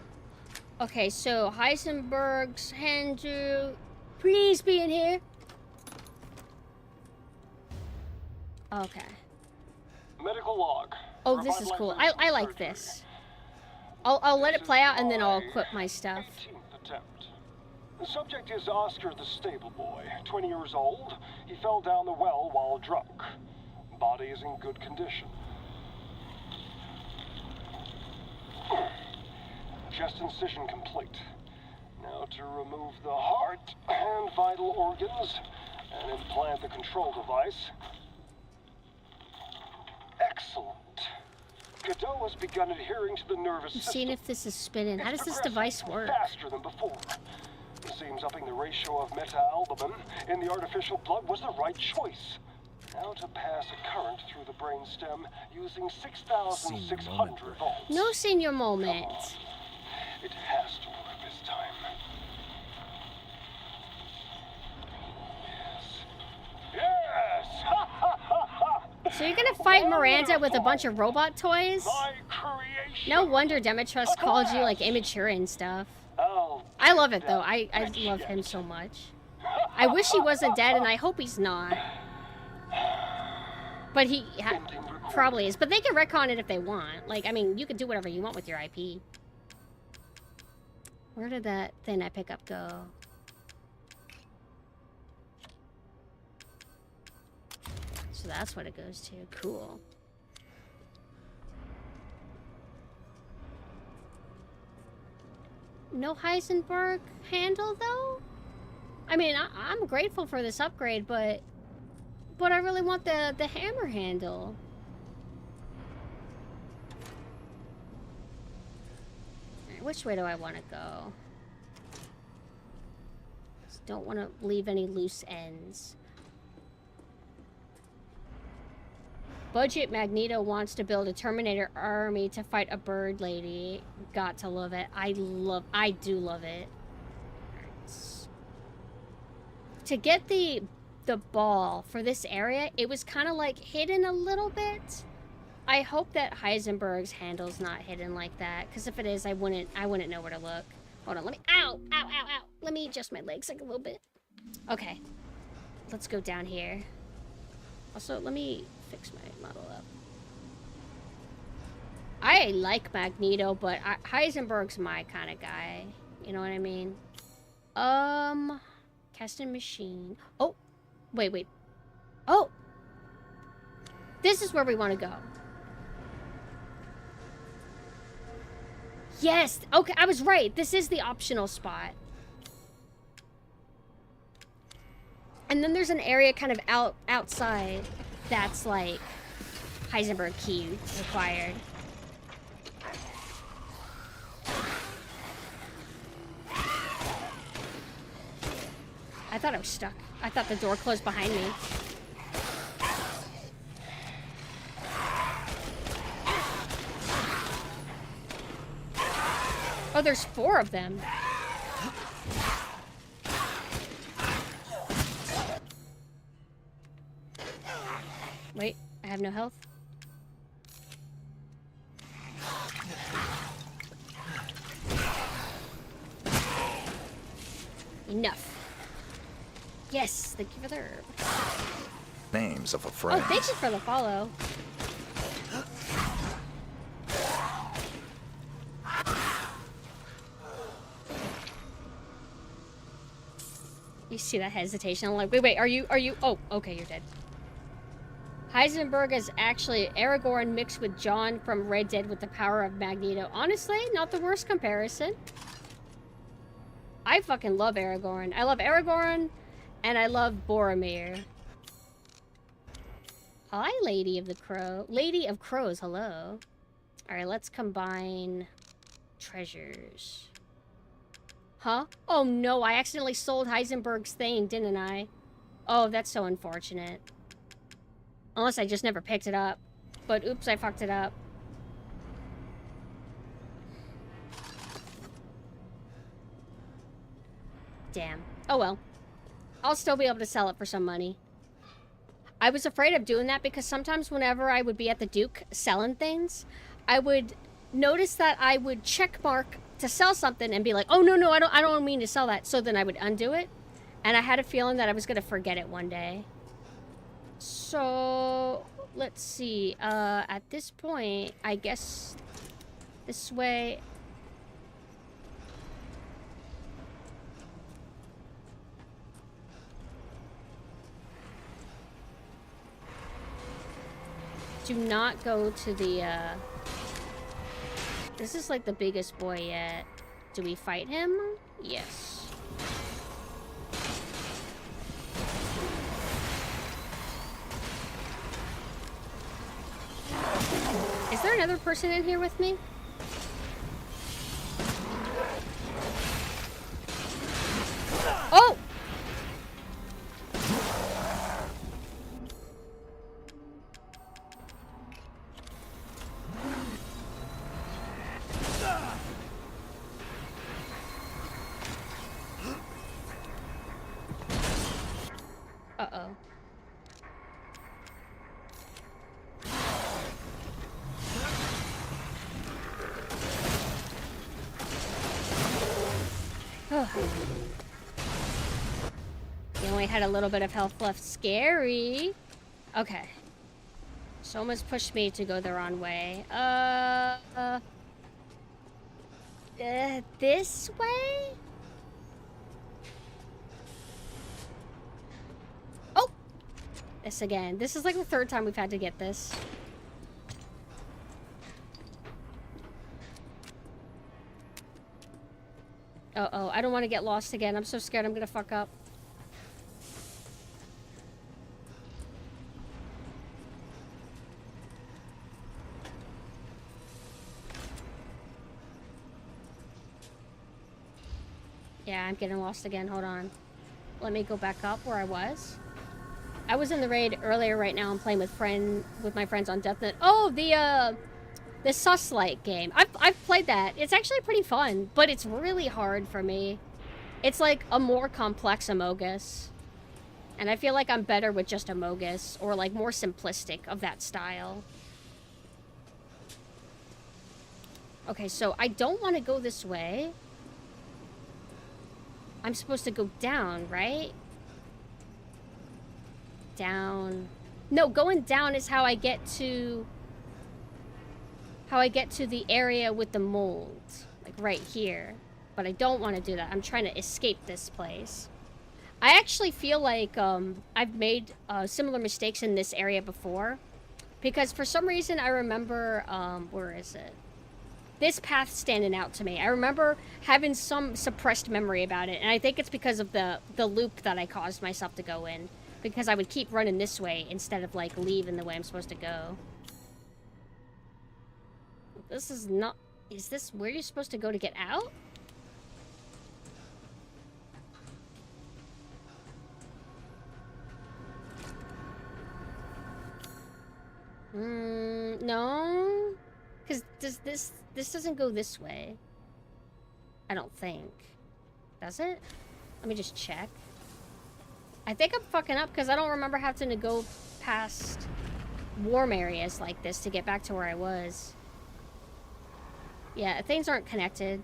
Okay, so Heisenberg's Andrew, please be in here. Okay. Medical log. Oh, this is cool. I like this. I'll let it play out and then I'll equip my stuff. 18th attempt. The subject is Oscar the stable boy, 20 years old. He fell down the well while drunk. Body is in good condition. Chest incision complete. Now to remove the heart and vital organs and implant the control device. Excellent. Godot has begun adhering to the nervous system. Seeing if this is spinning. How does this device work? Faster than before. It seems upping the ratio of meta-albumin in the artificial blood was the right choice. Now to pass a current through the brainstem using 6,600 volts. No senior moment. It has to work this time. Yes! Ha ha ha ha! So you're gonna fight Miranda with a bunch of robot toys? My creation. No wonder Demetrus called you like immature and stuff. I'll I love it though. I love him so much. I wish he wasn't dead, and I hope he's not. But he probably is. But they can retcon it if they want. Like, I mean, you can do whatever you want with your IP. Where did that thing I pick up go? So that's what it goes to. Cool. No Heisenberg handle, though? I mean, I'm grateful for this upgrade, but I really want the hammer handle. Alright, which way do I want to go? Just don't want to leave any loose ends. Budget Magneto wants to build a Terminator army to fight a bird lady. Got to love it. I do love it. To get the ball for this area, it was kind of like hidden a little bit. I hope that Heisenberg's handle's not hidden like that, because if it is, I wouldn't know where to look. Hold on, let me, ow, ow, ow, ow. Let me adjust my legs like a little bit. Okay, let's go down here. Also, let me fix my model up. I like Magneto, but Heisenberg's my kind of guy. You know what I mean? Casting machine. Oh, wait. Oh! This is where we want to go. Yes! Okay, I was right. This is the optional spot. And then there's an area kind of outside that's like Heisenberg key required. I thought I was stuck. I thought the door closed behind me. Oh, there's 4 of them. Wait, I have no health. Enough. Yes, thank you for the herb. Names of a friend. Oh, thank you for the follow. You see that hesitation? I'm like, wait, are you? Oh, okay, you're dead. Heisenberg is actually Aragorn mixed with John from Red Dead with the power of Magneto. Honestly, not the worst comparison. I fucking love Aragorn. I love Aragorn, and I love Boromir. Hi, Lady of the Crow. Lady of Crows, hello. Alright, let's combine treasures. Huh? Oh no, I accidentally sold Heisenberg's thing, didn't I? Oh, that's so unfortunate. Unless I just never picked it up. But oops, I fucked it up. Damn. Oh well. I'll still be able to sell it for some money. I was afraid of doing that because sometimes whenever I would be at the Duke selling things, I would notice that I would check mark to sell something and be like, oh no, I don't mean to sell that. So then I would undo it. And I had a feeling that I was gonna forget it one day. So let's see. At this point, I guess this way. Do not go to the, This is like the biggest boy yet. Do we fight him? Yes. Is there another person in here with me? Oh! Uh-oh. He only had a little bit of health left. Scary. Okay. Someone's pushed me to go the wrong way. This way? Oh! This again. This is like the third time we've had to get this. Uh-oh, I don't want to get lost again. I'm so scared I'm gonna fuck up. Yeah, I'm getting lost again. Hold on. Let me go back up where I was. I was in the raid earlier. Right now I'm playing with my friends on Deathnet. Oh, the Suslight game. I've played that. It's actually pretty fun, but it's really hard for me. It's like a more complex Amogus. And I feel like I'm better with just Amogus, or like more simplistic of that style. Okay, so I don't want to go this way. I'm supposed to go down, right? Down. No, going down is how I get to the area with the mold. Like right here. But I don't want to do that. I'm trying to escape this place. I actually feel like I've made similar mistakes in this area before. Because for some reason I remember, where is it? This path standing out to me. I remember having some suppressed memory about it, and I think it's because of the loop that I caused myself to go in. Because I would keep running this way instead of, like, leaving the way I'm supposed to go. This is not... Is this where you're supposed to go to get out? No. Because this doesn't go this way. I don't think. Does it? Let me just check. I think I'm fucking up because I don't remember having to go past warm areas like this to get back to where I was. Yeah, things aren't connected.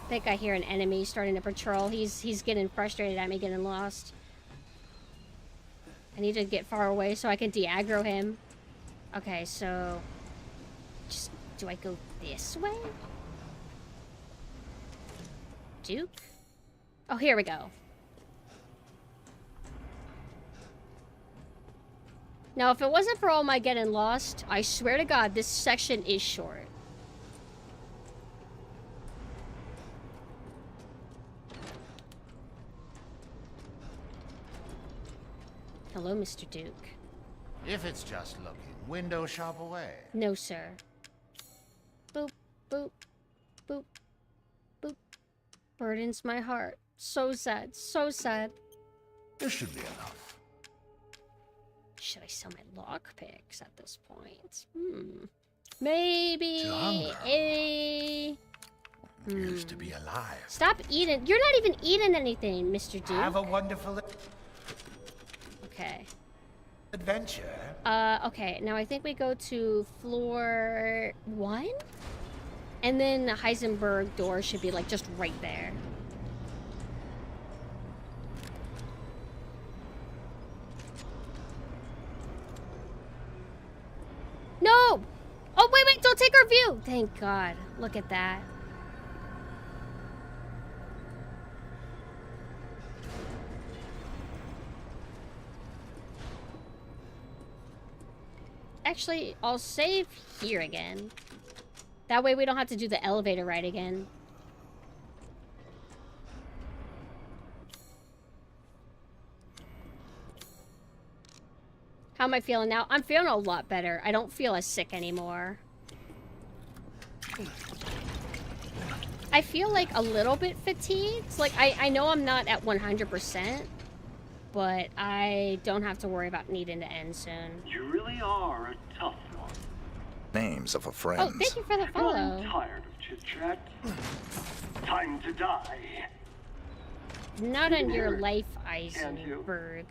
I think I hear an enemy starting to patrol. He's getting frustrated at me getting lost. I need to get far away so I can de-aggro him. Okay, so... Just... Do I go this way? Duke? Oh, here we go. Now, if it wasn't for all my getting lost, I swear to God, this section is short. Hello, Mr. Duke. If it's just looking, window shop away. No, sir. Boop, boop, boop, boop. Burdens my heart. So sad, so sad. This should be enough. Should I sell my lockpicks at this point? Maybe a... Used to be alive. Stop eating. You're not even eating anything, Mr. Duke. Have a wonderful Okay. adventure. Okay. Now I think we go to floor 1? And then the Heisenberg door should be, like, just right there. No! Oh, wait, don't take our view! Thank God. Look at that. Actually, I'll save here again. That way we don't have to do the elevator ride again. How am I feeling now? I'm feeling a lot better. I don't feel as sick anymore. I feel like a little bit fatigued. Like, I know I'm not at 100%, but I don't have to worry about needing to end soon. You really are a tough one. Names of a friend. Oh, thank you for the follow. I'm tired of chit-chat. Time to die. Not on your life, Eisenberg.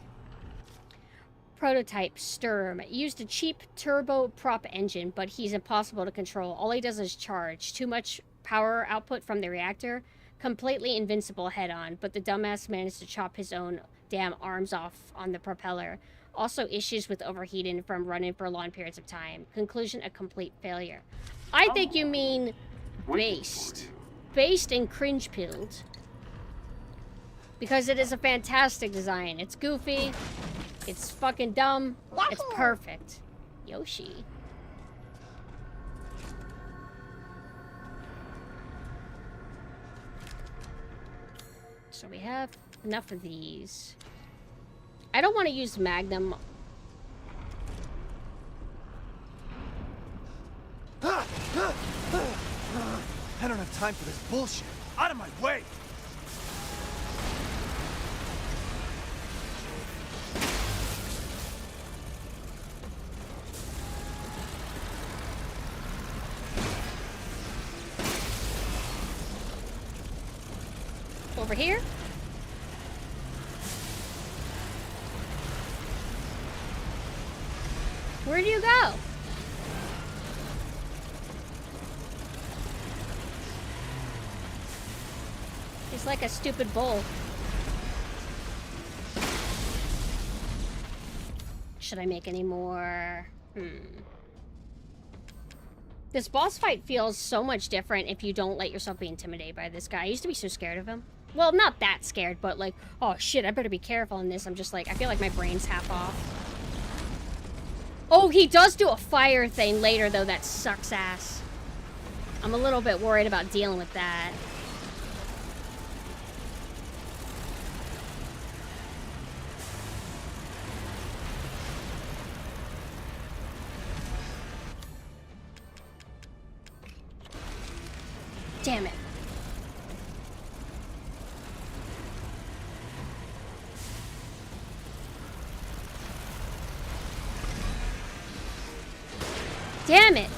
prototype, Sturm, used a cheap turboprop engine, but he's impossible to control. All he does is charge. Too much power output from the reactor. Completely invincible head-on, but the dumbass managed to chop his own damn arms off on the propeller. Also issues with overheating from running for long periods of time. Conclusion, a complete failure. I think you mean based. Based and cringe-pilled. Because it is a fantastic design. It's goofy. It's fucking dumb. It's perfect. Yoshi. So we have enough of these. I don't want to use Magnum. I don't have time for this bullshit. Out of my way! Over here? Where do you go? He's like a stupid bull. Should I make any more? This boss fight feels so much different if you don't let yourself be intimidated by this guy. I used to be so scared of him. Well, not that scared, but like, oh shit, I better be careful in this. I'm just like, I feel like my brain's half off. Oh, he does do a fire thing later, though. That sucks ass. I'm a little bit worried about dealing with that. Damn it. Damn it!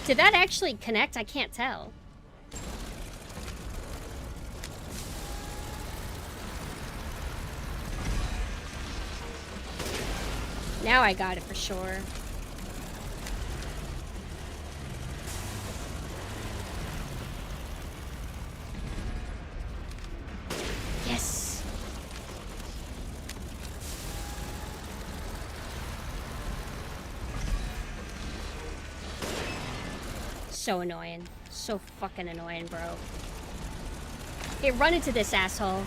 Did that actually connect? I can't tell. Now I got it for sure. Yes! So annoying. So fucking annoying, bro. Hey, run into this asshole.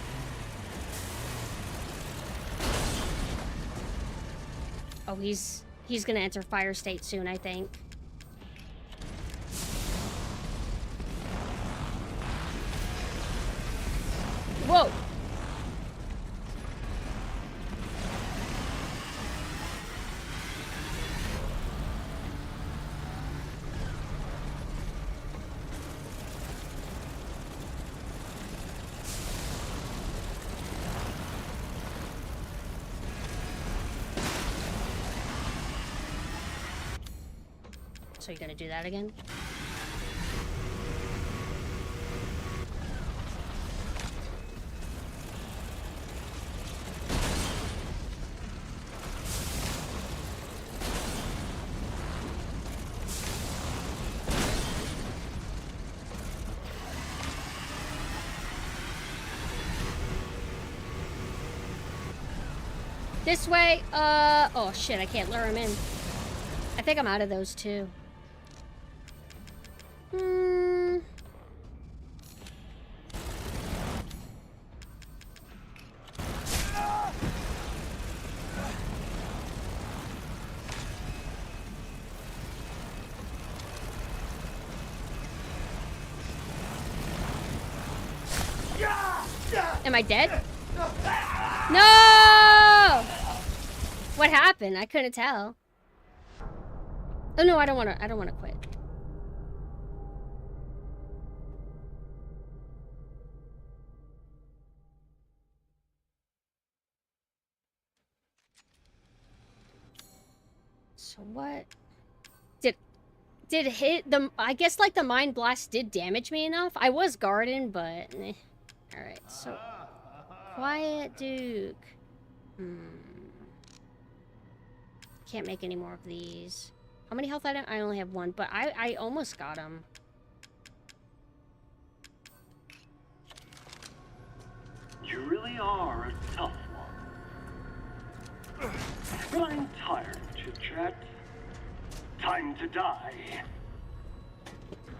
Oh, he's gonna enter fire state soon, I think. Whoa! So you're gonna do that again? This way, oh shit, I can't lure him in. I think I'm out of those too. Am I dead? No! What happened? I couldn't tell. Oh no, I don't wanna quit. So what? did hit the... I guess, like, the Mind Blast did damage me enough. I was guarding, but... Alright, so... Quiet Duke. Can't make any more of these. How many health items? I only have one, but I almost got him. You really are a tough one. But I'm tired of chit-chat. Time to die.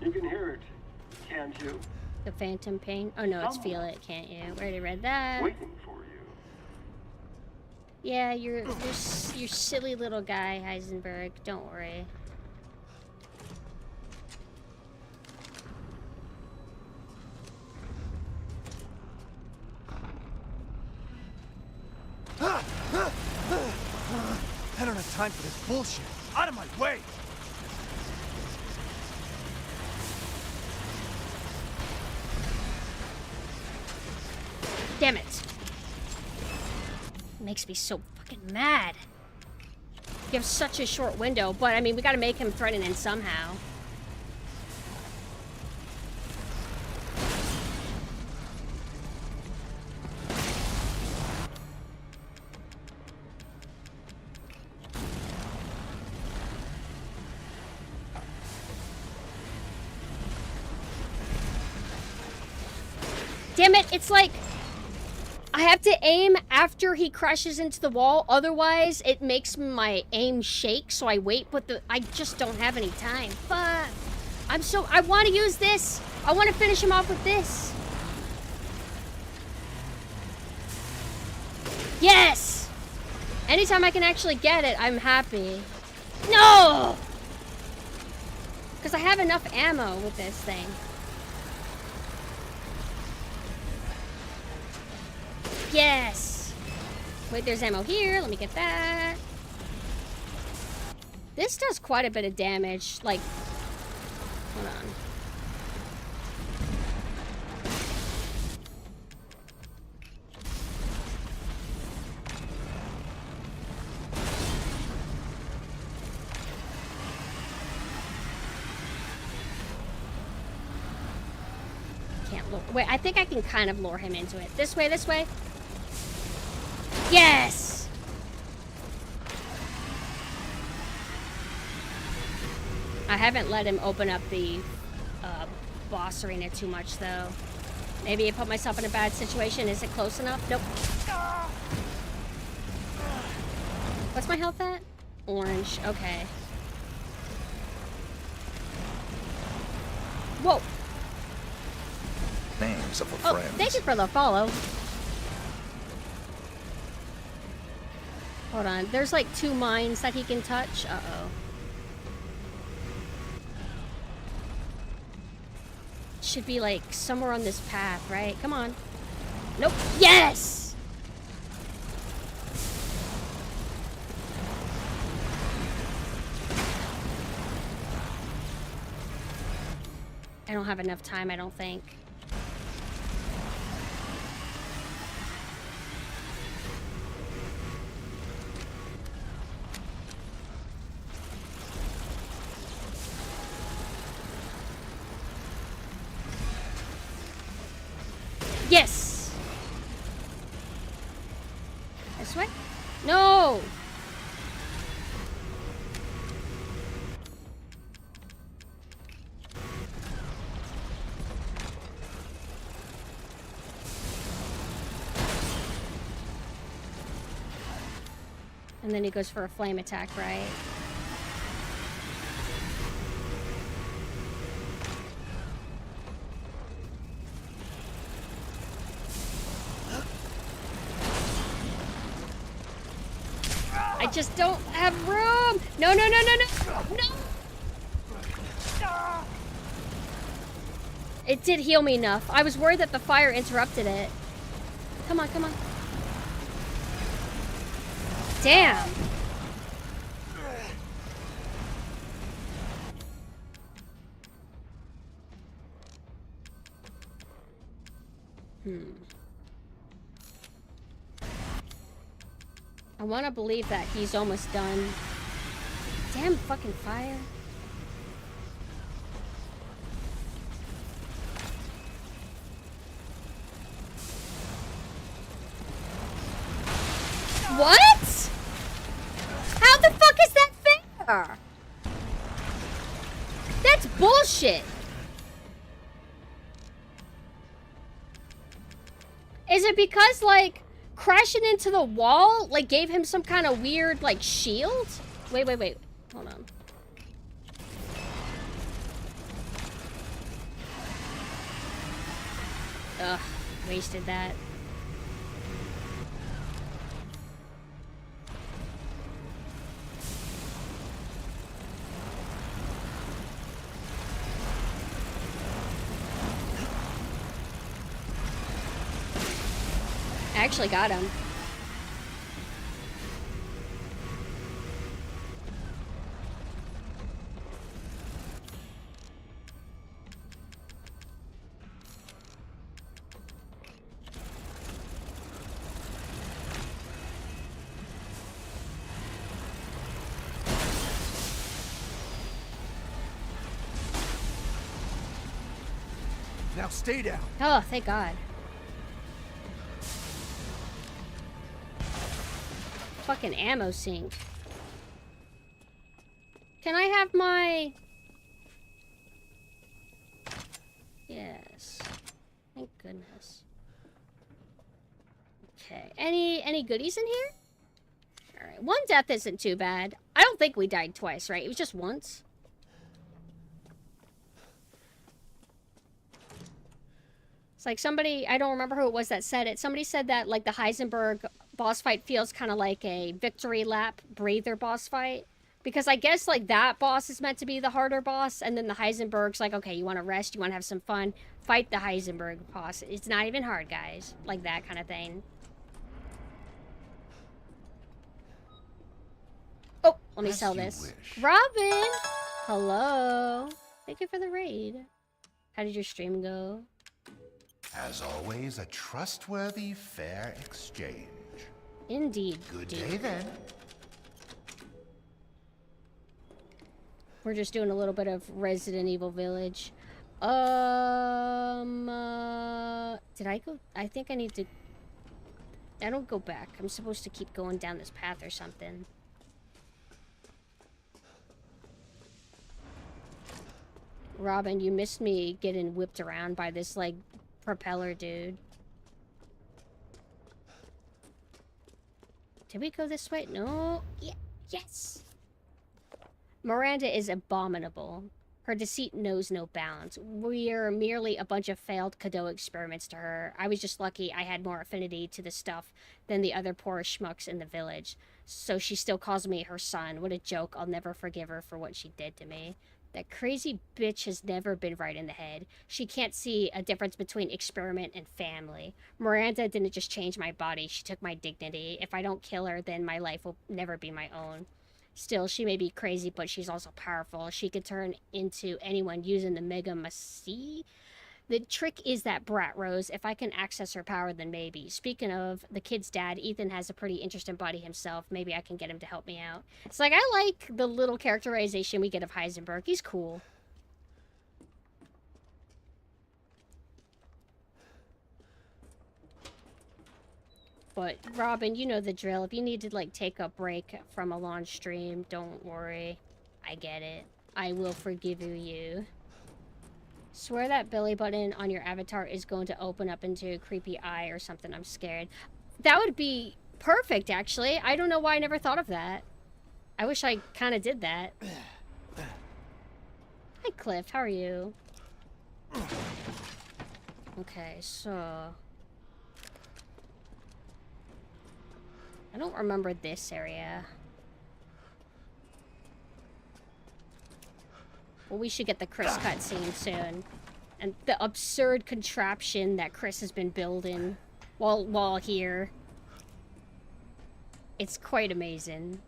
You can hear it, can't you? The Phantom Pain. Oh no, it's Feel It, can't you? We already read that. Waiting for you. Yeah, you're silly little guy, Heisenberg. Don't worry. I don't have time for this bullshit. Out of my way! Damn it. Makes me so fucking mad. You have such a short window, but I mean, we gotta make him threatening somehow. Damn it, it's like... I have to aim after he crashes into the wall, otherwise it makes my aim shake, so I wait, but I just don't have any time. Fuck! I want to use this! I want to finish him off with this! Yes! Anytime I can actually get it, I'm happy. No! Because I have enough ammo with this thing. Yes! Wait, there's ammo here. Let me get that. This does quite a bit of damage. Like, hold on. Can't lure. Wait, I think I can kind of lure him into it. This way, this way. Yes! I haven't let him open up the boss arena too much, though. Maybe I put myself in a bad situation. Is it close enough? Nope. What's my health at? Orange. Okay. Whoa. Names of a Oh, friend. thank you for the follow. Hold on. There's like 2 mines that he can touch. Uh-oh. Should be like somewhere on this path, right? Come on. Nope. Yes! I don't have enough time, I don't think. Yes! This way? No! And then he goes for a flame attack, right? I just don't have room! No, no, no, no, no! No! It did heal me enough. I was worried that the fire interrupted it. Come on, come on. Damn! I want to believe that he's almost done. Damn fucking fire. there? That's bullshit. Is it because, like, crashing into the wall, like, gave him some kind of weird, like, shield? Wait. Hold on. Ugh, wasted that. I actually got him. Now stay down. Oh, thank God. Fucking ammo sink. Can I have my... Yes. Thank goodness. Okay. Any goodies in here? Alright. One death isn't too bad. I don't think we died twice, right? It was just once. It's like somebody, I don't remember who it was that said it. Somebody said that, like, the Heisenberg boss fight feels kind of like a victory lap breather boss fight. Because I guess, like, that boss is meant to be the harder boss, and then the Heisenberg's like, okay, you want to rest, you want to have some fun, fight the Heisenberg boss. It's not even hard, guys. Like, that kind of thing. Oh, let me As sell you this. wish. Robin! Hello. Thank you for the raid. How did your stream go? As always, a trustworthy, fair exchange. Indeed. Good dude. day, then. We're just doing a little bit of Resident Evil Village. Did I go? I think I need to... I don't go back. I'm supposed to keep going down this path or something. Robin, you missed me getting whipped around by this, like, propeller dude. Did we go this way? No. Yeah. Yes. Miranda is abominable. Her deceit knows no bounds. We're merely a bunch of failed Cadeau experiments to her. I was just lucky I had more affinity to the stuff than the other poor schmucks in the village. So she still calls me her son. What a joke. I'll never forgive her for what she did to me. That crazy bitch has never been right in the head. She can't see a difference between experiment and family. Miranda didn't just change my body. She took my dignity. If I don't kill her, then my life will never be my own. Still, she may be crazy, but she's also powerful. She could turn into anyone using the Mega Massey. The trick is that brat Rose. If I can access her power, then maybe. Speaking of, the kid's dad, Ethan has a pretty interesting body himself. Maybe I can get him to help me out. It's like, I like the little characterization we get of Heisenberg. He's cool. But, Robin, you know the drill. If you need to, like, take a break from a long stream, don't worry. I get it. I will forgive you. Swear that belly button on your avatar is going to open up into a creepy eye or something. I'm scared. That would be perfect, actually. I don't know why I never thought of that. I wish I kind of did that. Hi, Cliff. How are you? Okay, so... I don't remember this area. Well, we should get the Chris cutscene soon. And the absurd contraption that Chris has been building while here. It's quite amazing.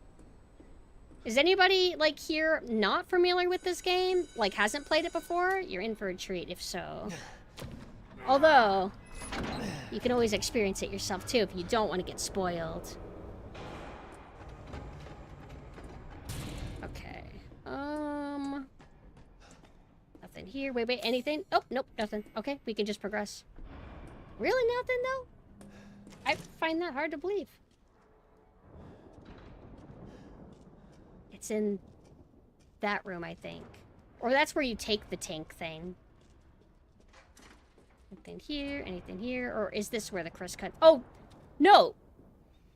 Is anybody, like, here not familiar with this game? Like, hasn't played it before? You're in for a treat if so. Although, you can always experience it yourself too if you don't want to get spoiled. Okay. Nothing here. Wait, anything? Oh, nope, nothing. Okay, we can just progress. Really nothing, though? I find that hard to believe. It's in that room, I think. Or that's where you take the tank thing. Anything here, or is this where the Chris cut? Oh, no!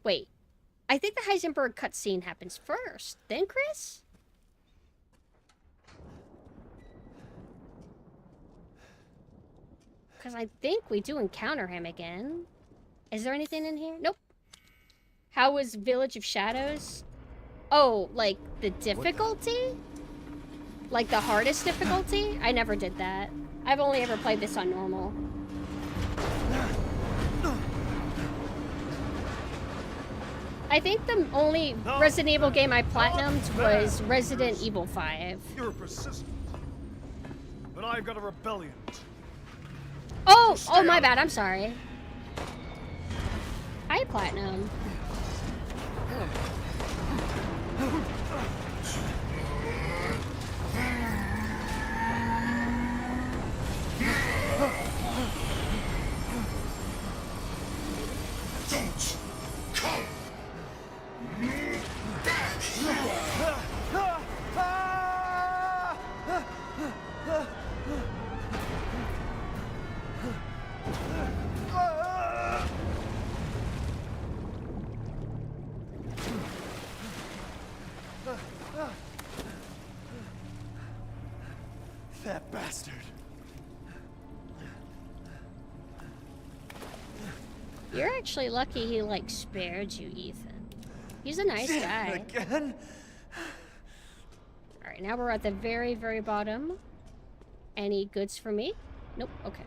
Wait. I think the Heisenberg cutscene happens first, then Chris? Because I think we do encounter him again. Is there anything in here? Nope. How was Village of Shadows? Oh, like the difficulty? Like the hardest difficulty? I never did that. I've only ever played this on normal. I think the only Resident Evil game I platinumed was Resident Evil 5. You're persistent. But I've got a rebellion. Oh, my bad. I'm sorry. Hi, Platinum. Don't come back! That bastard. You're actually lucky he, like, spared you, Ethan. He's a nice guy. Again? Alright, now we're at the very, very bottom. Any goods for me? Nope, okay.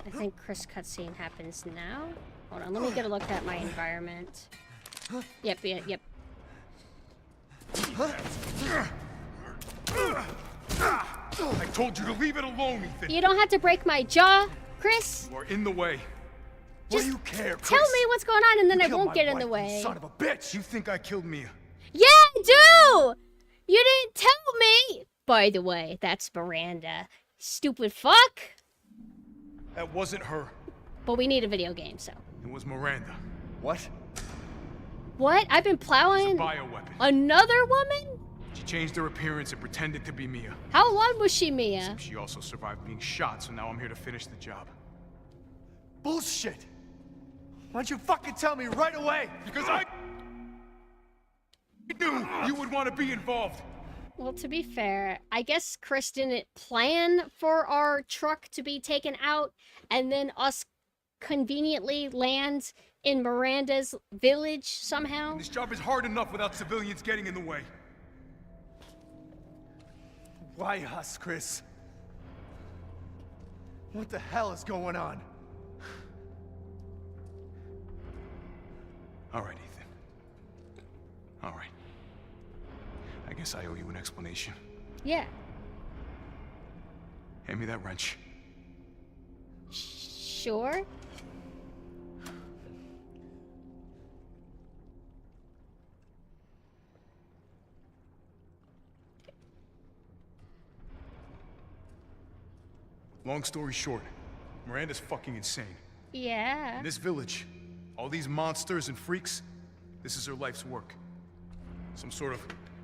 I think Chris cutscene happens now. Hold on, let me get a look at my environment. Yep. I told you to leave it alone, Ethan. You don't have to break my jaw, Chris. You are in the way. What do you care, Tell Chris? me what's going on and then You I killed won't my get in the wife, you way. son of a bitch! You think I killed Mia? Yeah, I do! You didn't tell me! By the way, that's Miranda. Stupid fuck! That wasn't her. But we need a video game, so. It was Miranda. What? What? I've been It's a plowing bioweapon. another woman? She changed her appearance and pretended to be Mia. How long was she, Mia? She also survived being shot, so now I'm here to finish the job. Bullshit! Why don't you fucking tell me right away? Because I knew you would want to be involved. Well, to be fair, I guess Chris didn't plan for our truck to be taken out and then us conveniently land in Miranda's village somehow. This job is hard enough without civilians getting in the way. Why us, Chris? What the hell is going on? All right, Ethan. All right. I guess I owe you an explanation. Yeah. Hand me that wrench. Sure. Long story short, Miranda's fucking insane. Yeah. In this village, all these monsters and freaks, this is her life's work. Some sort of...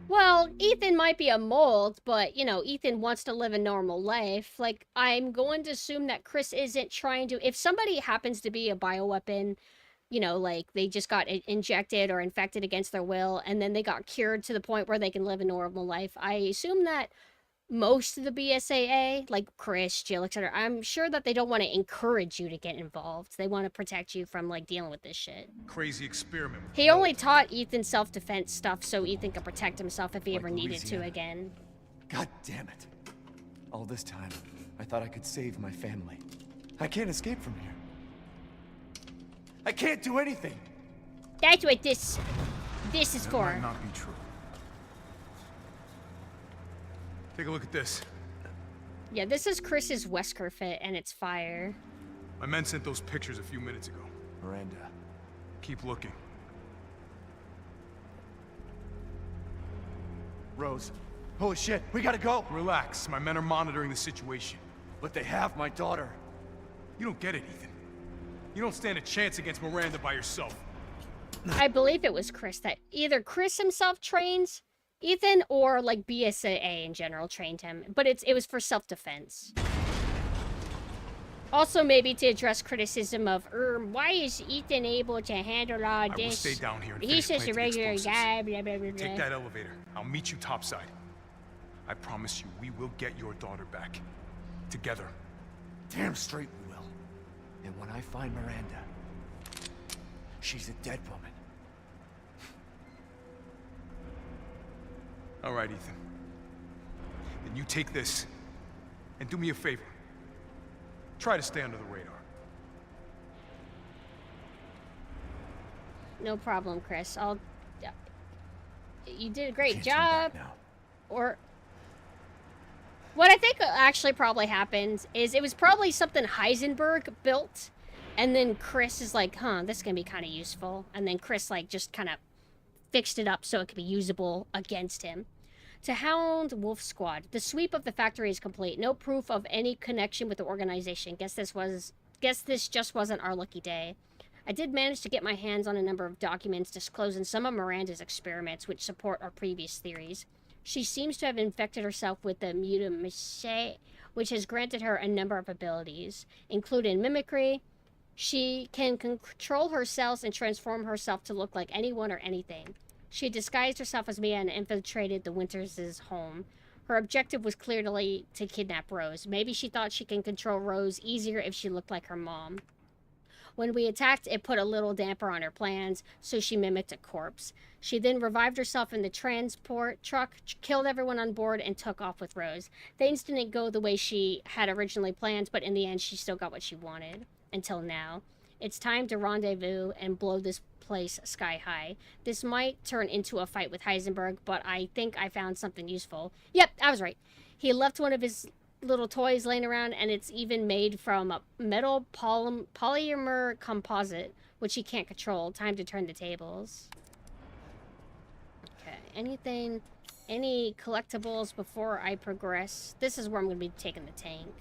Well, Ethan might be a mold, but, you know, Ethan wants to live a normal life. Like, I'm going to assume that Chris isn't trying to... If somebody happens to be a bioweapon, you know, like, they just got injected or infected against their will, and then they got cured to the point where they can live a normal life, I assume that most of the BSAA, like Chris, Jill, etc., I'm sure that they don't want to encourage you to get involved. They want to protect you from, like, dealing with this shit. crazy experiment. He only taught Ethan self-defense stuff so Ethan could protect himself if he Like ever needed to Louisiana. again. God damn it. All this time, I thought I could save my family. I can't escape from here. I can't do anything. That's what this is That for. might not be true. Take a look at this. Yeah, this is Chris's Wesker fit, and it's fire. My men sent those pictures a few minutes ago. Miranda. Keep looking. Rose. Holy shit, we gotta go! Relax. My men are monitoring the situation. But they have my daughter. You don't get it, Ethan. You don't stand a chance against Miranda by yourself. I believe it was Chris that either Chris himself trains Ethan or like BSAA in general trained him, but it was for self-defense. Also, maybe to address criticism of, why is Ethan able to handle all this? I will stay down here and He's finish just a planting regular explosives. guy, blah, blah, blah, blah. Take that elevator. I'll meet you topside. I promise you, we will get your daughter back. Together. Damn straight we will. And when I find Miranda, she's a dead woman. All right, Ethan. Then you take this, and do me a favor. Try to stay under the radar. No problem, Chris. You did a great Can't turn job. back now. Or what I think actually probably happened is it was probably something Heisenberg built, and then Chris is like, this is gonna be kind of useful, and then Chris like just kind of fixed it up so it could be usable against him. To Hound Wolf Squad, the sweep of the factory is complete. No proof of any connection with the organization. Guess this just wasn't our lucky day. I did manage to get my hands on a number of documents disclosing some of Miranda's experiments, which support our previous theories. She seems to have infected herself with the mutamise, which has granted her a number of abilities, including mimicry. She can control her cells and transform herself to look like anyone or anything. She disguised herself as Mia and infiltrated the Winters' home. Her objective was clearly to kidnap Rose. Maybe she thought she can control Rose easier if she looked like her mom. When we attacked, it put a little damper on her plans, so she mimicked a corpse. She then revived herself in the transport truck, killed everyone on board, and took off with Rose. Things didn't go the way she had originally planned, but in the end, she still got what she wanted. Until now. It's time to rendezvous and blow this place sky high. This might turn into a fight with Heisenberg, but I think I found something useful. Yep, I was right. He left one of his little toys laying around, and it's even made from a metal polymer composite, which he can't control. Time to turn the tables. Okay, any collectibles before I progress? This is where I'm going to be taking the tank.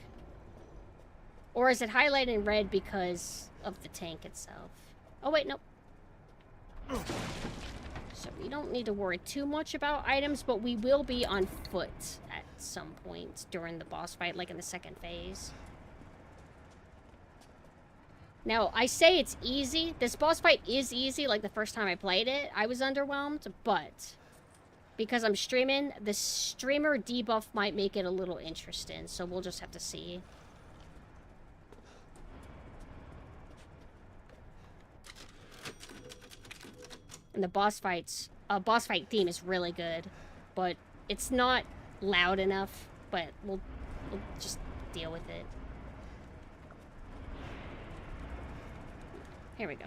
Or is it highlighted in red because of the tank itself? Oh, wait, nope. So we don't need to worry too much about items, but we will be on foot at some point during the boss fight, like in the second phase. Now, I say it's easy. This boss fight is easy, like the first time I played it. I was underwhelmed, but because I'm streaming, the streamer debuff might make it a little interesting, so we'll just have to see. And the boss fight theme is really good, but it's not loud enough, but we'll just deal with it. Here we go.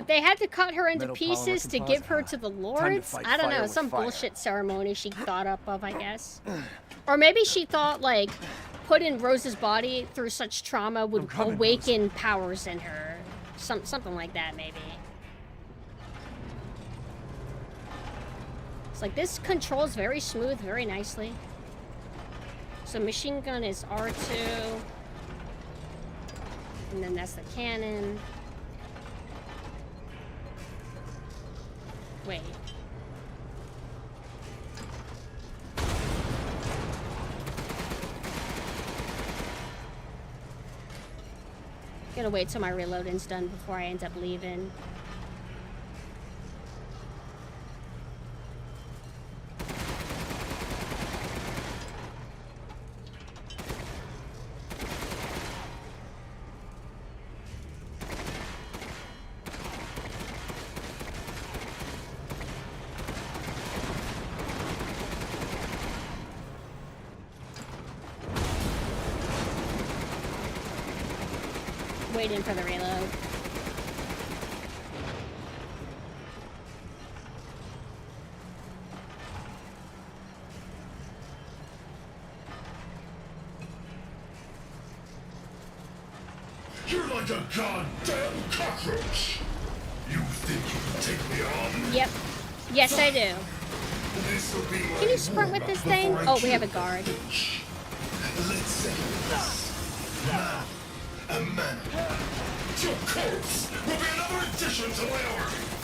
They had to cut her into Metal pieces polymer to composite. give her to the Time to lords. fight I don't fire know, with some fire. bullshit ceremony she thought up of, I guess. Or maybe she thought, like, putting Rose's body through such trauma would awaken powers in her. Something like that, maybe. It's like, this controls very smooth, very nicely. So machine gun is R2. And then that's the cannon. Wait. Gotta wait till my reloading's done before I end up leaving. Waiting for the reload. like a goddamn cockroach. You think you can take me on? Yep. Yes, I do. This'll be my Can you sprint with this thing? before I Oh, we have a kill guard. Let's say this. Now, a man. Your corpse will be another addition to my army.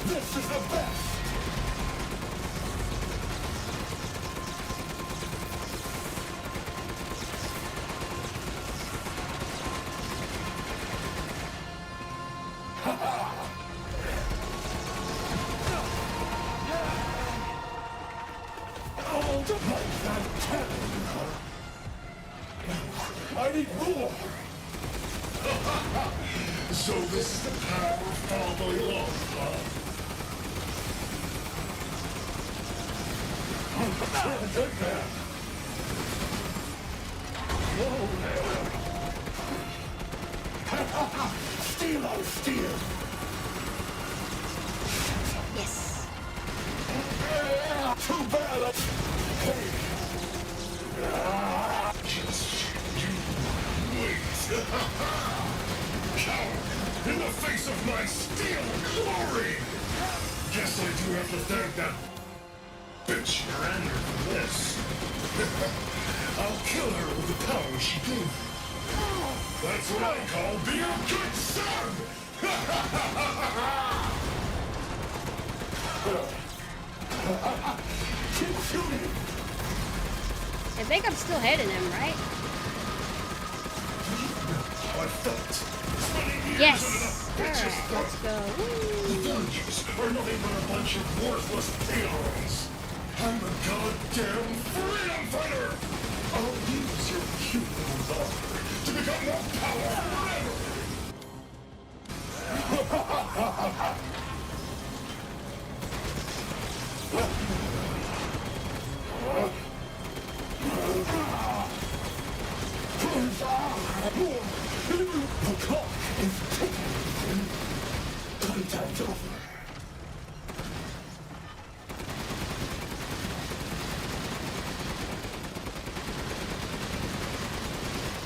This is the best. I need more! So this is the power of family love, huh? Take that! Steel on steel! Yes. Too bad! Hey! Just you wait! Coward! In the face of my steel glory! Guess I do have to thank that bitch Miranda for this. I'll kill her with the power she gave me. That's what I call being a good son! Keep shooting! I think I'm still hitting him, right? I felt 20 years Yes. of enough bitches Alright, let's go. The villages are nothing but a bunch of worthless tailors. I'm a goddamn freedom fighter! I'll use your cute little daughter to become more powerful The clock is ticking. Playtime's over.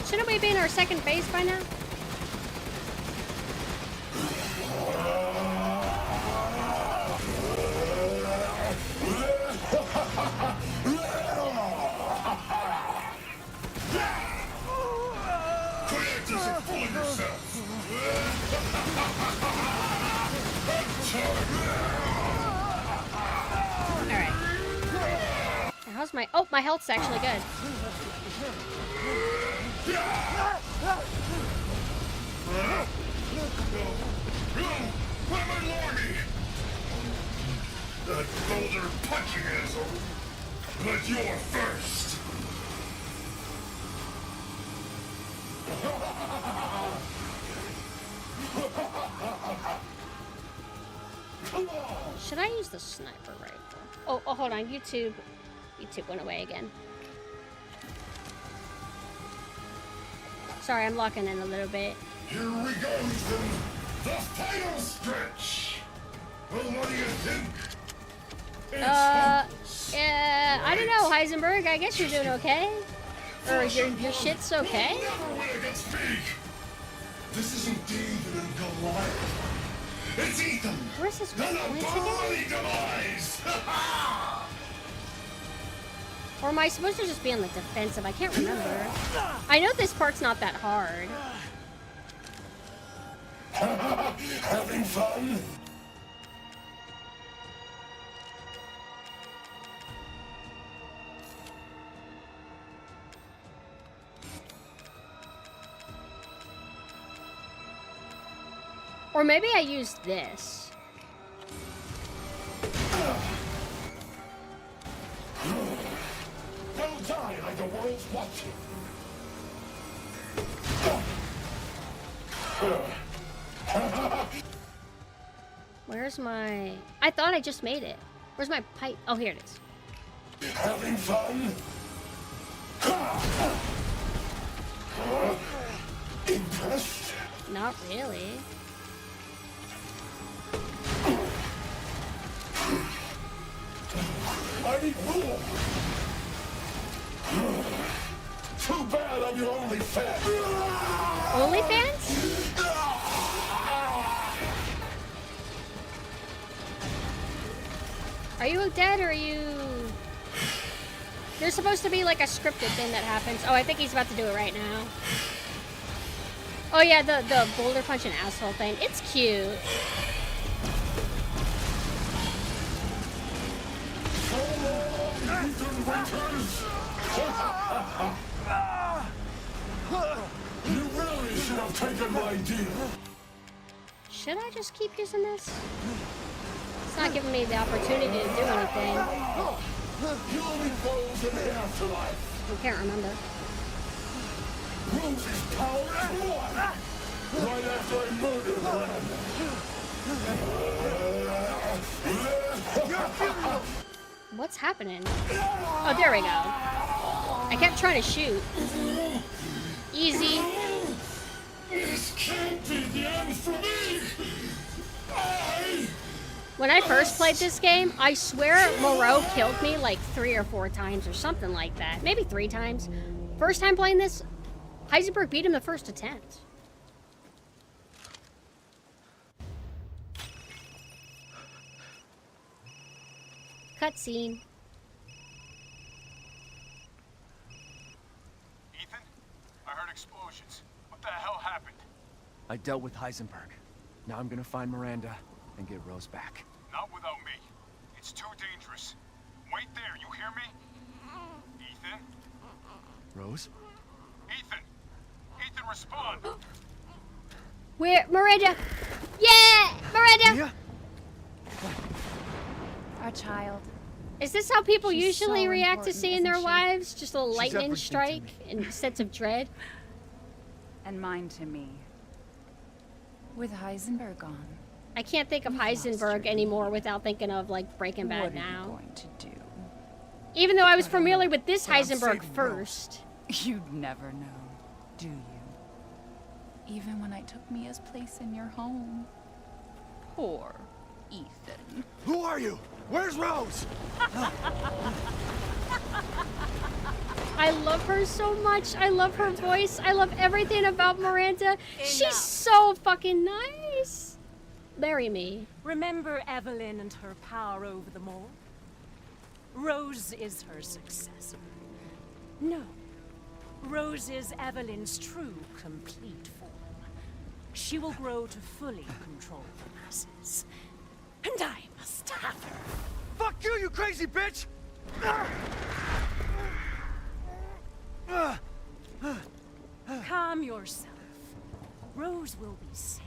Shouldn't we be in our second base by now? Quit acting full of yourself. Alright. How's my... Oh, my health's actually good. Where my lordy? That boulder punching asshole. But you're first. Come on. Should I use the sniper rifle? Oh, hold on. YouTube went away again. Sorry, I'm locking in a little bit. Here we go, Ethan. The final stretch. Well, what do you think? Yeah, I don't know, Heisenberg. I guess you're doing okay. Or your shit's okay. Never win against me. This isn't David and Goliath. It's Ethan. Where's this And a points bloody again? demise. Or am I supposed to just be on the defensive? I can't remember. I know this part's not that hard. Having fun? Or maybe I used this. They'll die like the world's watching. Where's my... I thought I just made it. Where's my pipe? Oh, here it is. Having fun? Impressed? Not really. any fool. Too bad I'm your only fan. OnlyFans? Are you dead or are you... There's supposed to be like a scripted thing that happens. Oh, I think he's about to do it right now. Oh yeah, the boulder punch and asshole thing. It's cute. You really should have taken my deal. Should I just keep using this? It's not giving me the opportunity to do anything. You only foes in the afterlife. I can't remember. Rose's power is one. Right after I murdered Miranda. What's happening? Oh, there we go. I kept trying to shoot. Easy. This can't be the end for me. When I first played this game, I swear Moreau killed me like 3 or 4 times or something like that. Maybe 3 times. First time playing this, Heisenberg beat him the first attempt. Cutscene. Ethan? I heard explosions. What the hell happened? I dealt with Heisenberg. Now I'm gonna find Miranda and get Rose back. Not without me. It's too dangerous. Wait there, you hear me? Ethan? Rose? Ethan! Ethan, respond! Where? Miranda! Yeah! Miranda! Yeah? Our child. Is this how people She's usually so react to important, seeing their isn't she? wives? Just a lightning everything to strike me. and sense of dread? And mine to me. With Heisenberg gone, I can't think of You've lost Heisenberg your anymore without thinking of like Breaking what Bad are you now. going to do? Even though I was I don't familiar know, with this but I'm Heisenberg saving first. You'd never know, do you? Even when I took Mia's place in your home. Poor Ethan. Who are you? Where's Rose? I love her so much. I love her voice. I love everything about Miranda. She's so fucking nice. Marry me. Remember Evelyn and her power over them all? Rose is her successor. No. Rose is Evelyn's true, complete form. She will grow to fully control the masses. And I must have her. Fuck you, you crazy bitch! Calm yourself. Rose will be saved.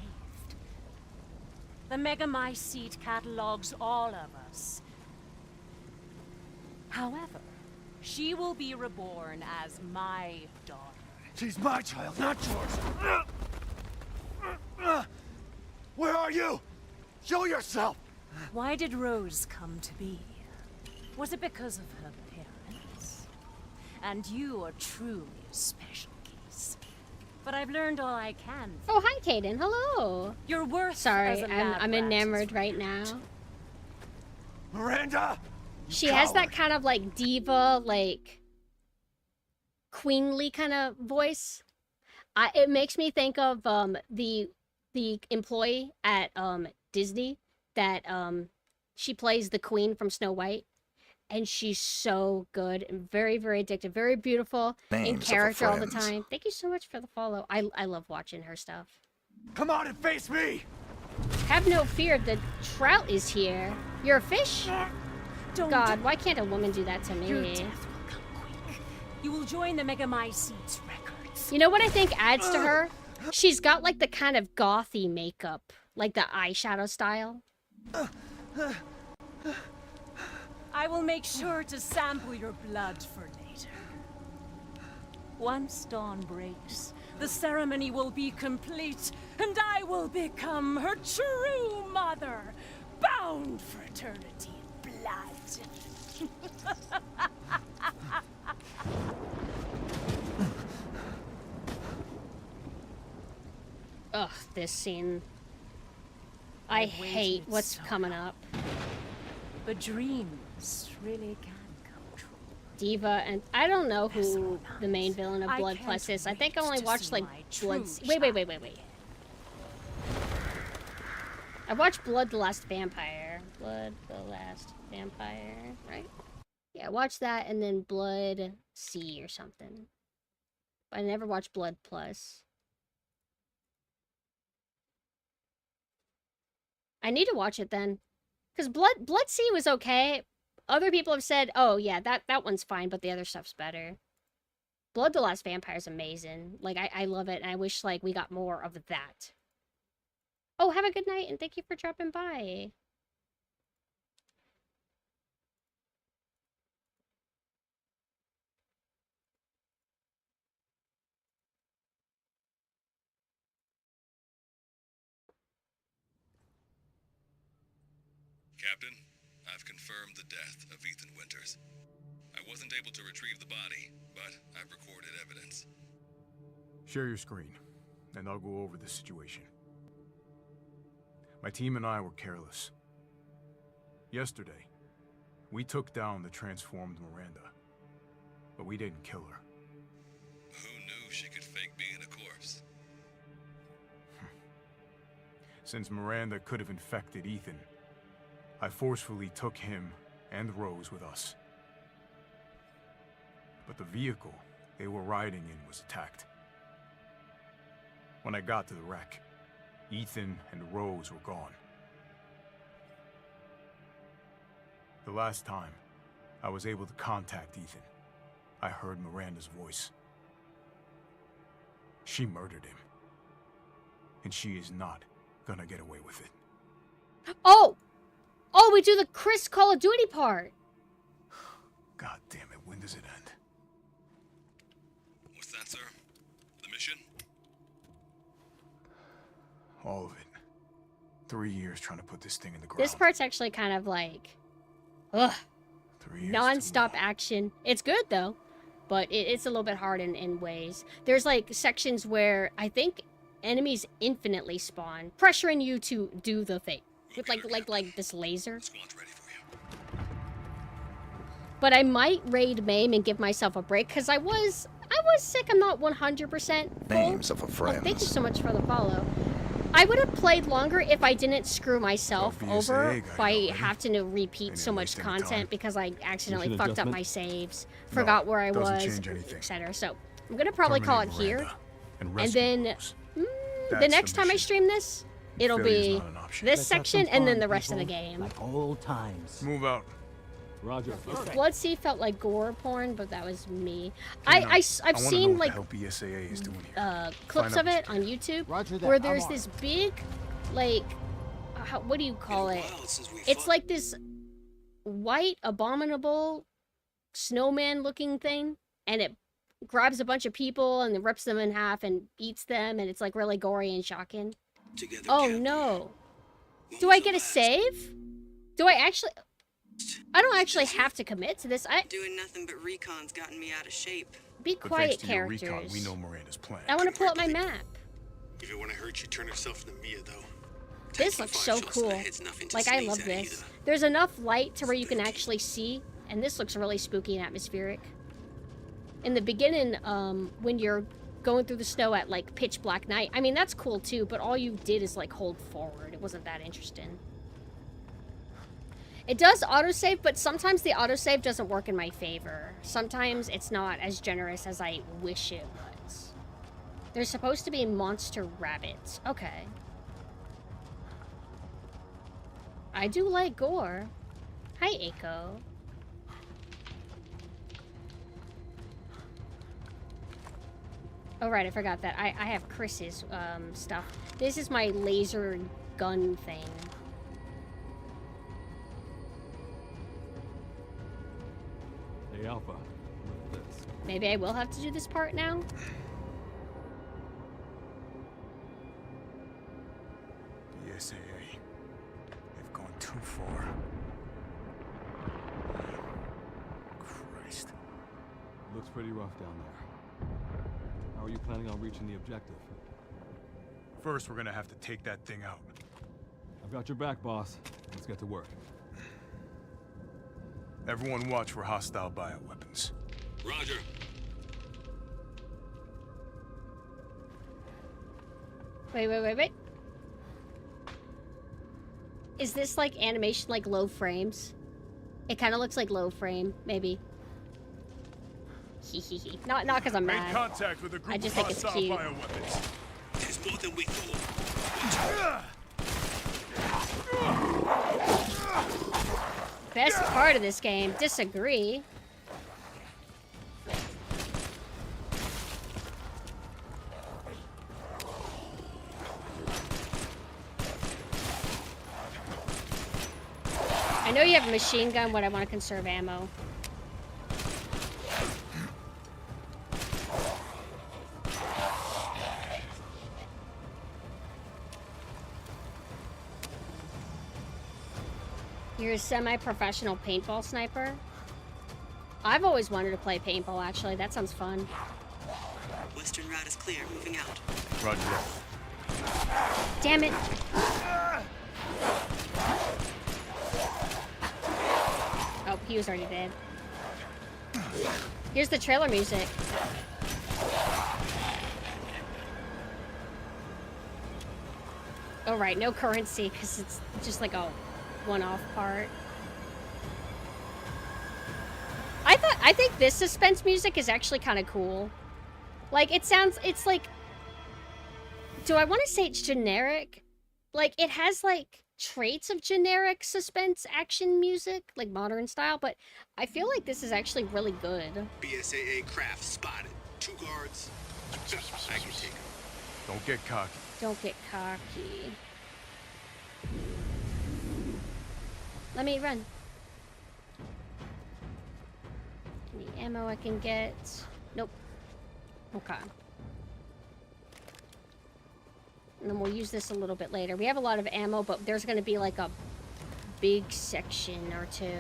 The Megamycete catalogs all of us. However, she will be reborn as my daughter. She's my child, not yours. Where are you? Show yourself! Why did Rose come to be? Was it because of her parents? And you are truly a special case. But I've learned all I can. Oh, hi, Kaden. Hello. Your worth as Sorry, a lab I'm rat enamored is right now. Miranda! She has that kind of like diva, like queenly kind of voice. It makes me think of the employee at Disney that she plays the queen from Snow White, and she's so good and very, very addictive, very beautiful in Names of her character all the friends. time. Thank you so much for the follow. I love watching her stuff. Come on and face me! Have no fear, the trout is here. You're a fish? Don't God, why can't a woman do that to Your me? death will come quick. You will join the Megamycetes records. You know what I think adds to her? She's got like the kind of gothy makeup, like the eyeshadow style. I will make sure to sample your blood for later. Once dawn breaks, the ceremony will be complete, and I will become her true mother, bound for eternity in blood. Ugh, this scene. I I've hate waited what's so coming up. But dreams really can Diva, and I don't know who the main villain of I Blood can't Plus is. I think I wait only to watched see like my Blood. true Wait. I watched Blood the Last Vampire. Blood the Last Vampire, right? Yeah, I watched that and then Blood C or something. But I never watched Blood Plus. I need to watch it then. Because Blood C was okay. Other people have said, oh yeah, that one's fine, but the other stuff's better. Blood the Last Vampire is amazing. Like, I love it, and I wish, like, we got more of that. Oh, have a good night, and thank you for dropping by. Captain, I've confirmed the death of Ethan Winters. I wasn't able to retrieve the body, but I've recorded evidence. Share your screen, and I'll go over the situation. My team and I were careless. Yesterday, we took down the transformed Miranda, but we didn't kill her. Who knew she could fake being a corpse? Since Miranda could have infected Ethan, I forcefully took him and Rose with us. But the vehicle they were riding in was attacked. When I got to the wreck, Ethan and Rose were gone. The last time I was able to contact Ethan, I heard Miranda's voice. She murdered him. And she is not gonna get away with it. Oh! Oh, we do the Chris Call of Duty part! God damn it, when does it end? What's that, sir? The mission? All of it. 3 years trying to put this thing in the ground. This part's actually kind of like... Ugh. 3 years Non-stop too long. action. It's good, though. But it's a little bit hard in ways. There's, like, sections where I think enemies infinitely spawn, pressuring you to do the thing. With, like this laser. Squad's ready for you. But I might raid MAME and give myself a break, because I was sick. I'm not 100% full. Names of a Oh, friend. thank you so much for the follow. I would have played longer if I didn't screw myself Well, over BSAA got by it already. having to repeat They so didn't much waste any time. content because I accidentally Mission fucked up adjustment? my saves, forgot where I doesn't was, change anything. etc. So I'm gonna probably call it Terminate here. Miranda and And rescue then Rose. the That's next time I mission. stream this, it'll Failure's be not an option. this Let's have section some and then fun, the rest of the people. game. Like old times. Move out. Roger. Blood Sea felt like gore porn, but that was me. Hang on. I've I wanna know seen what like the hell BSAA is doing here. clips Find of out it on YouTube Roger that, where I'm there's on. this big, like, what do you call it? It's like this white, abominable snowman-looking thing, and it grabs a bunch of people and then rips them in half and eats them, and it's like really gory and shocking. Together, Oh Captain. no! When Do was I the get a last- save? Do I actually? I don't actually have to commit to this. Doing nothing but recon's gotten me out of shape. Be But quiet, thanks to your characters. recon, we know Miranda's plan. I want to pull up my map. If it want to hurt you, turn yourself into Mia, though. This Taking looks 5 so shots to cool. the head's nothing to Like, I sneeze love at this. either. There's enough light to where you can actually see, and this looks really spooky and atmospheric. In the beginning, when you're going through the snow at, like, pitch black night, I mean, that's cool too, but all you did is, like, hold forward. It wasn't that interesting. It does autosave, but sometimes the autosave doesn't work in my favor. Sometimes it's not as generous as I wish it was. There's supposed to be monster rabbits. Okay. I do like gore. Hi, Eiko. Oh, right, I forgot that. I have Chris's stuff. This is my laser gun thing. Hey, Alpha. Look at this. Maybe I will have to do this part now? BSAA. They've gone too far. Christ. Looks pretty rough down there. How are you planning on reaching the objective? First, we're gonna have to take that thing out. I've got your back, boss. Let's get to work. Everyone watch for hostile bioweapons. Roger. Wait. Is this like animation like low frames? It kind of looks like low frame, maybe. Not because I'm Made mad. contact with a group I just of think it's hostile cute. bioweapons. There's more than we thought. Best part of this game, disagree. I know you have a machine gun, but I want to conserve ammo. You're a semi-professional paintball sniper? I've always wanted to play paintball, actually. That sounds fun. Western route is clear. Moving out. Roger that. Damn it. Oh, he was already dead. Here's the trailer music. Oh, right. No currency, because it's just like a one-off part. I think this suspense music is actually kind of cool. Like, it's like, do I want to say it's generic? Like, it has like traits of generic suspense action music, like modern style, but I feel like this is actually really good. BSAA craft spotted. 2 guards. I can take 'em. Don't get cocky. Don't get cocky. Let me run. Any ammo I can get? Nope. Okay. And then we'll use this a little bit later. We have a lot of ammo, but there's going to be like a big section or two.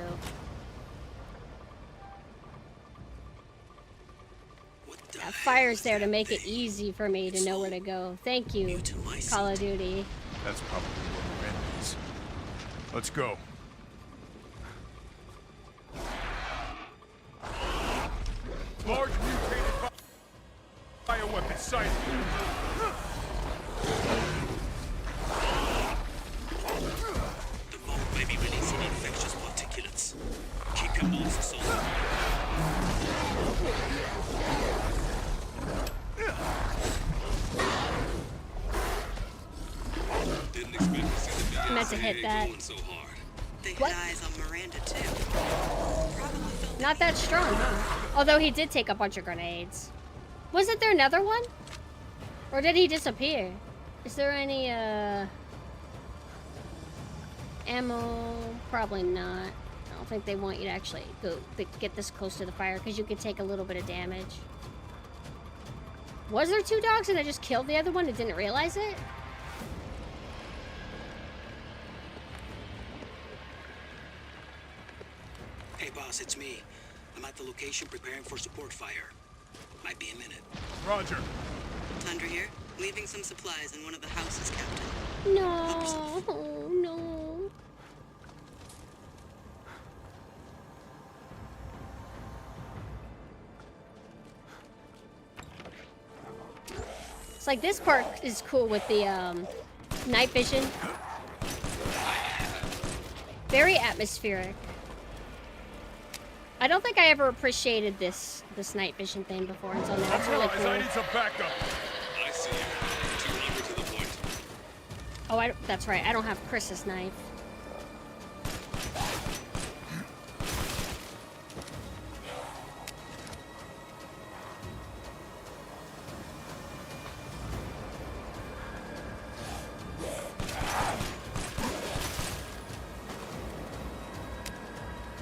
That fire's there to make it easy for me to know where to go. Thank you, Call of Duty. That's probably what Miranda is. Let's go. Large mutated bioweapon sighted. The vault may be releasing infectious particulates. Keep your mouths solid. Didn't expect to see the I meant to hit that. going so hard. They had What? eyes on Miranda too. Probably felt Not that strong, huh? Although he did take a bunch of grenades. Wasn't there another one? Or did he disappear? Is there any, ammo? Probably not. I don't think they want you to actually get this close to the fire, because you could take a little bit of damage. Was there 2 dogs and I just killed the other one and didn't realize it? Hey boss, it's me. I'm at the location preparing for support fire. Might be a minute. Roger. Tundra here, leaving some supplies in one of the houses, Captain. No, oh, no. It's like this part is cool with the night vision. Very atmospheric. I don't think I ever appreciated this night vision thing before until now. It's really I cool. need some backup. I see you. 200 to the point. Oh, that's right. I don't have Chris's knife.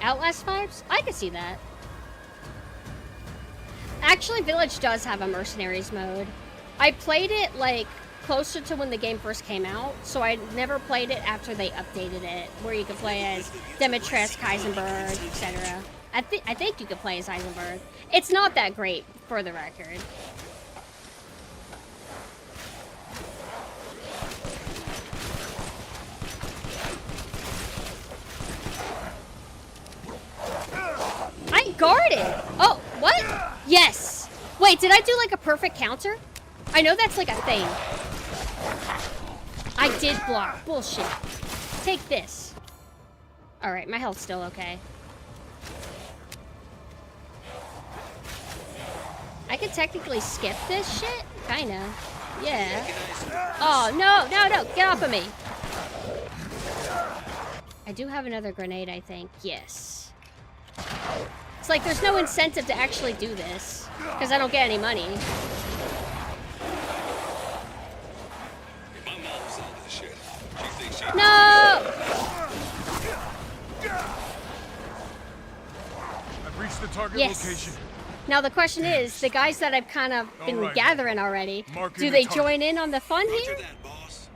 Outlast vibes? I could see that. Actually, Village does have a mercenaries mode. I played it, like, closer to when the game first came out, so I never played it after they updated it, where you could play as Demetrius, Heisenberg, etc. I think you could play as Heisenberg. It's not that great, for the record. guarded. Oh, what? Yes. Wait, did I do like a perfect counter? I know that's like a thing. I did block. Bullshit. Take this. Alright, my health's still okay. I could technically skip this shit? Kinda. Yeah. Oh, no, no, no. Get off of me. I do have another grenade, I think. Yes. It's like there's no incentive to actually do this. Because I don't get any money. My mom saw this shit. She thinks she... No! I've reached the target Yes. location. Now the question is, the guys that I've kind of been Alright. gathering already, Marking do the they target. join in on the fun Roger here? that, boss.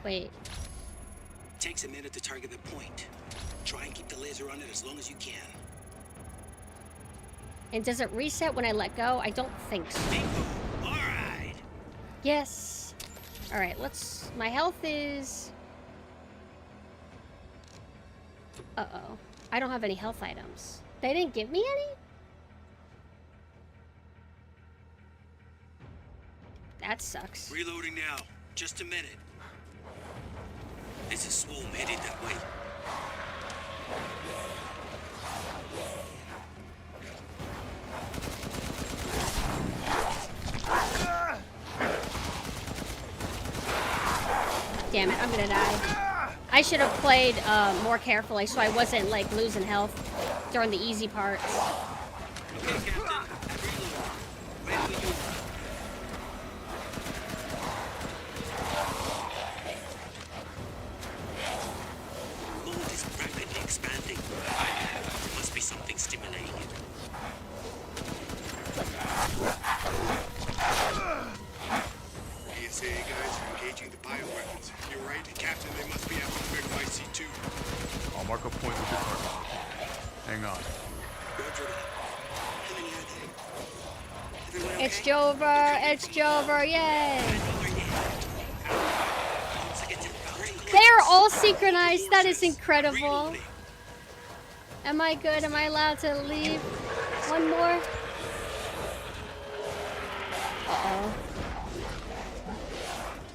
Wait. Takes a minute to target the point. Try and keep the laser on it as long as you can. And does it reset when I let go? I don't think so. Bingo! Alright! Yes. Alright, let's... My health is... Uh-oh. I don't have any health items. They didn't give me any? That sucks. Reloading now. Just a minute. There's a swarm headed that way. Damn it, I'm gonna die. I should have played more carefully so I wasn't like losing health during the easy parts. Okay, Captain. Reload. Ready for you. Mold is rapidly expanding. There must be something stimulating it. PSA guys are engaging the bioweapons. You're right, Captain, they must be after the Mega C2. I'll mark a point with the target. Hang on. Roger that. How many are there? Everyone It's okay? Jover! It's Jover! Yay! Looks like it's about to They are all synchronized. That is incredible. Reloading. Am I good? Am I allowed to leave? One more? Uh-oh.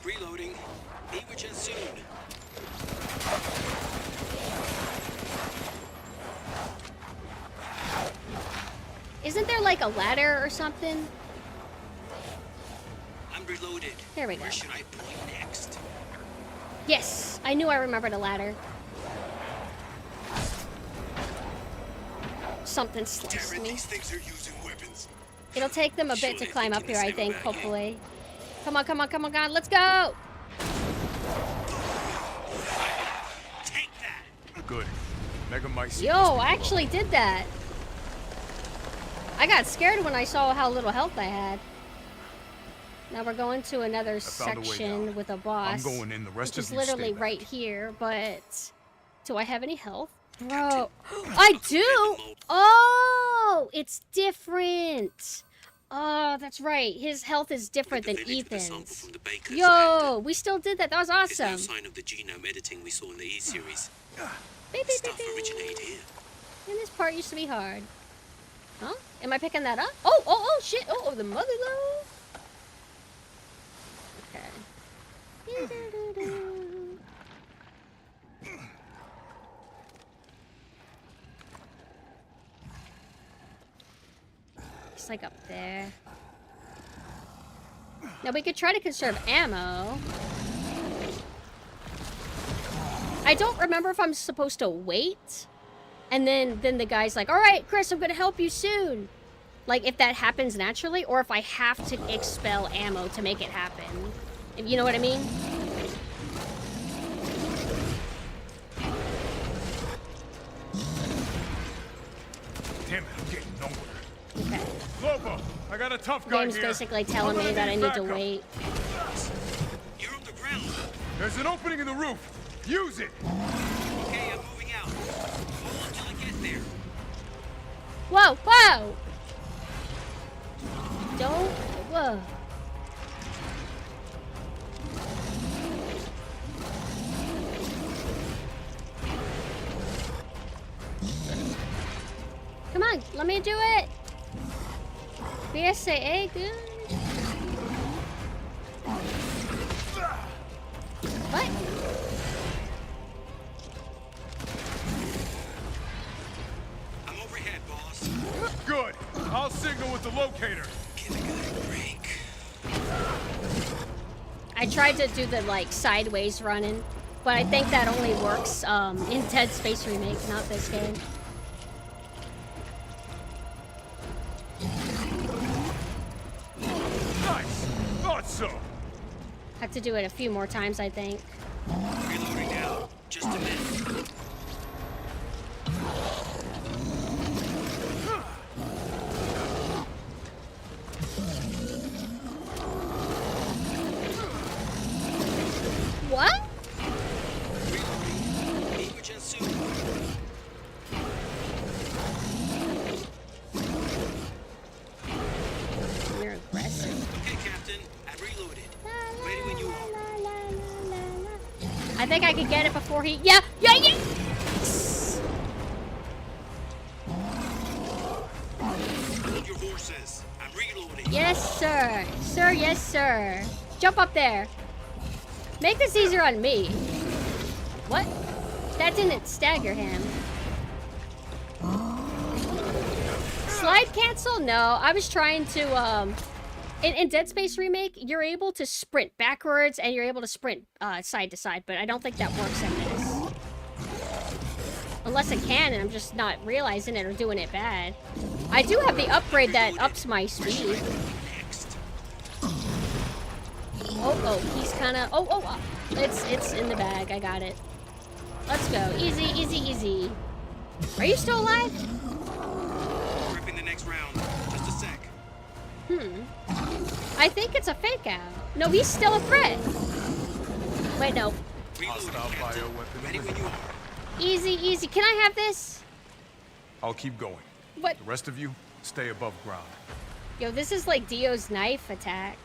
Reloading. Be with you soon. Isn't there like a ladder or something? I'm reloaded. There we go. Where should I point next? Yes! I knew I remembered a ladder. Something sliced Damn it, me. these things are using weapons. It'll take them a bit to Surely climb they up can here, I save think, them back, yeah. hopefully. Come on, come on, come on, God, let's go! Take that! Good. Mega Mice. Yo, I actually did that. I got scared when I saw how little health I had. Now we're going to another found a way section down. with a boss. I'm going in, the rest which of is you stay literally back. right here, but do I have any health? Bro, I do! Oh, it's different. Oh, that's right. His health is different than Village with a sample Ethan's. from the baker's Yo, land. we still did that. That was There's no awesome. sign of the genome editing we saw in the E-series. Beep, beep, beep, Stuff beep. originated here. And this part used to be hard. Huh? Am I picking that up? Oh, oh, oh, shit. Oh, the mother load. Okay. It's like up there. Now we could try to conserve ammo. I don't remember if I'm supposed to wait. And then the guy's like, all right, Chris, I'm going to help you soon. Like, if that happens naturally, or if I have to expel ammo to make it happen. If you know what I mean? Damn it, I'm getting nowhere. Okay. Lobo, I got a tough guy Game's here. basically telling me that I need to wait. You're on the ground. There's an opening in the roof. Use it. Okay, I'm moving out. Hold on till I get there. Whoa, whoa! Don't, whoa. on, let me do it. BSAA, good. What? I'm overhead, boss. Good. I'll signal with the locator. Give a guy a break. I tried to do the like sideways running, but I think that only works in Dead Space Remake, not this game. Nice. Thought so. Have to do it a few more times, I think. Reloading now. Just a minute. What? Emergency soon. You're aggressive. Okay, Captain. I'm reloaded. Ready when you are. I think I could get it before he. Yeah! Yes! Hold your horses. I'm reloading. Yes, sir. Sir, yes, sir. Jump up there. Make this easier on me. What? That didn't stagger him. Slide cancel? No, I was trying to, in Dead Space Remake, you're able to sprint backwards and you're able to sprint side to side, but I don't think that works in this. Unless I can and I'm just not realizing it or doing it bad. I do have the upgrade that ups my speed. Oh, he's kind of... Oh, it's in the bag. I got it. Let's go. Easy, easy, easy. Are you still alive? Prepping the next round. Just a sec. I think it's a fake out. No, he's still a threat. Wait, no. Hostile bioweapon. Ready when you are. Easy, easy. Can I have this? I'll keep going. What? The rest of you, stay above ground. Yo, this is like Dio's knife attack.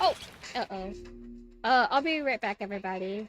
Oh, uh-oh. I'll be right back, everybody.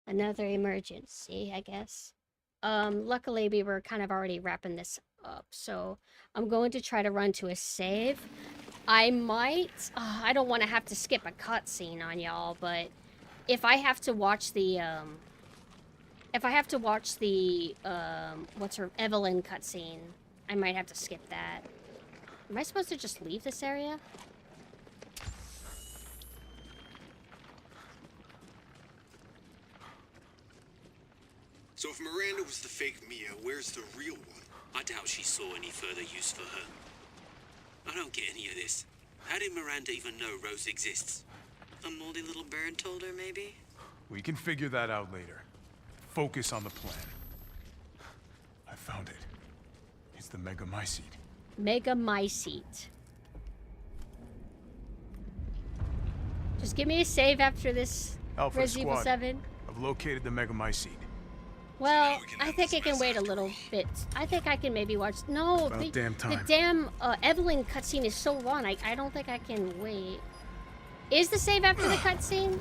Another emergency, I guess. Luckily we were kind of already wrapping this up, so I'm going to try to run to a save. I might, I don't want to have to skip a cutscene on y'all, but if I have to watch the, what's her, Evelyn cutscene, I might have to skip that. Am I supposed to just leave this area? So if Miranda was the fake Mia, where's the real one? I doubt she saw any further use for her. I don't get any of this. How did Miranda even know Rose exists? A moldy little bird told her, maybe? We can figure that out later. Focus on the plan. I found it. It's the Megamycete. Megamycete. Just give me a save after this Alpha Resident Evil Squad. 7. I've located the Megamycete. Well, I think I can wait a little bit. I think I can maybe watch... No, About damn time. the damn Evelyn cutscene is so long. I don't think I can wait. Is the save after the cutscene?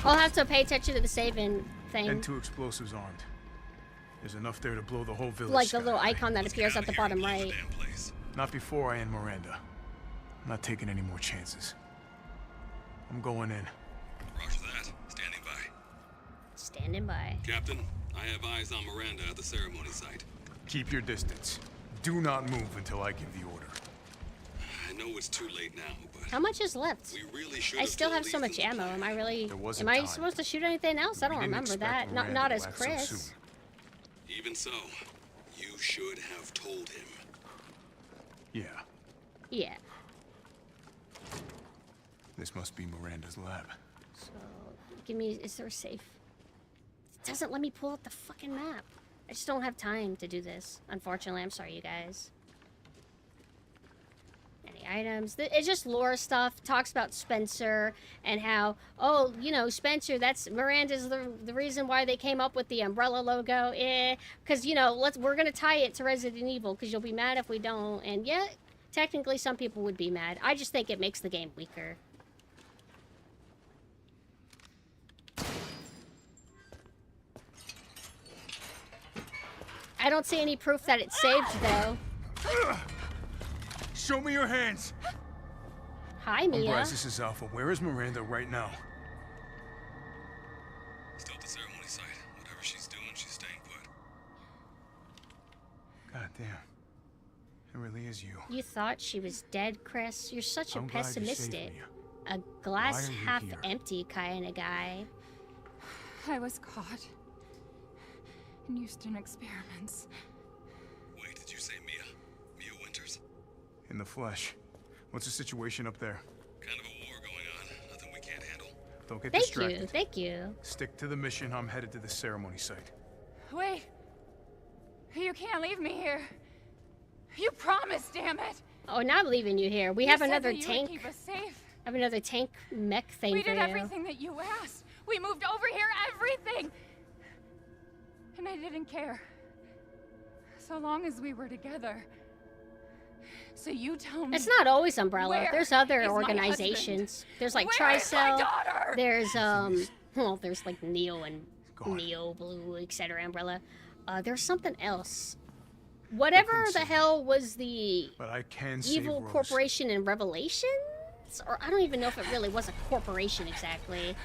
I'll have to pay attention to the saving thing. And 2 explosives armed. There's enough there to blow the whole village. Like the sky little high. icon that appears at the bottom right. Not before I end Miranda. I'm not taking any more chances. I'm going in. Roger that. Standing by. Standing by. Captain, I have eyes on Miranda at the ceremony site. Keep your distance. Do not move until I give the order. I know it's too late now, but How much is left? we really should I still told have so much Ethan the ammo. plan. Am I really? There wasn't Am I time. supposed to shoot anything else? I don't We didn't remember expect that. Not Miranda as to act so Chris. soon. Even so, you should have told him. Yeah, Yeah. this must be Miranda's lab. So, give me. Is there a safe? It doesn't let me pull out the fucking map. I just don't have time to do this. Unfortunately, I'm sorry, you guys. Any items? It's just lore stuff. Talks about Spencer and how, oh, you know, Spencer. That's Miranda's the reason why they came up with the umbrella logo. Because you know, we're gonna tie it to Resident Evil. Because you'll be mad if we don't. And yeah, technically, some people would be mad. I just think it makes the game weaker. I don't see any proof that it's saved, though. Show me your hands! Hi, Mia. Bryce, this is Alpha. Where is Miranda right now? Still at the ceremony site. Whatever she's doing, she's staying put. God damn. It really is you. You thought she was dead, Chris? You're such a I'm glad you saved pessimistic, me. a glass Why are you half here? empty kind of guy. I was caught in Houston experiments. Wait, did you say Mia? Mia Winters? In the flesh. What's the situation up there? Kind of a war going on. Nothing we can't handle. Don't get Thank distracted. you, thank you. Stick to the mission. I'm headed to the ceremony site. Wait! You can't leave me here. You promised, damn it! Oh, now I'm leaving you here. We You have said another that you would tank. keep us safe. I have another tank mech thing We for did you. everything that you asked. We moved over here, everything. And I didn't care. So long as we were together. So you tell me. It's not always Umbrella. where There's other is my organizations. There's like Where is my Tricell. daughter? There's well, there's like Neo and Neo Blue, etc. Umbrella. There's something else. Whatever the hell was the But I can save evil Rose. corporation in Revelations? Or I don't even know if it really was a corporation exactly.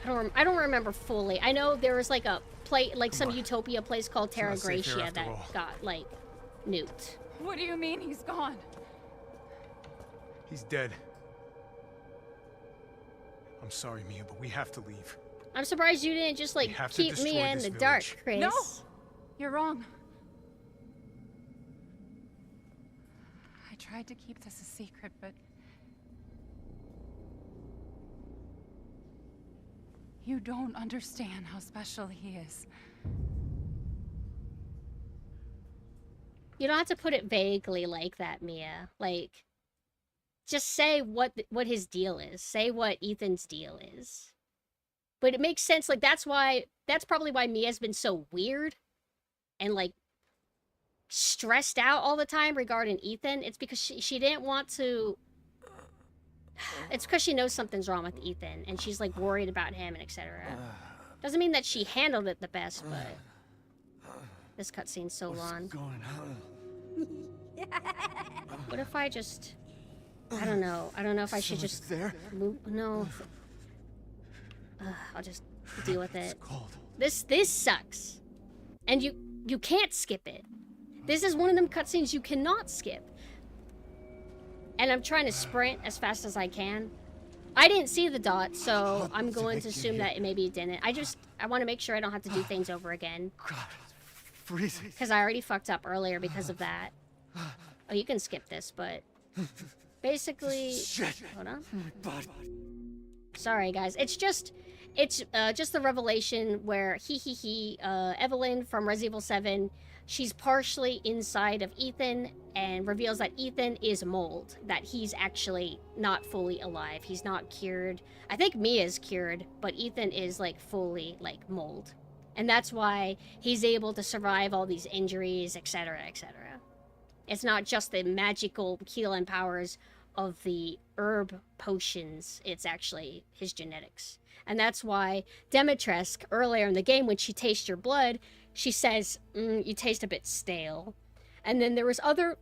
I don't remember fully. I know there was like some utopia place called Terra not safe here Gracia after that all. got like nuked. What do you mean he's gone? He's dead. I'm sorry, Mia, but we have to leave. I'm surprised you didn't just like We have to keep me destroy in this the dark, village. Chris. No! You're wrong. I tried to keep this a secret, but you don't understand how special he is. You don't have to put it vaguely like that, Mia. Like, just say what his deal is. Say what Ethan's deal is. But it makes sense. Like, that's probably why Mia's been so weird and like stressed out all the time regarding Ethan. It's because she didn't want to. It's because she knows something's wrong with Ethan and she's like worried about him and etc. Doesn't mean that she handled it the best, but this cutscene's so long. What's going on? What if I just... I don't know. I don't know if I should just... there? Move... No. I'll just deal with it. Cold. This sucks. And you can't skip it. This is one of them cutscenes you cannot skip. And I'm trying to sprint as fast as I can. I didn't see the dot, so I'm going to assume that maybe it didn't. I want to make sure I don't have to do things over again. God, freezing. Because I already fucked up earlier because of that. Oh, you can skip this, but... Basically... Shit. Hold on. My body. Sorry, guys. It's just the revelation where Evelyn from Resident Evil 7, she's partially inside of Ethan and reveals that Ethan is mold, that he's actually not fully alive. He's not cured. I think Mia's cured, but Ethan is like fully like mold. And that's why he's able to survive all these injuries, etc., etc. It's not just the magical healing powers of the herb potions, it's actually his genetics. And that's why Demetresk, earlier in the game, when she tastes your blood, she says, you taste a bit stale. And then there was other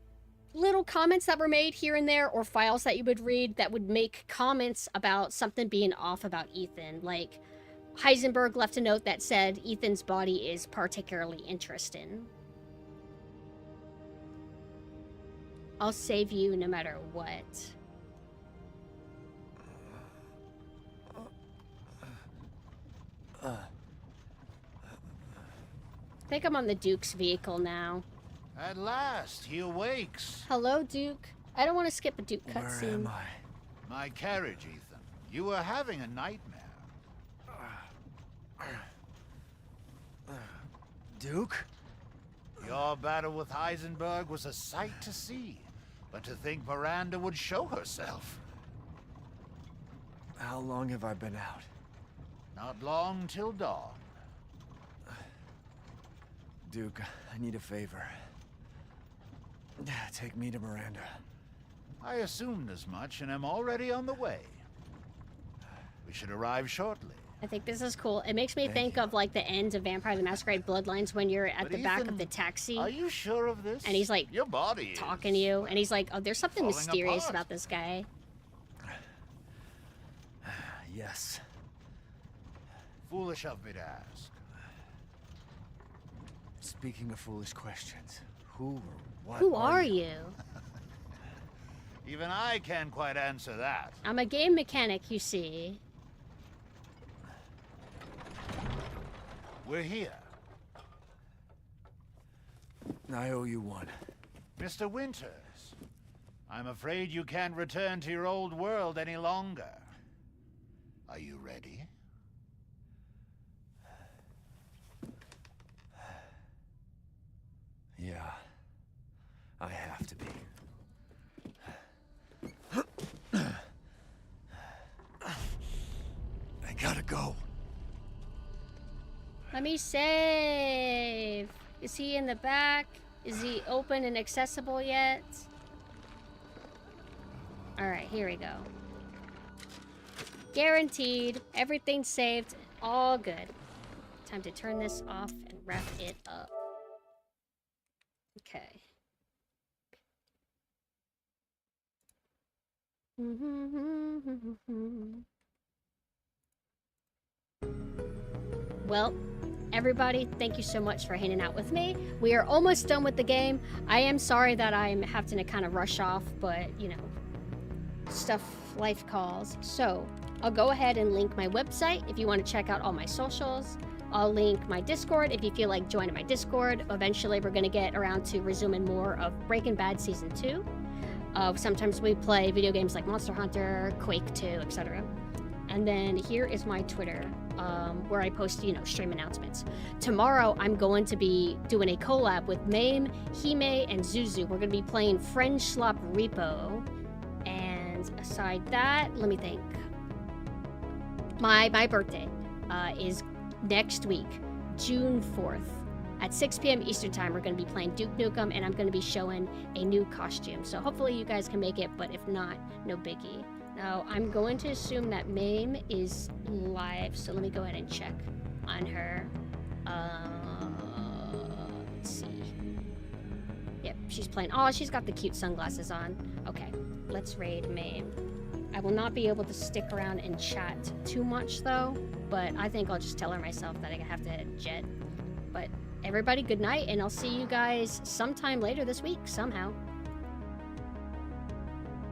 little comments that were made here and there, or files that you would read that would make comments about something being off about Ethan. Like, Heisenberg left a note that said, Ethan's body is particularly interesting. I'll save you no matter what. I think I'm on the Duke's vehicle now. At last, he awakes. Hello, Duke. I don't want to skip a Duke Where cutscene. am I? My carriage, Ethan. You were having a nightmare. Duke? Your battle with Heisenberg was a sight to see. But to think Miranda would show herself. How long have I been out? Not long till dawn. Duke, I need a favor. Take me to Miranda. I assumed as much and am already on the way. We should arrive shortly. I think this is cool. It makes me think of like the end of Vampire the Masquerade Bloodlines when you're at But the back Ethan, of the taxi. Are you sure of this? And he's like your body talking to you, and he's like, "Oh, there's something falling mysterious apart. about this guy." Yes. Foolish of me to ask. Speaking of foolish questions, who or what Who are you? Even I can't quite answer that. I'm a game mechanic, you see. We're here. I owe you one. Mr. Winters, I'm afraid you can't return to your old world any longer. Are you ready? Yeah. I have to be. I gotta go. Let me save. Is he in the back? Is he open and accessible yet? Alright, here we go. Guaranteed. Everything's saved. All good. Time to turn this off and wrap it up. Okay. Well, everybody, thank you so much for hanging out with me. We are almost done with the game. I am sorry that I'm having to kind of rush off, but, you know, stuff, life calls. So, I'll go ahead and link my website if you want to check out all my socials. I'll link my Discord if you feel like joining my Discord. Eventually, we're going to get around to resuming more of Breaking Bad Season 2. Sometimes we play video games like Monster Hunter, Quake 2, etc. And then here is my Twitter, where I post, you know, stream announcements. Tomorrow, I'm going to be doing a collab with Mame, Hime, and Zuzu. We're going to be playing French Slop Repo. And aside that, let me think. My birthday is next week, June 4th. At 6 p.m. Eastern Time, we're going to be playing Duke Nukem, and I'm going to be showing a new costume. So hopefully you guys can make it, but if not, no biggie. Now, I'm going to assume that Mame is live, so let me go ahead and check on her. Let's see. Yep, she's playing. Oh, she's got the cute sunglasses on. Okay, let's raid Mame. I will not be able to stick around and chat too much, though, but I think I'll just tell her myself that I have to jet. But everybody, good night, and I'll see you guys sometime later this week, somehow.